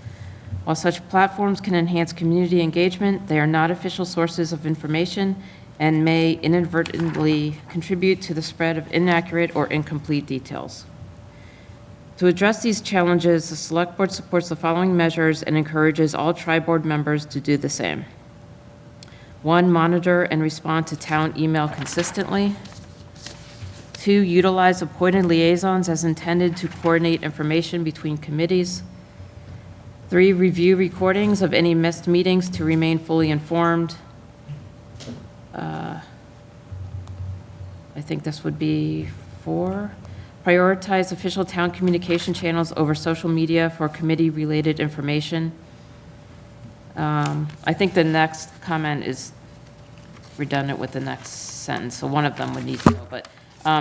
While such platforms can enhance community engagement, they are not official sources of information and may inadvertently contribute to the spread of inaccurate or incomplete details. To address these challenges, the Select Board supports the following measures and encourages all Tri-Board members to do the same. 1, monitor and respond to town email consistently. 2, utilize appointed liaisons as intended to coordinate information between committees. 3, review recordings of any missed meetings to remain fully informed. I think this would be 4, prioritize official town communication channels over social media for committee-related information. I think the next comment is redundant with the next sentence, so one of them would need to go, but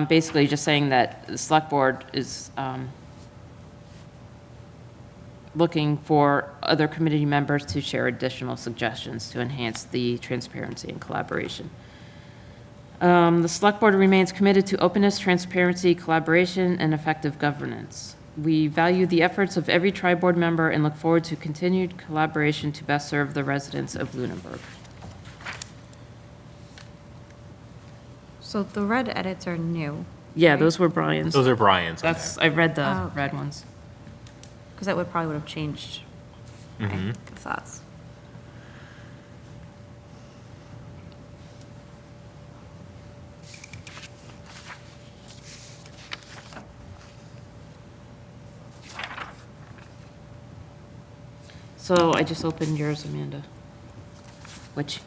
basically just saying that the Select Board is looking for other committee members to share additional suggestions to enhance the transparency and collaboration. The Select Board remains committed to openness, transparency, collaboration, and effective governance. We value the efforts of every Tri-Board member and look forward to continued collaboration to best serve the residents of Lunenburg. So the red edits are new, Yeah, those were Brian's. Those are Brian's. okay. That's, I read the Oh, okay. red ones. because that probably would have changed my thoughts. So I just opened yours, Amanda, which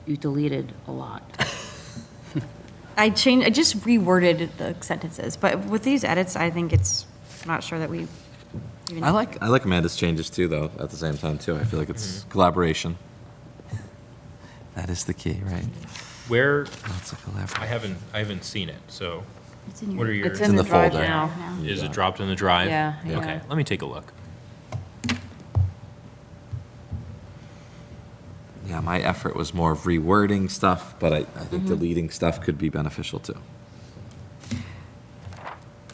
you deleted a lot. I just reworded the sentences, but with these edits, I think it's, I'm not sure that we even. I like Amanda's changes too, though, at the same time, too. I feel like it's collaboration. That is the key, right? Where, Lots of collaboration. I haven't seen it, so It's in what are your. your, It's in the drive folder. now. is it dropped in the drive? Yeah, yeah. Okay, let me take a look. Yeah, my effort was more of rewording stuff, but I think deleting stuff could be beneficial, too.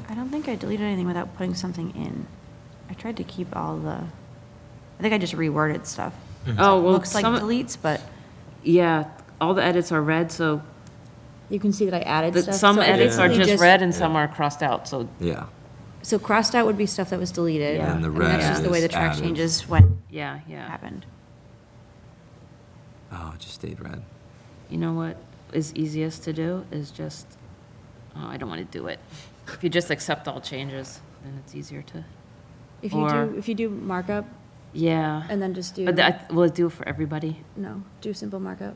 I don't think I deleted anything without putting something in. I tried to keep all the, I think I just reworded stuff. Oh, well, Looks like some, deletes, but yeah, all the edits are red, so You can see that I added the- stuff. some so I edits are basically just red and some are crossed out, so, Yeah. So crossed out would be stuff that was deleted. Yeah. And the that's red just the way is the track added. changes when yeah, yeah. happened. Oh, it just stayed red. You know what is easiest to do is just, oh, I don't want to do it. If you just accept all changes, then it's easier to, If Or- you do markup yeah. and then just do, But that, will it do it for everybody? no, do simple markup.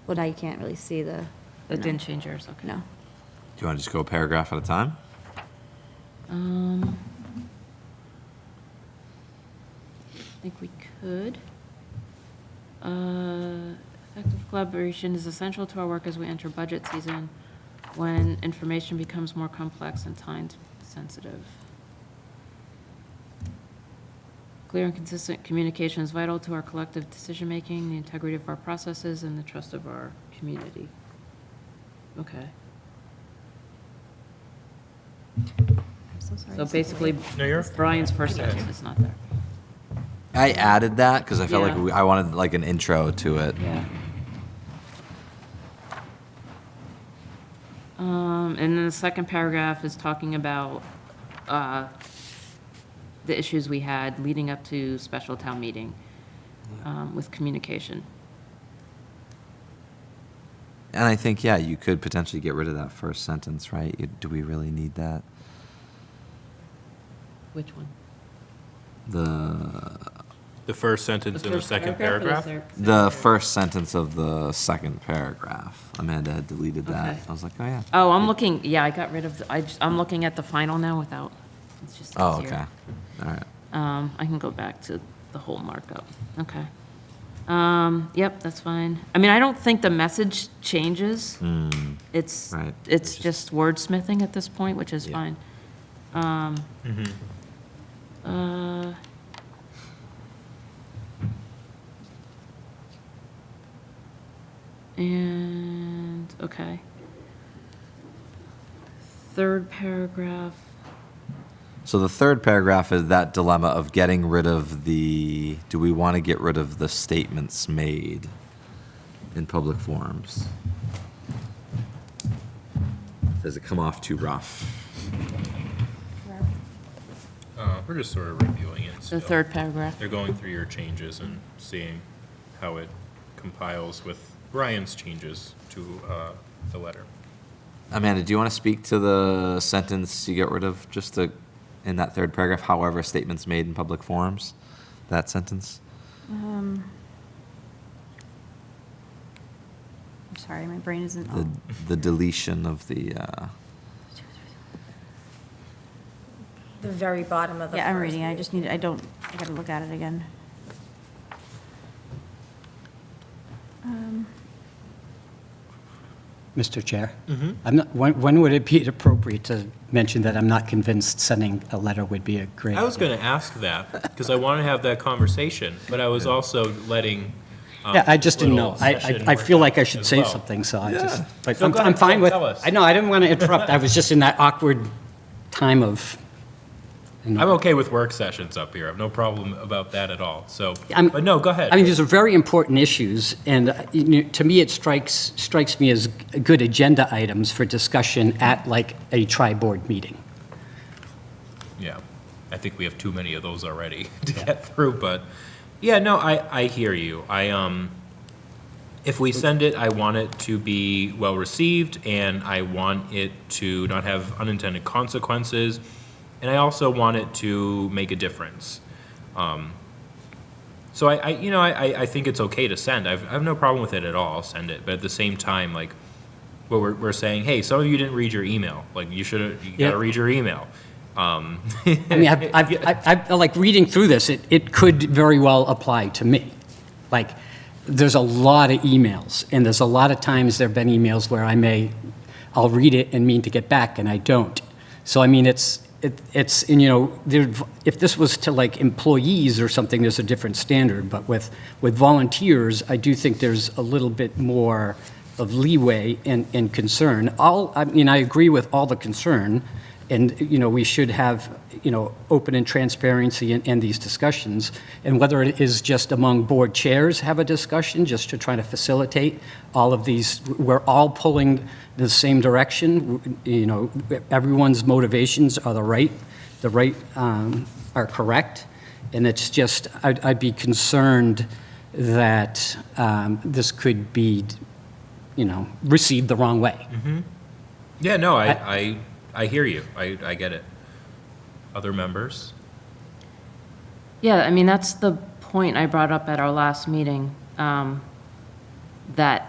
Well, now you can't really see the, That No. didn't change yours, okay. no. Do you want to just go a paragraph at a time? I think we could. Effective collaboration is essential to our work as we enter budget season, when information becomes more complex and time-sensitive. Clear and consistent communication is vital to our collective decision-making, the integrity of our processes, and the trust of our community. Okay. I'm so sorry. So basically, No, you're. Brian's first sentence is not there. I added that because I felt Yeah. like I wanted like an intro to it. Yeah. And then the second paragraph is talking about the issues we had leading up to special town meeting with communication. And I think, yeah, you could potentially get rid of that first sentence, right? Do we really need that? Which one? The first sentence in the first second paragraph or paragraph? the second The first sentence of the second paragraph. Amanda had deleted that. Okay. I was like, oh, yeah. Oh, I'm looking, yeah, I got rid of, I'm looking at the final now without, it's just Oh, easier. okay. All right. I can go back to the whole markup. Okay. Yep, that's fine. I mean, I don't think the message changes. It's, Right. it's just wordsmithing at this point, which is Yeah. fine. And, okay. Third paragraph. So the third paragraph is that dilemma of getting rid of the, do we want to get rid of the statements made in public forums? Does it come off too rough? We're just sort of reviewing it The still. third paragraph. They're going through your changes and seeing how it compiles with Brian's changes to the letter. Amanda, do you want to speak to the sentence you get rid of, just to, in that third paragraph, however statements made in public forums? That sentence? I'm sorry, my brain isn't. The deletion of the, The very bottom of the Yeah, I'm first reading. I page. just need, I gotta look at it again. Mr. Chair? I'm not, when would it be appropriate to mention that I'm not convinced sending a letter would be a great? I was going to ask that, because I want to have that conversation, but I was also letting. Yeah, I just didn't know. little I session I feel like I work should as say well. something, so I just, but So I'm go ahead, I'm fine with, tell us. I know, I didn't want to interrupt. I was just in that awkward time of, I'm okay with work sessions up here. I have no problem about that at all. So, I'm- but no, go ahead. I mean, these are very important issues, and to me, it strikes me as good agenda items for discussion at like a tri-board meeting. Yeah, I think we have too many of those already to get through, but, yeah, no, I hear you. If we send it, I want it to be well-received, and I want it to not have unintended consequences, and I also want it to make a difference. So I think it's okay to send. I have no problem with it at all. I'll send it, but at the same time, like, well, we're saying, hey, some of you didn't read your email. Like, you Yeah. gotta read your email. I mean, I've like reading through this, it could very well apply to me. Like, there's a lot of emails, and there's a lot of times there've been emails where I'll read it and mean to get back, and I don't. So, I mean, it's, and if this was to like employees or something, there's a different standard, but with volunteers, I do think there's a little bit more of leeway and concern. I mean, I agree with all the concern, and, we should have, open and transparency in these discussions. And whether it is just among board chairs have a discussion, just to try to facilitate all of these, we're all pulling the same direction, everyone's motivations are are correct. And it's just, I'd be concerned that this could be, received the wrong way. Yeah, no, I hear you. I get it. Other members? Yeah, I mean, that's the point I brought up at our last meeting, that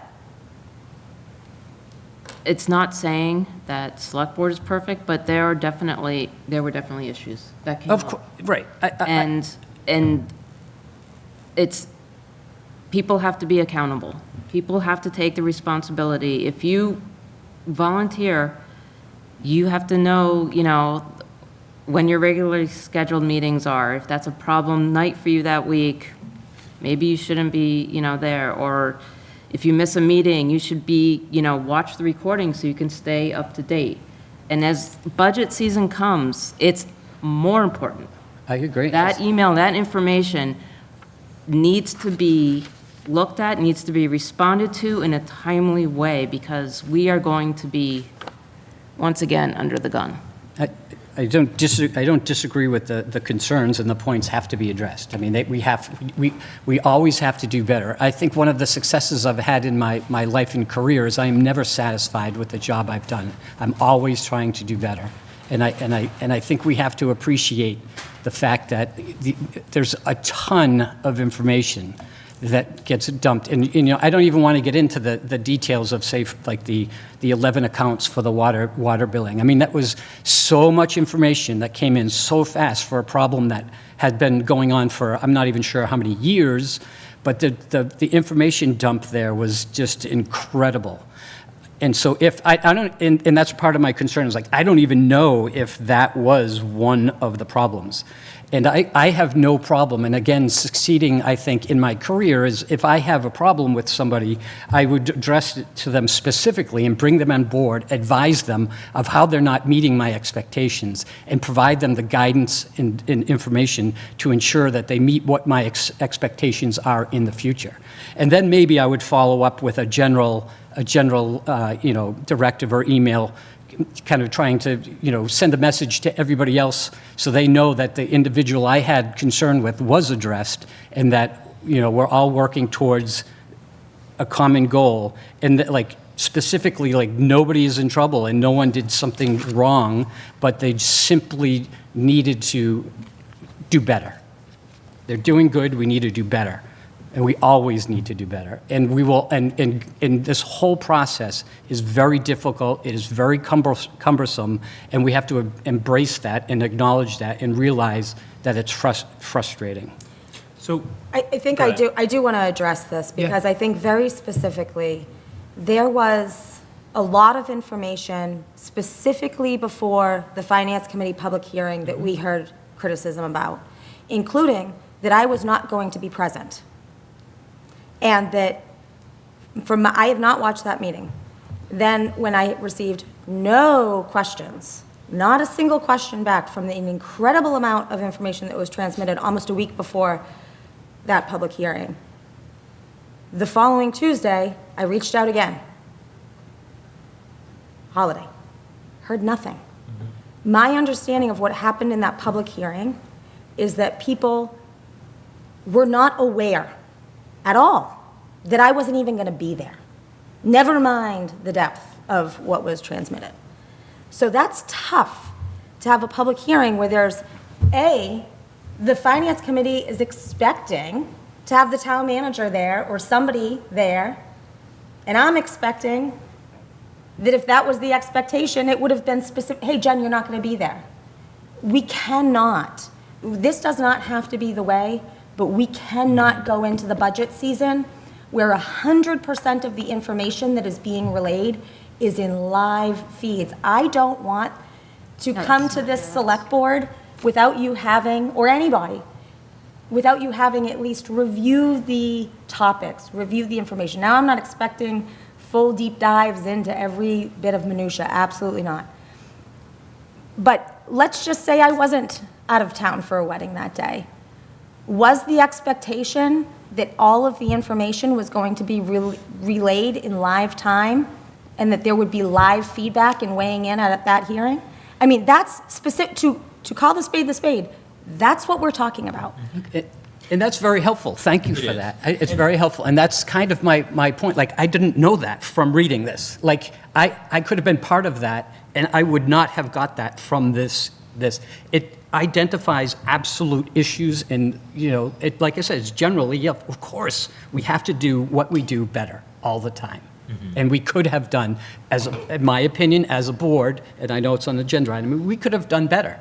it's not saying that select board is perfect, but there were definitely issues that came up. Of course, right. And it's, people have to be accountable. People have to take the responsibility. If you volunteer, you have to know, when your regularly scheduled meetings are. If that's a problem night for you that week, maybe you shouldn't be, there. Or if you miss a meeting, you should be, watch the recording so you can stay up to date. And as budget season comes, it's more important. I agree. That email, that information, needs to be looked at, needs to be responded to in a timely way, because we are going to be, once again, under the gun. I don't disagree with the concerns, and the points have to be addressed. I mean, we always have to do better. I think one of the successes I've had in my life and career is I am never satisfied with the job I've done. I'm always trying to do better. And I think we have to appreciate the fact that there's a ton of information that gets dumped. And, you know, I don't even want to get into the details of, say, like the 11 accounts for the water billing. I mean, that was so much information that came in so fast for a problem that had been going on for, I'm not even sure how many years, but the information dump there was just incredible. And so if I don't, and that's part of my concern, is like, I don't even know if that was one of the problems. And I have no problem, and again, succeeding, I think, in my career is if I have a problem with somebody, I would address it to them specifically and bring them on board, advise them of how they're not meeting my expectations, and provide them the guidance and information to ensure that they meet what my expectations are in the future. And then maybe I would follow up with a general directive or email, kind of trying to, send a message to everybody else so they know that the individual I had concern with was addressed, and that, we're all working towards a common goal, and that, like, specifically, like, nobody is in trouble and no one did something wrong, but they simply needed to do better. They're doing good, we need to do better. And we always need to do better. And we will, and this whole process is very difficult, it is very cumbersome, and we have to embrace that and acknowledge that and realize that it's frustrating. So, I think Go I do want to address this, because I think very specifically, there was a lot of information specifically before the Finance Committee public hearing that we heard criticism about, including that I was not going to be present. And that I have not watched that meeting. Then when I received no questions, not a single question back from the incredible amount of information that was transmitted almost a week before that public hearing, the following Tuesday, I reached out again. Holiday. Heard nothing. My understanding of what happened in that public hearing is that people were not aware at all that I wasn't even going to be there. Never mind the depth of what was transmitted. So that's tough to have a public hearing where there's, the Finance Committee is expecting to have the town manager there or somebody there, and I'm expecting that if that was the expectation, it would have been specific, hey, Jen, you're not going to be there. We cannot. This does not have to be the way, but we cannot go into the budget season where 100% of the information that is being relayed is in live feeds. I don't want to come to this select board without you having, or anybody, without you having at least review the topics, review the information. Now, I'm not expecting full deep dives into every bit of minutia, absolutely not. But let's just say I wasn't out of town for a wedding that day. Was the expectation that all of the information was going to be relayed in live time and that there would be live feedback and weighing in at that hearing? I mean, that's specific to call the spade, that's what we're talking about. And that's very helpful. Thank you for that. It's very helpful. And that's kind of my point. Like, I didn't know that from reading this. Like, I could have been part of that, and I would not have got that from this. It identifies absolute issues, and, like I said, it's generally, of course, we have to do what we do better all the time. Mm-hmm. And we could have done, in my opinion, as a board, and I know it's on the agenda item, we could have done better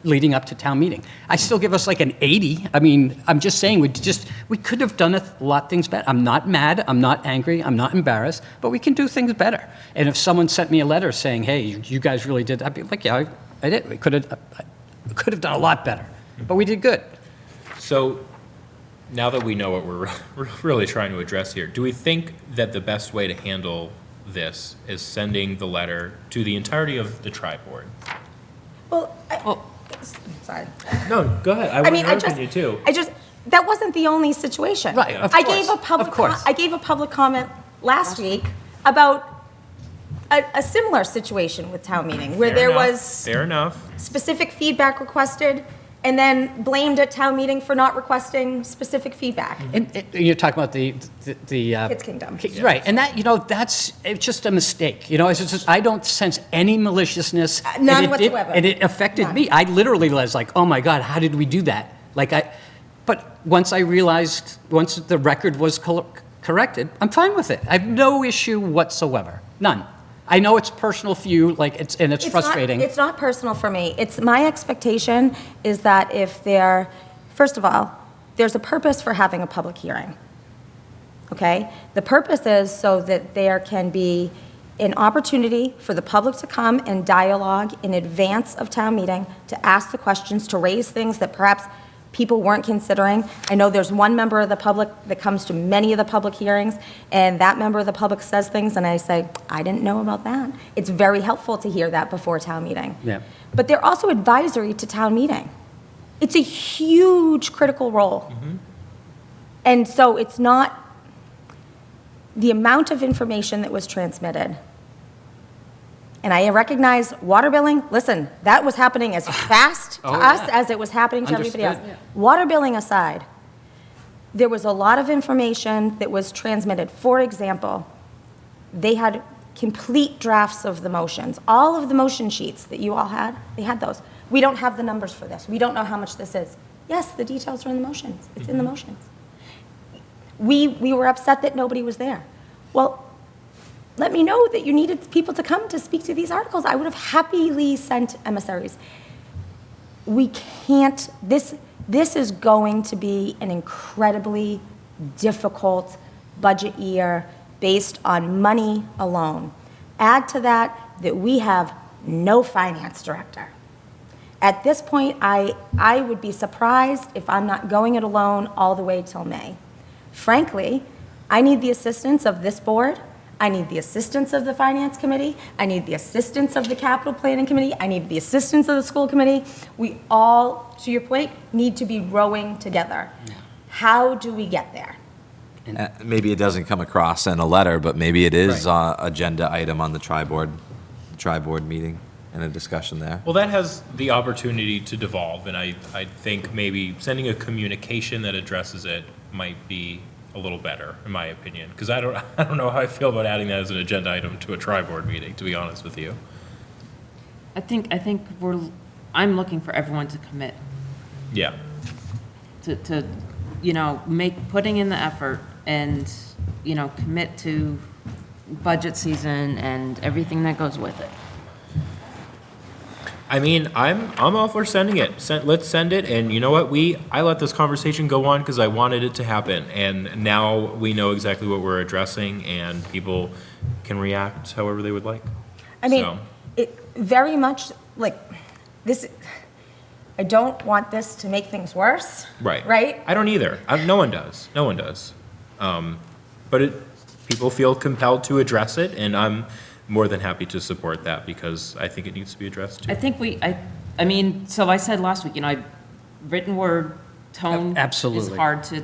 leading up to town meeting. I still give us like an 80. I mean, I'm just saying, we could have done a lot of things better. I'm not mad, I'm not angry, I'm not embarrassed, but we can do things better. And if someone sent me a letter saying, hey, you guys really did, I'd be like, yeah, I did. We could have done a lot better, but we did good. So now that we know what we're really trying to address here, do we think that the best way to handle this is sending the letter to the entirety of the tri-board? Well, sorry. No, go ahead. I want your opinion too. that wasn't the only situation. Right, of I course, gave a public, of course. I gave a public comment last week about a similar situation with town meeting, where Fair there enough. was Fair enough. specific feedback requested, and then blamed at town meeting for not requesting specific feedback. And you're talking about the. Kids Kingdom. Right, and that, it's just a mistake, it's just, I don't sense any maliciousness. and None it did- whatsoever. And it affected None. me. I literally was like, oh my God, how did we do that? But once I realized, once the record was corrected, I'm fine with it. I have no issue whatsoever, none. I know it's personal for you, it's It's not- frustrating. It's not personal for me. It's, my expectation is that first of all, there's a purpose for having a public hearing. Okay? The purpose is so that there can be an opportunity for the public to come and dialogue in advance of town meeting, to ask the questions, to raise things that perhaps people weren't considering. I know there's one member of the public that comes to many of the public hearings, and that member of the public says things, and I say, I didn't know about that. It's very helpful to hear that before town meeting. Yeah. But they're also advisory to town meeting. It's a huge critical role. And so it's not the amount of information that was transmitted. And I recognize water billing, listen, that was happening as fast to Oh, us yeah. as it was happening to everybody else. Understood. Water billing aside, there was a lot of information that was transmitted. For example, they had complete drafts of the motions. All of the motion sheets that you all had, they had those. We don't have the numbers for this. We don't know how much this is. Yes, the details are in the motions. It's in the motions. We were upset that nobody was there. Well, let me know that you needed people to come to speak to these articles. I would have happily sent emissaries. We can't, this is going to be an incredibly difficult budget year based on money alone. Add to that we have no finance director. At this point, I would be surprised if I'm not going it alone all the way till May. Frankly, I need the assistance of this board. I need the assistance of the Finance Committee. I need the assistance of the Capital Planning Committee. I need the assistance of the School Committee. We all, to your point, need to be rowing together. How do we get there? Maybe it doesn't come across in a letter, but maybe it is Right. agenda item on the tri-board meeting and a discussion there. Well, that has the opportunity to devolve, and I think maybe sending a communication that addresses it might be a little better, in my opinion, because I don't know how I feel about adding that as an agenda item to a tri-board meeting, to be honest with you. I think I'm looking for everyone to commit, Yeah. to putting in the effort and, commit to budget season and everything that goes with it. I mean, I'm all for sending it. Let's send it, and you know what? I let this conversation go on because I wanted it to happen, and now we know exactly what we're addressing, and people can react however they would like. I mean, So- it very much like this. I don't want this to make things worse. Right. Right? I don't either. No one does. No one does. But people feel compelled to address it, and I'm more than happy to support that because I think it needs to be addressed too. I think so I said last week, written word, tone. Absolutely. Is hard to,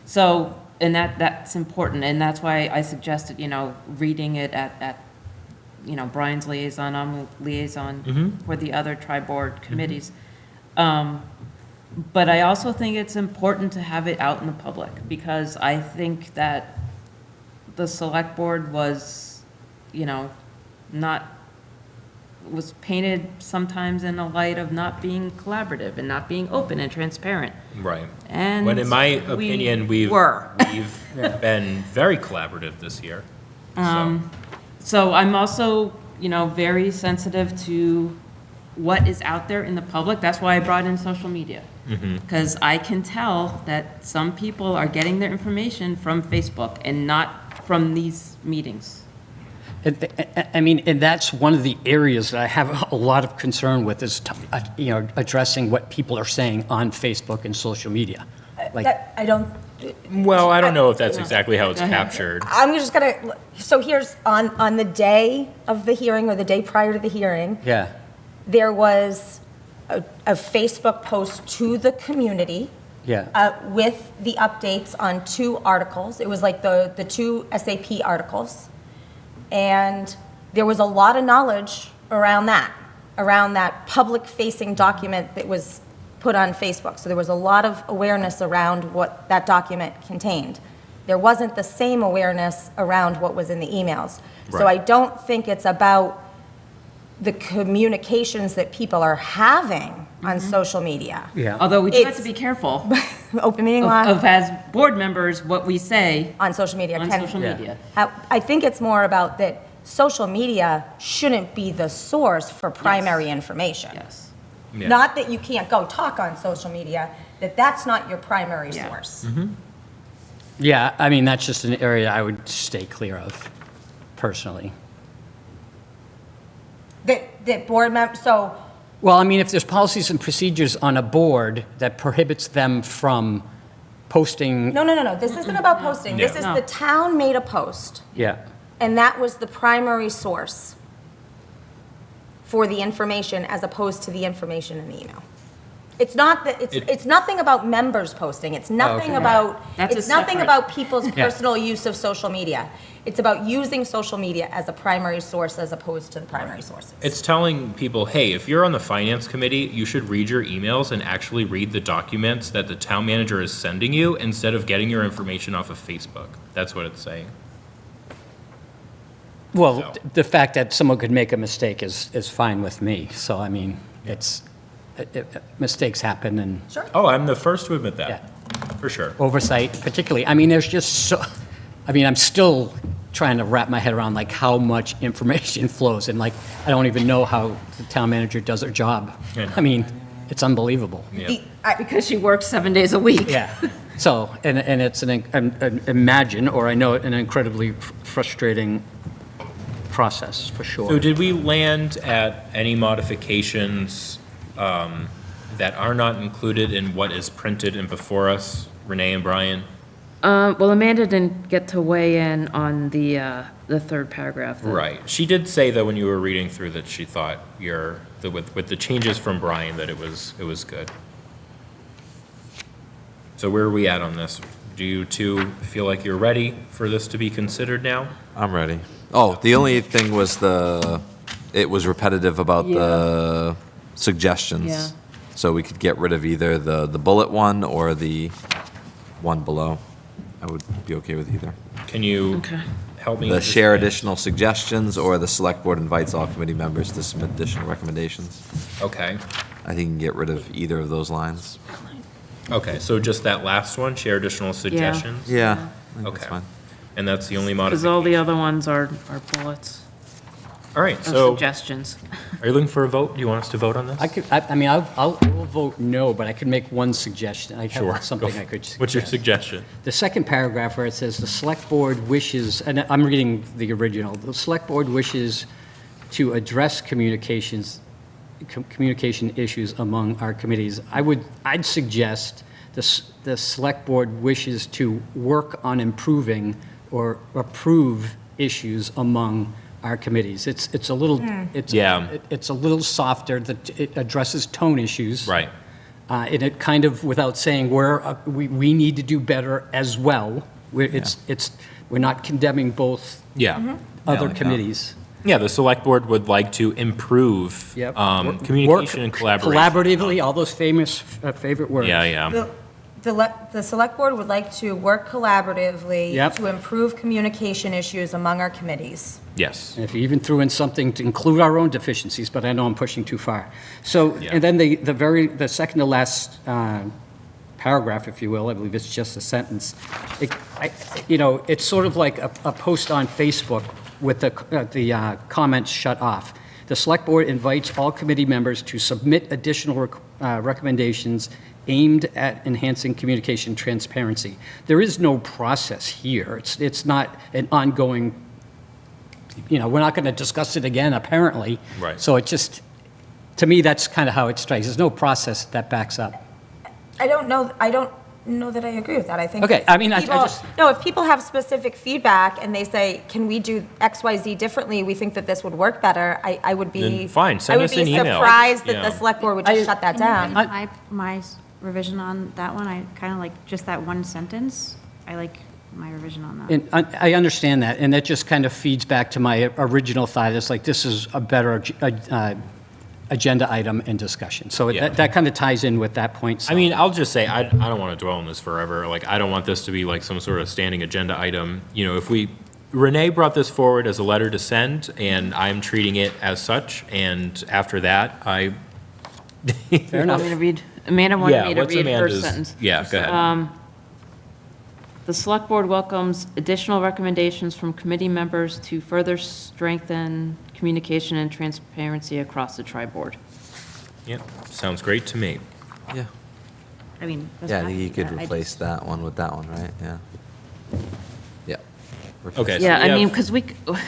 so, and that's important, and that's why I suggested, reading it at Brian's liaison, I'm liaison for the other tri-board committees. But I also think it's important to have it out in the public, because I think that the select board was, was painted sometimes in a light of not being collaborative and not being open and transparent. Right. And When in my we opinion, we've were. been very collaborative this year. So, So I'm also, very sensitive to what is out there in the public. That's why I brought in social media. Because I can tell that some people are getting their information from Facebook and not from these meetings. I mean, and that's one of the areas that I have a lot of concern with is, addressing what people are saying on Facebook and social media. Like, I don't. well, I don't know if that's exactly how it's captured. I'm just gonna. So here's on the day of the hearing or the day prior to the hearing, yeah, there was a Facebook post to the community with the updates on 2 articles. It was like the 2 SAP articles. And there was a lot of knowledge around that public-facing document that was put on Facebook. So there was a lot of awareness around what that document contained. There wasn't the same awareness around what was in the emails. So I Right. don't think it's about the communications that people are having on social media. Yeah. Although we do have It's- to be careful Open meeting of, law as board members, what we say on social media on can. social media. I think it's more about that social media shouldn't be the source for primary information. Yes. Yeah. Not that you can't go talk on social media, that's not your primary Yeah. source. Yeah, I mean, that's just an area I would stay clear of, personally. That board members, so, Well, I mean, if there's policies and procedures on a board that prohibits them from posting. no, this isn't about posting. This Yeah. is No. the town made a post, Yeah, and that was the primary source for the information as opposed to the information in the email. It's not that, it's nothing about members posting, it's nothing okay. about, That's a it's nothing separate- about people's personal use of social media. It's about using social media as a primary source as opposed to the primary sources. It's telling people, hey, if you're on the finance committee, you should read your emails and actually read the documents that the town manager is sending you instead of getting your information off of Facebook. That's what it's saying. well, So- the fact that someone could make a mistake is fine with me. So, I mean, mistakes happen and Sure. Oh, I'm the first to admit that, for sure. oversight particularly. I mean, there's just so, I mean, I'm still trying to wrap my head around like how much information flows and like, I don't even know how the town manager does her job. I know. I mean, it's unbelievable. Yeah. Because she works 7 days a week. Yeah. So, and it's imagine, or I know, an incredibly frustrating process, for sure. So did we land at any modifications that are not included in what is printed and before us, Renee and Brian? Well, Amanda didn't get to weigh in on the 3rd paragraph. Right. She did say that when you were reading through that she thought with the changes from Brian that it was good. So where are we at on this? Do you two feel like you're ready for this to be considered now? I'm ready. Oh, the only thing was it was repetitive about the suggestions. Yeah. So we could get rid of either the bullet one or the one below. I would be okay with either. Can you Okay. help me? The understand? share additional suggestions or the select board invites all committee members to submit additional recommendations. Okay. I think you can get rid of either of those lines. Okay, so just that last one, share additional suggestions? Yeah. I think that's Okay. fine. And that's the only Because all modification? the other ones are bullets All right, of so suggestions. are you looking for a vote? Do you want us to vote on this? I mean, I will vote no, but I could make one suggestion. I Sure. have something Go I could for it. suggest. What's your suggestion? The second paragraph where it says, "The select board wishes," and I'm reading the original, "The select board wishes to address communication issues among our committees." I'd suggest the select board wishes to work on improving or approve issues among our committees. It's a little, Yeah. it's a little softer, that it addresses tone issues. Right. And it kind of, without saying we need to do better as well. We're not condemning both Yeah. other like that. committees. Yeah, the select board would like to improve Yep. communication and Work collaboration. collaboratively, all those famous favorite words. Yeah, yeah. The select board would like to work collaboratively Yep. to improve communication issues among our committees. Yes. And if you even threw in something to include our own deficiencies, but I know I'm pushing too far. So, Yeah. and then the second to last paragraph, if you will, I believe it's just a sentence. It's sort of like a post on Facebook with the comments shut off. The select board invites all committee members to submit additional recommendations aimed at enhancing communication transparency. There is no process here. It's not an ongoing, we're not going to discuss it again, apparently. Right. So it just, to me, that's kind of how it strikes. There's no process that backs up. I don't know that I agree with that. I think. Okay, I mean, I people- just- No, if people have specific feedback and they say, can we do X, Y, Z differently, we think that this would work better, I would be. Then fine, send us an I would be email. surprised that Yeah. the select board would just shut that down. My revision on that one. I kind of like just that one sentence. I like my revision on that. And I understand that, and that just kind of feeds back to my original thought. It's like, this is a better agenda item and discussion. So Yeah. that kind of ties in with that point. So- I mean, I'll just say, I don't want to dwell on this forever. Like, I don't want this to be like some sort of standing agenda item. You know, Renee brought this forward as a letter to send, and I'm treating it as such, and after that, Fair Want enough. me to read, Amanda wanted Yeah, me to what's read her Amanda's? sentence. Yeah, go ahead. The Select Board welcomes additional recommendations from committee members to further strengthen communication and transparency across the tri-board. Yep, sounds great to me. Yeah. I mean. that's Yeah, I fine. think you could I replace just- that one with that one, right? Yeah. Yeah. Okay. Yeah, So I we mean, have- because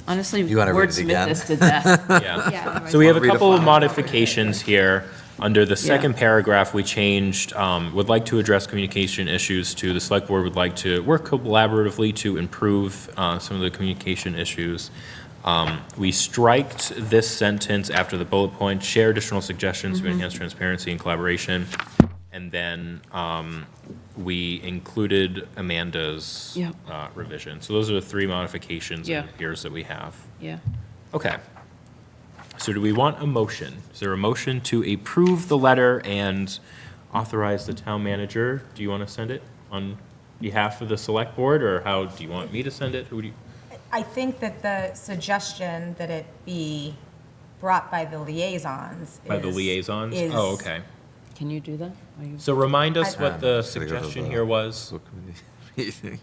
honestly, You wanna read it wordsmith again? this to death. Yeah. Yeah, otherwise- So we have a Read a couple of file. modifications here. Under the second paragraph, we changed, would like to address communication issues to, the select board would like to work collaboratively to improve some of the communication issues. We striked this sentence after the bullet point, share additional suggestions to enhance transparency and collaboration. And then we included Amanda's Yep. revision. So those are the three modifications Yeah. it appears that we have. Yeah. Okay. So do we want a motion? Is there a motion to approve the letter and authorize the town manager? Do you want to send it on behalf of the select board, or how, do you want me to send it? Who do you? I think that the suggestion that it be brought by the liaisons By the is- liaisons? is- Oh, okay. Can you do that? Are you- So remind us what the Just gotta go to suggestion the here was. school committee meeting.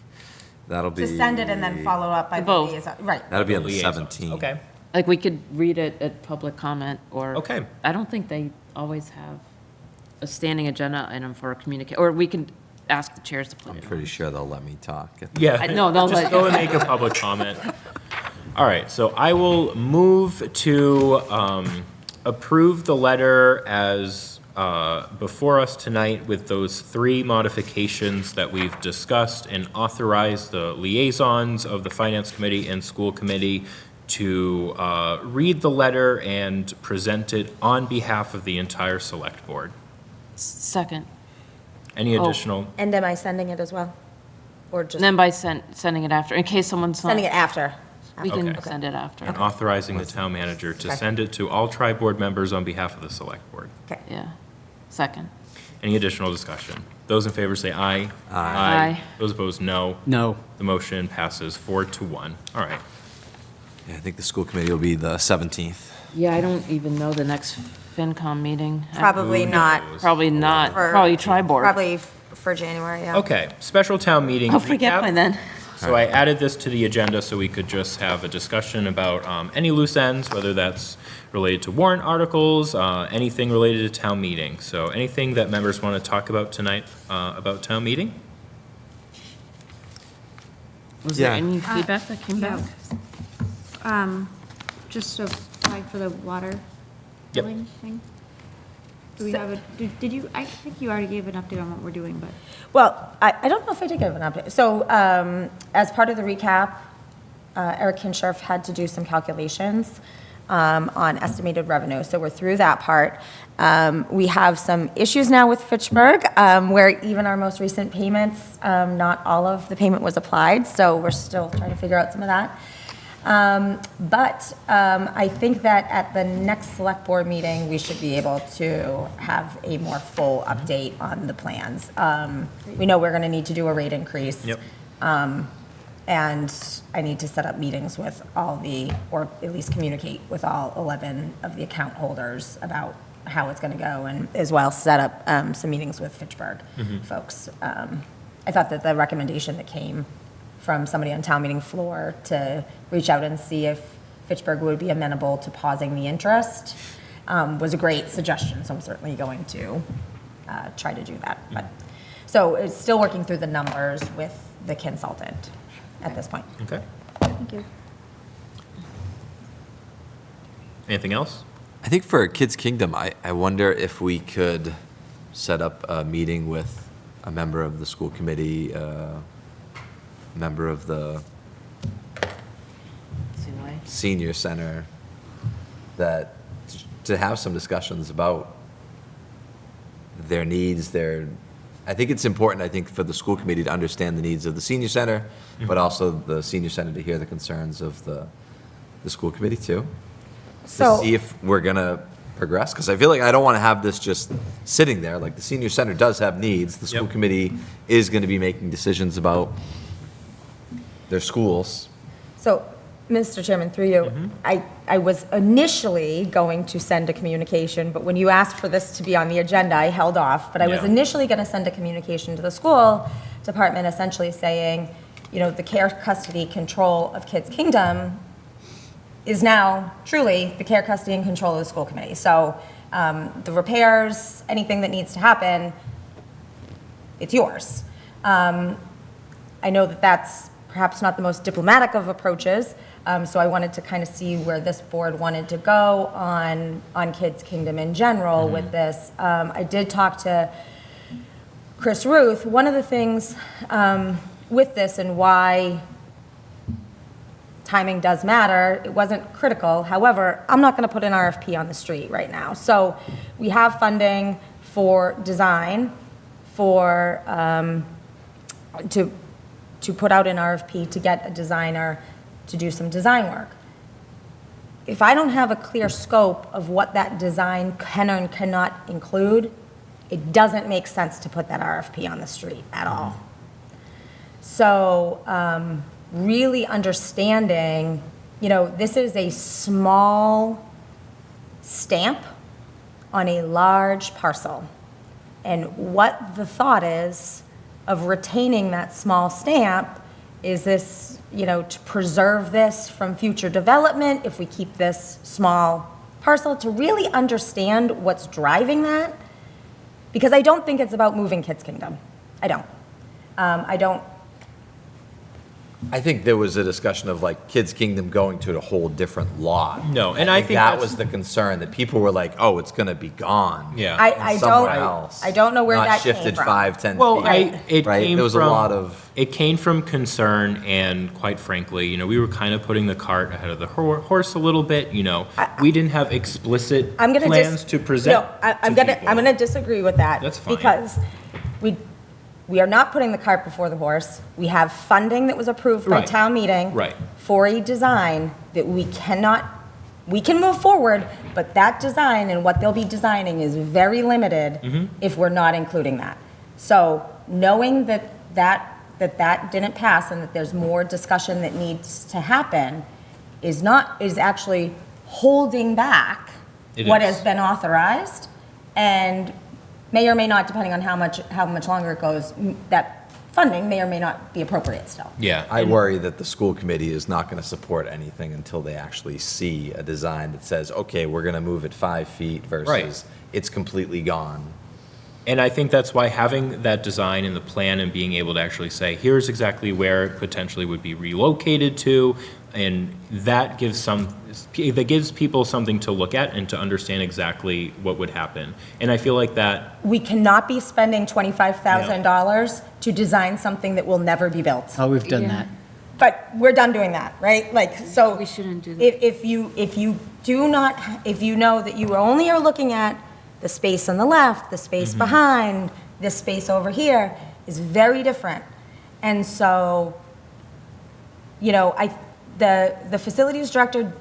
That'll be. To send it and then follow up by the Both. liaison, right. That'll be on the Liaisons. 17th. Okay. Like, we could read it at public comment, or. Okay. I don't think they always have a standing agenda item for a communicate, or we can ask the chairs to put I'm it on. pretty sure they'll let me talk. Yeah. No, they'll Just let- go and make a public comment. All right, so I will move to approve the letter as before us tonight with those three modifications that we've discussed, and authorize the liaisons of the Finance Committee and School Committee to read the letter and present it on behalf of the entire Select Board. Second. Any Oh. additional? And am I sending it as well? Or just And then by sending it after, in case someone's not. sending it after? We can Okay. send it after. And authorizing the town manager to Okay. send it to all tri-board members on behalf of the Select Board. Okay. Yeah. Second. Any additional discussion? Those in favor say aye. Aye. Those opposed, no. No. The motion passes 4-1. All right. Yeah, I think the school committee will be the 17th. Yeah, I don't even know the next FinCom meeting. Probably not. Probably not, For- probably tri-board. Probably for January, yeah. Okay, special town meeting I'll forget recap. by then. So I added this to the agenda so we could just have a discussion about any loose ends, whether that's related to warrant articles, anything related to town meeting. So anything that members want to talk about tonight about town meeting? Was there Yeah. any feedback that came back? Just to apply for the water Yep. billing thing? Do we have a, did you, I think you already gave an update on what we're doing, but. Well, I don't know if I did give an update. So as part of the recap, Eric Kinscherf had to do some calculations on estimated revenue. So we're through that part. We have some issues now with Fitchburg, where even our most recent payments, not all of the payment was applied. So we're still trying to figure out some of that. But I think that at the next select board meeting, we should be able to have a more full update on the plans. We know we're going to need to do a rate increase. Yep. And I need to set up meetings with all the, or at least communicate with all 11 of the account holders about how it's going to go, and as well set up some meetings with Fitchburg folks. I thought that the recommendation that came from somebody on town meeting floor to reach out and see if Fitchburg would be amenable to pausing the interest was a great suggestion, so I'm certainly going to try to do that. But, so it's still working through the numbers with the consultant at this point. Okay. Thank you. Anything else? I think for Kids Kingdom, I wonder if we could set up a meeting with a member of the school committee, member of the See why? senior center, to have some discussions about their needs, I think it's important, I think, for the school committee to understand the needs of the senior center, but also the senior center to hear the concerns of the school committee too. To So- see if we're gonna progress, because I feel like I don't want to have this just sitting there. Like, the senior center does have needs. The school Yep. committee is going to be making decisions about their schools. So, Mr. Chairman, through you, I was initially going to send a communication, but when you asked for this to be on the agenda, I held off. But I was Yeah. initially going to send a communication to the school department essentially saying, the care, custody, control of Kids Kingdom is now truly the care, custody, and control of the school committee. So the repairs, anything that needs to happen, it's yours. I know that that's perhaps not the most diplomatic of approaches, so I wanted to kind of see where this board wanted to go on Kids Kingdom in general with this. I did talk to Chris Ruth. One of the things with this and why timing does matter, it wasn't critical. However, I'm not going to put an RFP on the street right now. So we have funding for design, for, to put out an RFP to get a designer to do some design work. If I don't have a clear scope of what that design can or cannot include, it doesn't make sense to put that RFP on the street at all. So really understanding, this is a small stamp on a large parcel. And what the thought is of retaining that small stamp is this, to preserve this from future development, if we keep this small parcel, to really understand what's driving that. Because I don't think it's about moving Kids Kingdom. I don't. I think there was a discussion of like Kids Kingdom going to a whole different lot. No, and I think that that's- was the concern, that people were like, oh, it's going to be gone. Yeah. I somewhere don't, else. I don't know where Not that came shifted from. 5-10 Well, feet. it Right? came There was from, a lot of, it came from concern, and quite frankly, we were kind of putting the cart ahead of the horse a little bit. We didn't have explicit I'm gonna plans to present. I'm to gonna people. disagree with that. That's fine. Because we are not putting the cart before the horse. We have funding that was approved by Right. town meeting. Right. For a design that we can move forward, but that design and what they'll be designing is very limited Mm-hmm. if we're not including that. So knowing that didn't pass and that there's more discussion that needs to happen is actually holding back It what is. has been authorized, and may or may not, depending on how much longer it goes, that funding may or may not be appropriate still. Yeah. I worry that the school committee is not going to support anything until they actually see a design that says, okay, we're going to move it 5 feet versus Right. it's completely gone. And I think that's why having that design in the plan and being able to actually say, here's exactly where it potentially would be relocated to, and that gives people something to look at and to understand exactly what would happen. And I feel like that, We cannot be spending $25,000 to design something that will never be built. Oh, we've done Yeah. that. But we're done doing that, right? So. We shouldn't do that. If you know that you only are looking at the space on the left, the space behind, this space over here, is very different. And so, the facilities director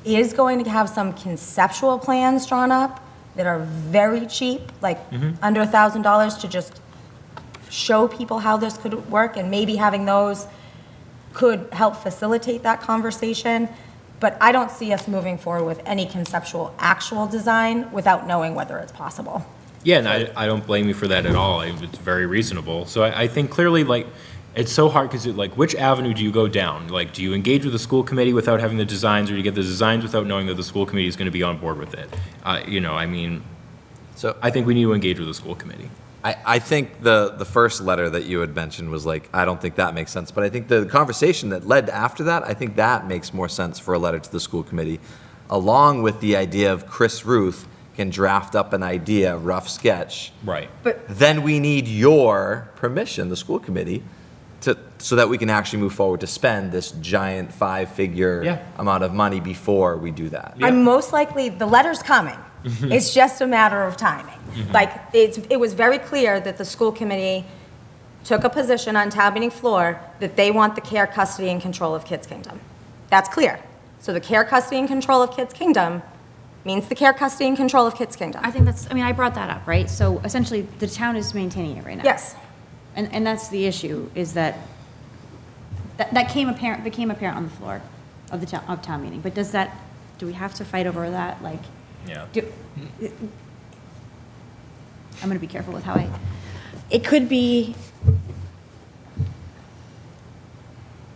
is going to have some conceptual plans drawn up that are very cheap, like under $1,000, to just show people how this could work, and maybe having those could help facilitate that conversation. But I don't see us moving forward with any conceptual actual design without knowing whether it's possible. yeah, and I don't blame you for that at all. It's very reasonable. So I think clearly, it's so hard because which avenue do you go down? Do you engage with the school committee without having the designs, or do you get the designs without knowing that the school committee is going to be on board with it? So I think we need to engage with the school committee. I think the first letter that you had mentioned was I don't think that makes sense. But I think the conversation that led after that, I think that makes more sense for a letter to the school committee, along with the idea of Chris Ruth can draft up an idea, rough sketch. Right. Then we need your permission, the school committee, so that we can actually move forward to spend this giant 5-figure Yeah. amount of money before we do that. Yeah. I'm most likely, the letter's coming. It's just a matter of timing. Like, it was very clear that the school committee took a position on town meeting floor that they want the care, custody, and control of Kids Kingdom. That's clear. So the care, custody, and control of Kids Kingdom means the care, custody, and control of Kids Kingdom. I think that's, I mean, I brought that up, right? So essentially, the town is maintaining it right now. Yes. And that's the issue, is that became apparent on the floor of town meeting. But do we have to fight over that? Like, Yeah. I'm going to be careful with how it could be,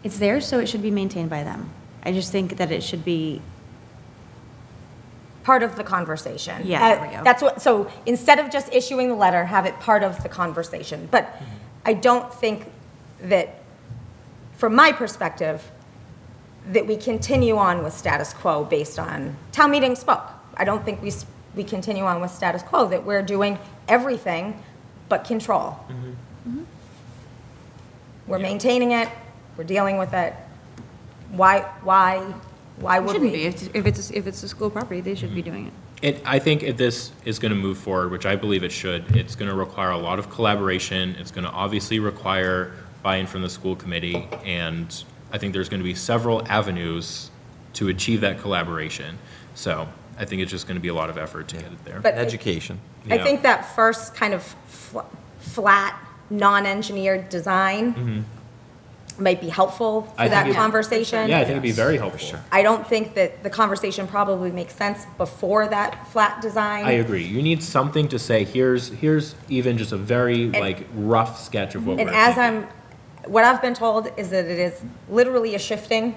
it's theirs, so it should be maintained by them. I just think that it should be, Part of the conversation. Yeah, there we go. That's what, so instead of just issuing the letter, have it part of the conversation. But I don't think that, from my perspective, that we continue on with status quo based on, town meeting spoke. I don't think we continue on with status quo, that we're doing everything but control. We're maintaining it, we're dealing with it. Why it would shouldn't we? be. If it's a school property, they should be doing it. I think if this is going to move forward, which I believe it should, it's going to require a lot of collaboration. It's going to obviously require buy-in from the school committee, and I think there's going to be several avenues to achieve that collaboration. So I think it's just going to be a lot might to get it there. But Education. I Yeah. think that first kind of flat, non-engineered design might be helpful I for think that it- conversation. Yeah, I think it'd be very helpful. I don't think that the conversation probably makes sense before that flat design. I agree. You need something to say, here's even just a very rough sketch of what we're And as thinking. what I've been told is that it is literally a shifting.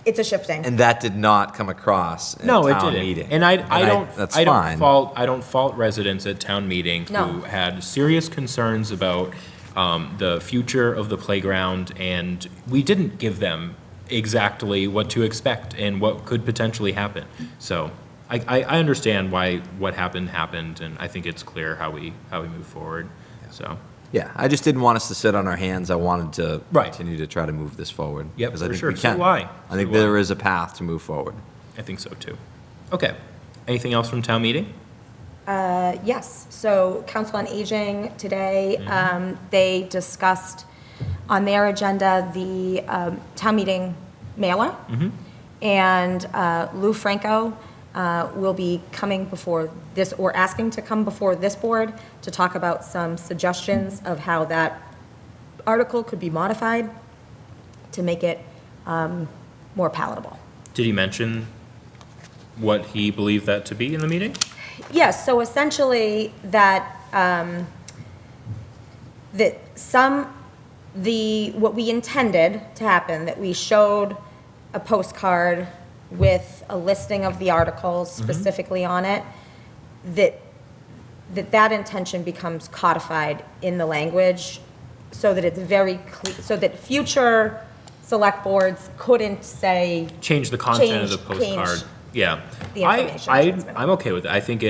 It's a shifting. And that did not come across in No, it town didn't. meeting. And That's I fine. don't fault residents at town meeting No. who had serious concerns about the future of the playground, and we didn't give them exactly what to expect and what could potentially happen. So I understand why what happened, and I think it's clear how we move forward. So Yeah, I just didn't want us to sit on our hands. I wanted to Right. continue to try to move this forward. Yep, 'Cause I for think sure. we So can. do I. I think So do I. there is a path to move forward. I think so too. Okay. Anything else from town meeting? Yes, so Council on Aging today, they discussed on their agenda the town meeting mailer. And Lou Franco will be coming before this, or asking to come before this board to talk about some suggestions of how that article could be modified to make it more palatable. Did he mention what he believed that to be in the meeting? Yes, so essentially that, what we intended to happen, that we showed a postcard with a listing of the articles specifically on it, that intention becomes codified in the language so that it's very clear, so that future select boards couldn't say, Change the content of the Change postcard. Yeah. the information transmitted. I'm okay with it. I think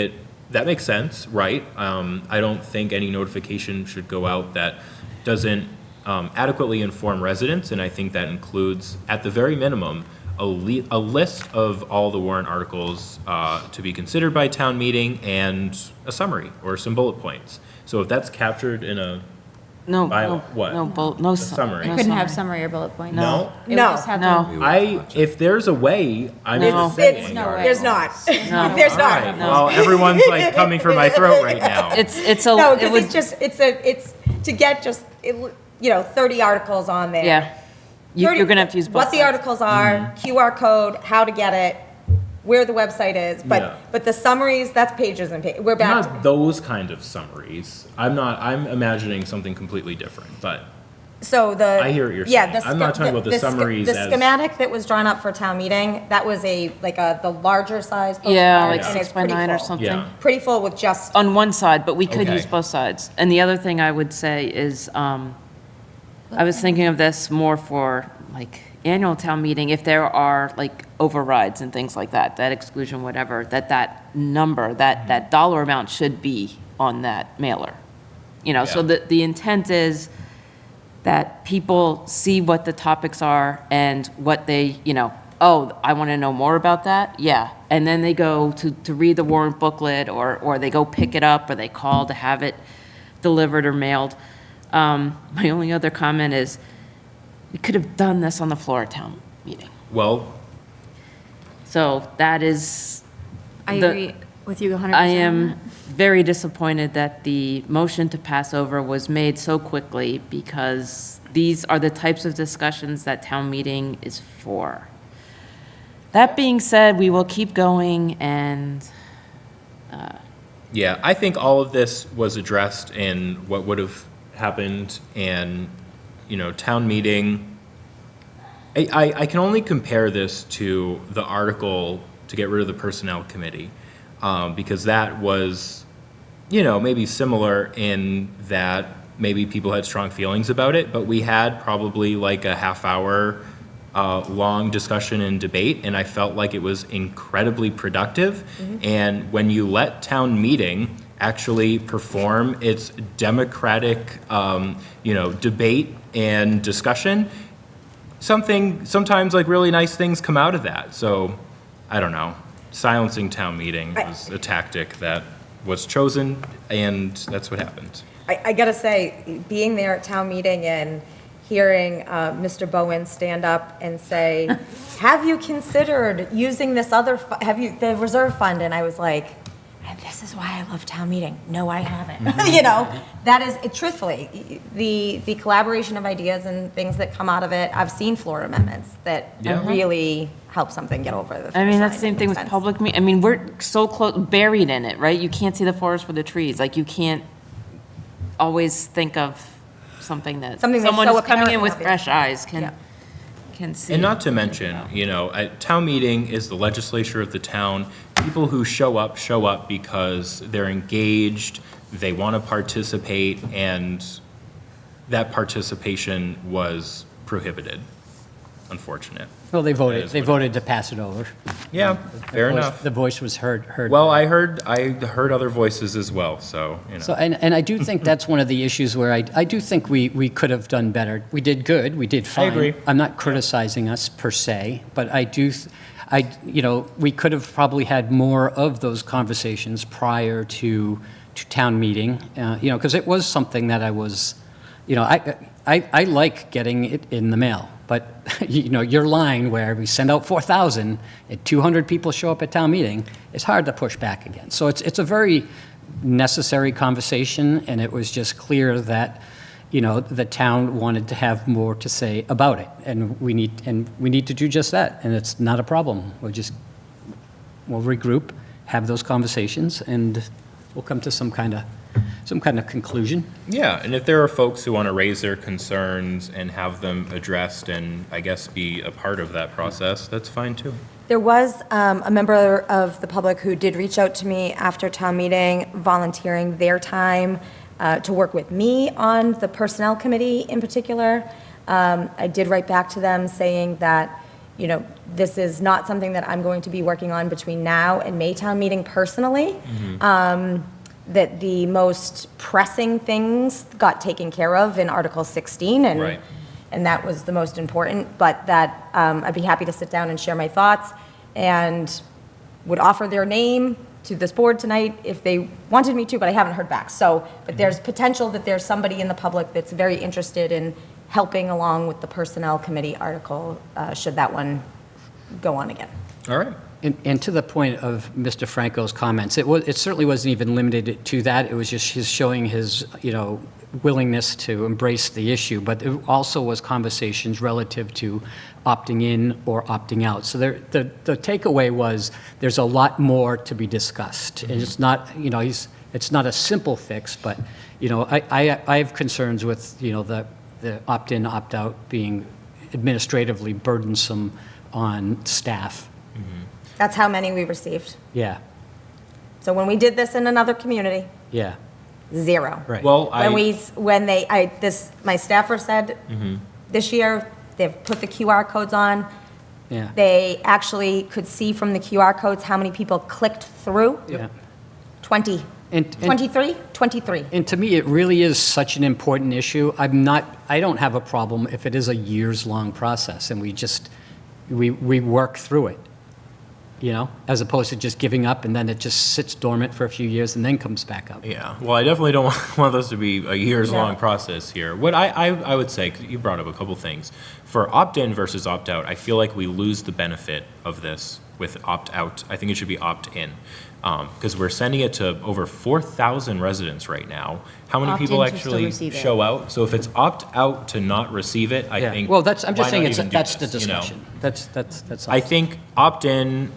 that makes sense, right? I don't think any notification should go out that doesn't adequately inform residents, and I think that includes, at the very minimum, a list of all the warrant articles to be considered by town meeting and a summary or some bullet points. So if that's captured in a No, By no, what? no The su- summary. no Couldn't have summary or bullet points. No? It would No. just have No. to- if there's a way, I'm No. just it's, saying. no way. there's not. No. There's All not. right, well, everyone's like coming for my throat right now. It's No, a, it because would, it's just, it's to get just, 30 articles on there. yeah. You're 30 gonna have to use both What the sides. articles are, QR code, how to get it, where the website is, Yeah. but the summaries, that's pages and pages. We're back to, Not those kind of summaries. I'm imagining something completely different, but so the. I hear what you're yeah, saying. I'm not talking about the summaries The as- schematic that was drawn up for town meeting, that was the larger size postcard. Yeah, like and it's 6 by pretty 9 or full. something. yeah. Pretty full with just, On one side, but we could Okay. use both sides. And the other thing I would say is, I was thinking of this more for like annual town meeting, if there are like overrides and things like that, that exclusion, whatever, that number, that dollar amount should be on that mailer. So Yeah. the intent is that people see what the topics are and what they, oh, I want to know more about that? Yeah. And then they go to read the warrant booklet, or they go pick it up, or they call to have it delivered or mailed. My only other comment is, we could have done this on the floor of town meeting. Well, So that is. I the- agree with you 100%. I am very disappointed that the motion to pass over was made so quickly, because these are the types of discussions that town meeting is for. That being said, we will keep going, and yeah, I think all of this was addressed in what would have happened, and, town meeting. I can only compare this to the article to get rid of the Personnel Committee, because that was, maybe similar in that maybe people had strong feelings about it, but we had probably like a half-hour long discussion and debate, and I felt like it was incredibly productive. And when you let town meeting actually perform its democratic, debate and discussion, sometimes like really nice things come out of that. So, I don't know. Silencing town meeting was a tactic that was chosen, and that's what happened. I gotta say, being there at town meeting and hearing Mr. Bowen stand up and say, have you considered using this other, the reserve fund? And I was like, and this is why I love town meeting. No, I haven't. That is, truthfully, the collaboration of ideas and things that come out of it, I've seen floor amendments that Yeah. really help something get over the finish I mean, that's line. the same It thing makes with sense. public I mean, we're so close, buried in it, right? You can't see the forest for the trees. Like, you can't always think of something that Something that's someone so who's coming in apparent with and obvious. fresh eyes Yeah. can see. And not to mention, town meeting is the legislature of the town. People who show up because they're engaged, they want to participate, and that participation was prohibited. Unfortunate. Well, they That voted, is they what it voted to pass it over. Yeah, fair Voice- enough. The voice was heard. Well, I heard other voices as well, so, So, and I do think that's one of the issues where I do think we could have done better. We did good, we did fine. agree. I'm not criticizing us per se, but we could have probably had more of those conversations prior to town meeting, because it was something that I was, I like getting it in the mail, but, your line where we send out 4,000 and 200 people show up at town meeting, it's hard to push back again. So it's a very necessary conversation, and it was just clear that, the town wanted to have more to say about it, and we need to do just that, and it's not a problem. We'll regroup, have those conversations, and we'll come to some kind of conclusion. yeah, and if there are folks who want to raise their concerns and have them addressed and, I guess, be a part of that process, that's fine too. There was a member of the public who did reach out to me after town meeting, volunteering their time to work with me on the Personnel Committee in particular. I did write back to them saying that, this is not something that I'm going to be working on between now and May town meeting personally. That the most pressing things got taken care of in Article 16, Right. and that was the most important, but that I'd be happy to sit down and share my thoughts, and would offer their name to this board tonight if they wanted me to, but I haven't heard back. So, but there's potential that there's somebody in the public that's very interested in helping along with the Personnel Committee article, should that one go on again. All right. And to the point of Mr. Franco's comments, it certainly wasn't even limited to that. It was just his showing his, willingness to embrace the issue, but it also was conversations relative to opting in or opting out. So the takeaway was, there's a lot more to be discussed. And it's not, it's not a simple fix, but, I have concerns with, the opt-in, opt-out being administratively burdensome on staff. That's how many we received. Yeah, So when we did this in another community, yeah, 0. right. Well, My staffer said, this year, they've put the QR codes on. Yeah. They actually could see from the QR codes how many people clicked through. Yeah. 20. And- 23? 23. And to me, it really is such an important issue. I don't have a problem if it is a years-long process and we just we work through it, you know, as opposed to just giving up and then it just sits dormant for a few years and then comes back up. Yeah, well, I definitely don't want this to be a years-long No. process here. What I would say, 'cause you brought up a couple things. For opt-in versus opt-out, I feel like we lose the benefit of this with opt-out. I think it should be opt-in. Because we're sending it to over 4,000 residents right now. How many Opt-in people to still actually receive it. show out? So if it's opt-out to not receive it, I Yeah. think. Well, I'm just why saying not even do that's the this, you know? discussion. That's all. I think opt-in,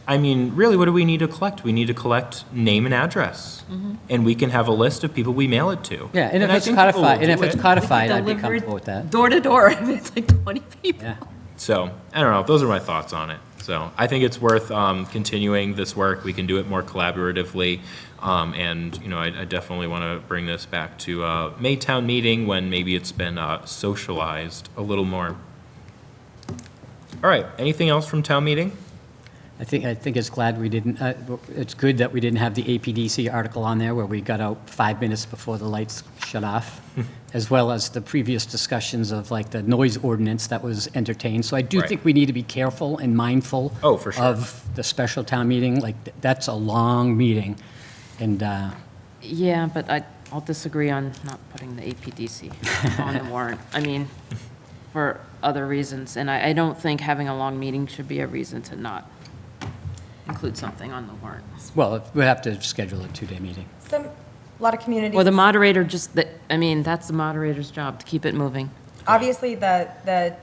I mean, really, what do we need to collect? We need to collect name and address. And we can have a list of people we mail it to. Yeah, and if I it's think people will codified, and if do it's it. codified, I'd be comfortable with that. Door to door, if it's like 20 people. Yeah. So, I don't know, those are my thoughts on it. So, I think it's worth continuing this work. We can do it more collaboratively. And, you know, I definitely want to bring this back to Maytown meeting when maybe it's been socialized a little more. All right, anything else from town meeting? I think it's glad we didn't, it's good that we didn't have the APDC article on there where we got out 5 minutes before the lights shut off, as well as the previous discussions of like the noise ordinance that was entertained. So I do Right. think we need to be careful and mindful Oh, for sure. of the special town meeting. Like, that's a long meeting. And, Yeah, but I'll disagree on not putting the APDC on the warrant. I mean, for other reasons, and I don't think having a long meeting should be a reason to not include something on the warrant. well, we'll have to schedule a 2-day meeting. A lot of communities. Or the moderator I mean, that's the moderator's job, to keep it moving. Obviously, the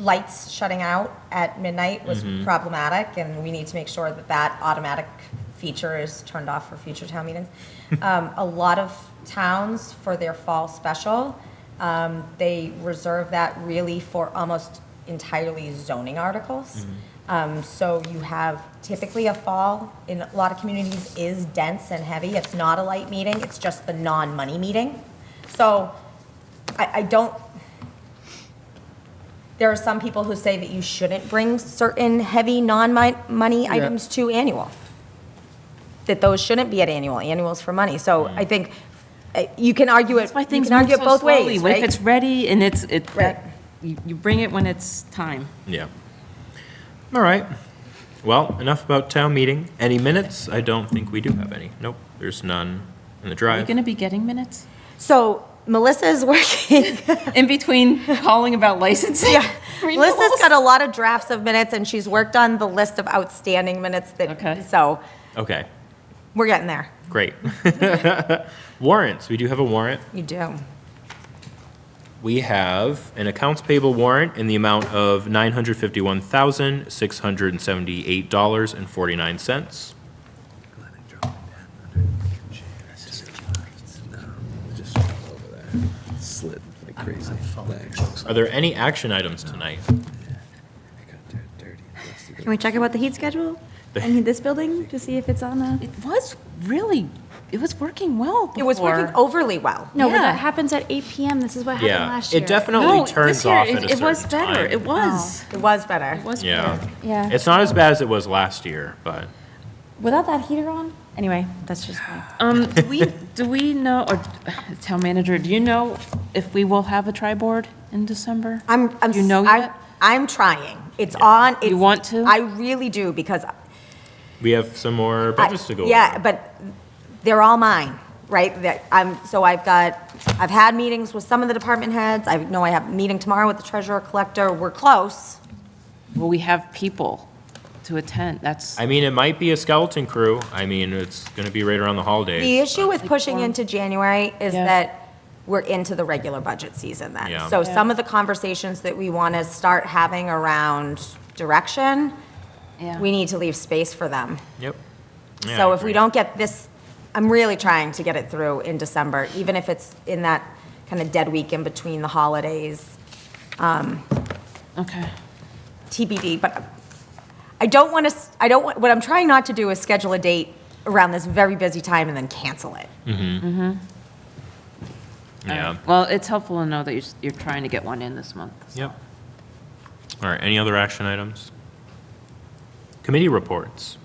lights shutting out at midnight was problematic, and we need to make sure that that automatic feature is turned off for future town meetings. A lot of towns, for their fall special, they reserve that really for almost entirely zoning articles. So you have typically a fall in a lot of communities is dense and heavy. It's not a light meeting, it's just the non-money meeting. So I don't, there are some people who say that you shouldn't bring certain heavy non-money items to annual. That those shouldn't be at annual, annual's for money. So I think you can argue it, That's why you things can move argue so it both slowly. ways, When right? If it's ready and Right. you bring it when it's time. Yeah. All right. Well, enough about town meeting. Any minutes? I don't think we do have any. Nope, there's none in the Are you drive. going to be getting minutes? So Melissa is working, In between calling about licensing? yeah. renewals? Melissa's got a lot of drafts of minutes, and she's worked on the list of outstanding minutes Okay. that, so Okay, we're getting there. great. Warrants, we do have a warrant. You do. We have an accounts payable warrant in the amount of $951,678.49. Slid like crazy. Thanks. Are there any action items tonight? Can we check about the heat schedule? In this building, to see if it's on the? It was really, it was working well before. It was working overly well. No, but Yeah. that happens at 8 PM. This is what happened Yeah, last year. it definitely No, turns this year, off at a it was certain better. time. It was. It was better. It was Yeah. better. Yeah. It's not as bad as it was last year, but Without that heater on? Anyway, that's just my. Do we know, or town manager, do you know if we will have a tri-board in December? I'm, Do you know yet? I'm trying. It's on. You want to? I really do, because we have some more budgets to go over. yeah, but they're all mine, right? That so I've had meetings with some of the department heads. I know I have a meeting tomorrow with the treasurer collector. We're close. Will we have people to attend? That's, I mean, it might be a skeleton crew. I mean, it's going to be right around the holidays. The issue with pushing into January is Yeah. that we're into the regular budget season then. Yeah. So some of the conversations that we want to start having around direction, yeah. we need to leave space for them. Yep. Yeah, So I if we agree. don't get this, I'm really trying to get it through in December, even if it's in that kind of dead week in between the holidays, Okay. TBD. But what I'm trying not to do is schedule a date around this very busy time and then cancel it. Yeah. Well, it's helpful to know that you're trying to get one in this month. Yep. All right, any other action items? Committee reports.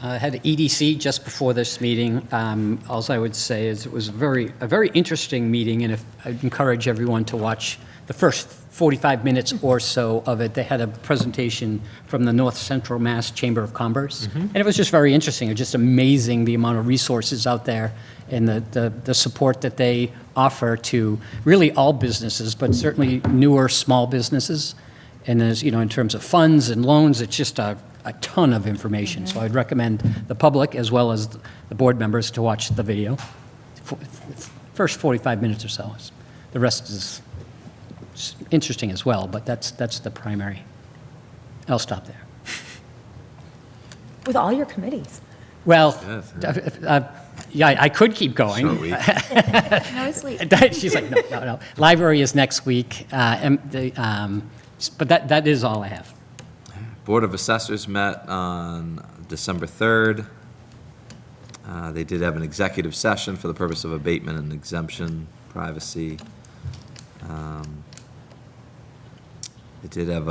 I had EDC just before this meeting. Alls I would say is it was a very interesting meeting, and I'd encourage everyone to watch the first 45 minutes or so of it. They had a presentation from the North Central Mass Chamber of Commerce, and it was just very interesting. It was just amazing the amount of resources out there and the support that they offer to really all businesses, but certainly newer small businesses. And as you know, in terms of funds and loans, it's just a ton of information. So I'd recommend the public as well as the board members to watch the video. First 45 minutes or so. The rest is interesting as well, but that's the primary. I'll stop there. With all your committees. Well, Yes, yeah, I could keep going. Short week. No, it's late. She's like, no. Library is next week, but that is all I have. Board of Assessors met on December 3rd. They did have an executive session for the purpose of abatement and exemption, privacy. They did have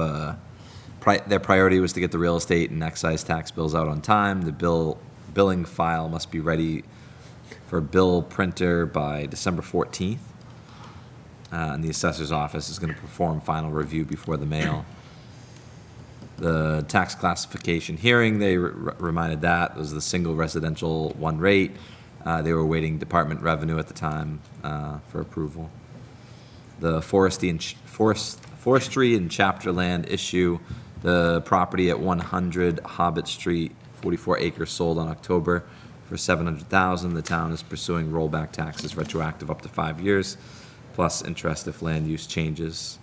their priority was to get the real estate and excise tax bills out on time. The billing file must be ready for bill printer by December 14th. And the assessor's office is going to perform final review before the mail. The tax classification hearing, they reminded that was the single residential one rate. They were awaiting department revenue at the time for approval. The forestry and chapter land issue, the property at 100 Hobbit Street, 44 acres, sold on October for $700,000. The town is pursuing rollback taxes retroactive up to 5 years, plus interest if land use changes.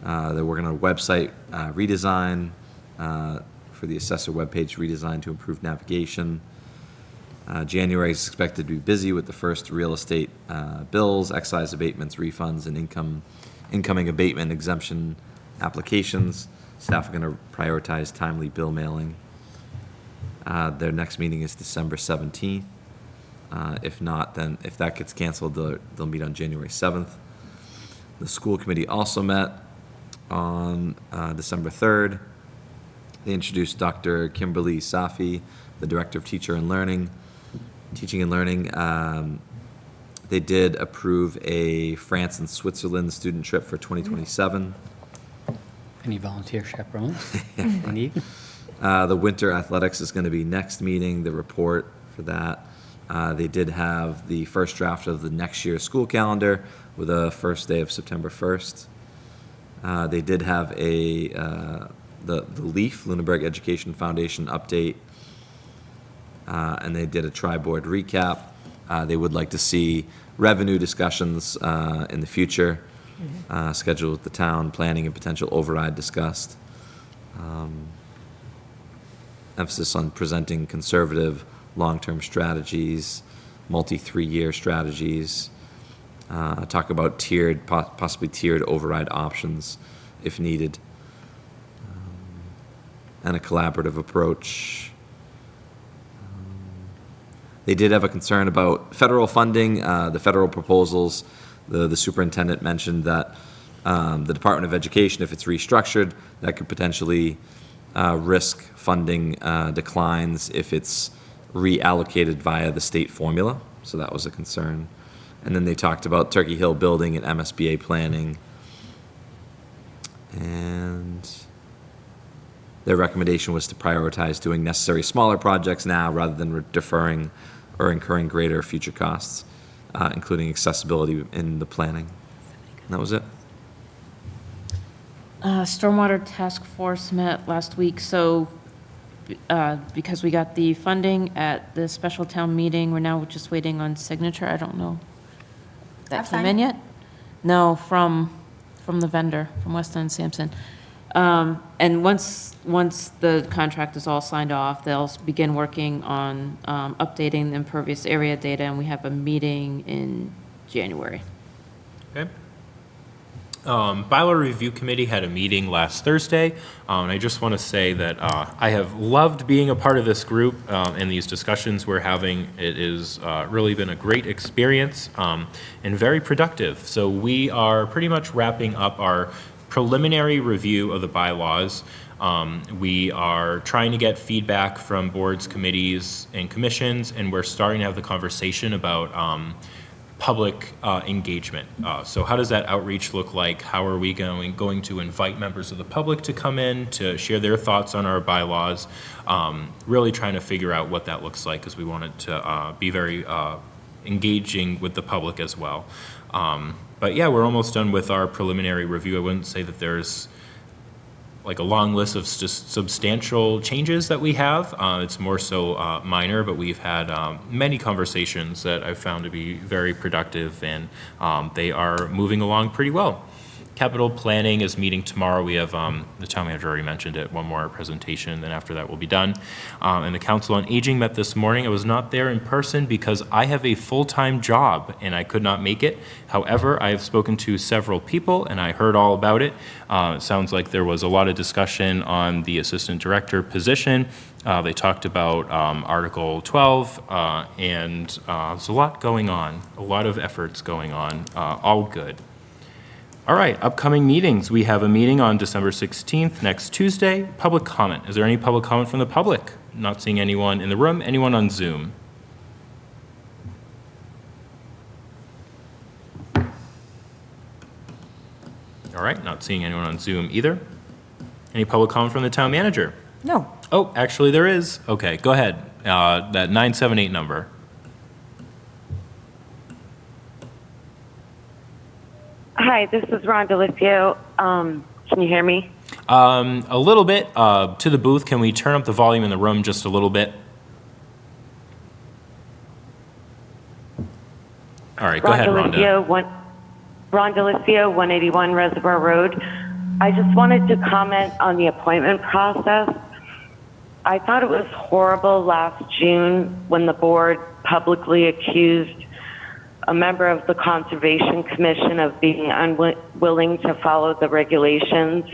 They're working on a website redesign for the assessor webpage redesign to improve navigation. January is expected to be busy with the first real estate bills, excise abatements, refunds, and incoming abatement exemption applications. Staff are going to prioritize timely bill mailing. Their next meeting is December 17th. If not, then if that gets canceled, they'll meet on January 7th. The school committee also met on December 3rd. They introduced Dr. Kimberly Safi, the Director of Teaching and Learning. They did approve a France and Switzerland student trip for 2027. Any volunteer chaperones? They need? The winter athletics is going to be next meeting, the report for that. They did have the first draft of the next year's school calendar with a first day of September 1st. They did have the LEAF, Lunenburg Education Foundation update, and they did a tri-board recap. They would like to see revenue discussions in the future, scheduled with the town, planning and potential override discussed. Emphasis on presenting conservative long-term strategies, multi-3-year strategies. Talk about possibly tiered override options if needed, and a collaborative approach. They did have a concern about federal funding, the federal proposals. The superintendent mentioned that the Department of Education, if it's restructured, that could potentially risk funding declines if it's reallocated via the state formula. So that was a concern. And then they talked about Turkey Hill building and MSBA planning. And their recommendation was to prioritize doing necessary smaller projects now rather than deferring or incurring greater future costs, including accessibility in the planning. And that was it. Stormwater Task Force met last week, so because we got the funding at the special town meeting, we're now just waiting on signature. I don't know. That came in yet? No, from the vendor, from Weston and Sampson. And once the contract is all signed off, they'll begin working on updating the impervious area data, and we have a meeting in January. Okay. Bylaw Review Committee had a meeting last Thursday, and I just want to say that I have loved being a part of this group and these discussions we're having. It has really been a great experience and very productive. So we are pretty much wrapping up our preliminary review of the bylaws. We are trying to get feedback from boards, committees, and commissions, and we're starting to have the conversation about public engagement. So how does that outreach look like? How are we going to invite members of the public to come in to share their thoughts on our bylaws? Really trying to figure out what that looks like, because we want it to be very engaging with the public as well. But yeah, we're almost done with our preliminary review. I wouldn't say that there's like a long list of substantial changes that we have. It's more so minor, but we've had many conversations that I've found to be very productive, and they are moving along pretty well. Capital planning is meeting tomorrow. We have, the town manager already mentioned it, one more presentation, then after that we'll be done. And the Council on Aging met this morning. I was not there in person because I have a full-time job and I could not make it. However, I have spoken to several people and I heard all about it. It sounds like there was a lot of discussion on the assistant director position. They talked about Article 12, and there's a lot going on, a lot of efforts going on, all good. All right, upcoming meetings. We have a meeting on December 16th, next Tuesday. Public comment. Is there any public comment from the public? Not seeing anyone in the room. Anyone on Zoom? All right, not seeing anyone on Zoom either. Any public comment from the town manager? No. Oh, actually there is. Okay, go ahead. That 978 number. Hi, this is Ron Delicio. Can you hear me? A little bit. To the booth, can we turn up the volume in the room just a little bit? All right, go ahead, Rhonda. Ron Delicio, 181 Reservoir Road. I just wanted to comment on the appointment process. I thought it was horrible last June when the board publicly accused a member of the Conservation Commission of being unwilling to follow the regulations.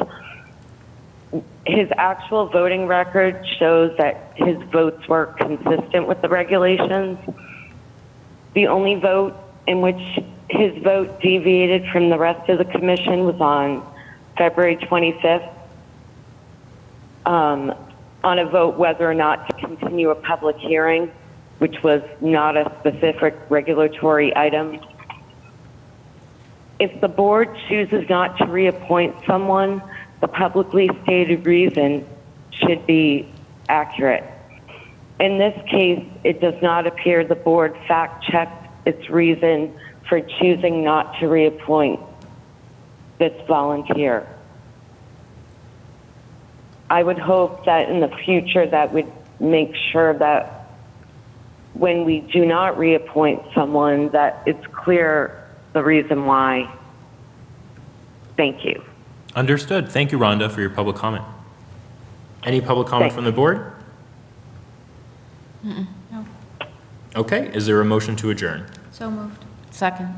His actual voting record shows that his votes were consistent with the regulations. The only vote in which his vote deviated from the rest of the commission was on February 25th, on a vote whether or not to continue a public hearing, which was not a specific regulatory item. If the board chooses not to reappoint someone, the publicly stated reason should be accurate. In this case, it does not appear the board fact-checked its reason for choosing not to reappoint this volunteer. I would hope that in the future that would make sure that when we do not reappoint someone, that it's clear the reason why. Thank you. Understood. Thank you, Rhonda, for your public comment. Any public comment Thanks. from the board? No. Okay, is there a motion to adjourn? So moved. Second.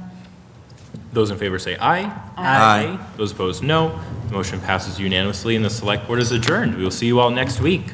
Those in favor say aye. Aye. Those opposed, no. The motion passes unanimously and the select board is adjourned. We will see you all next week.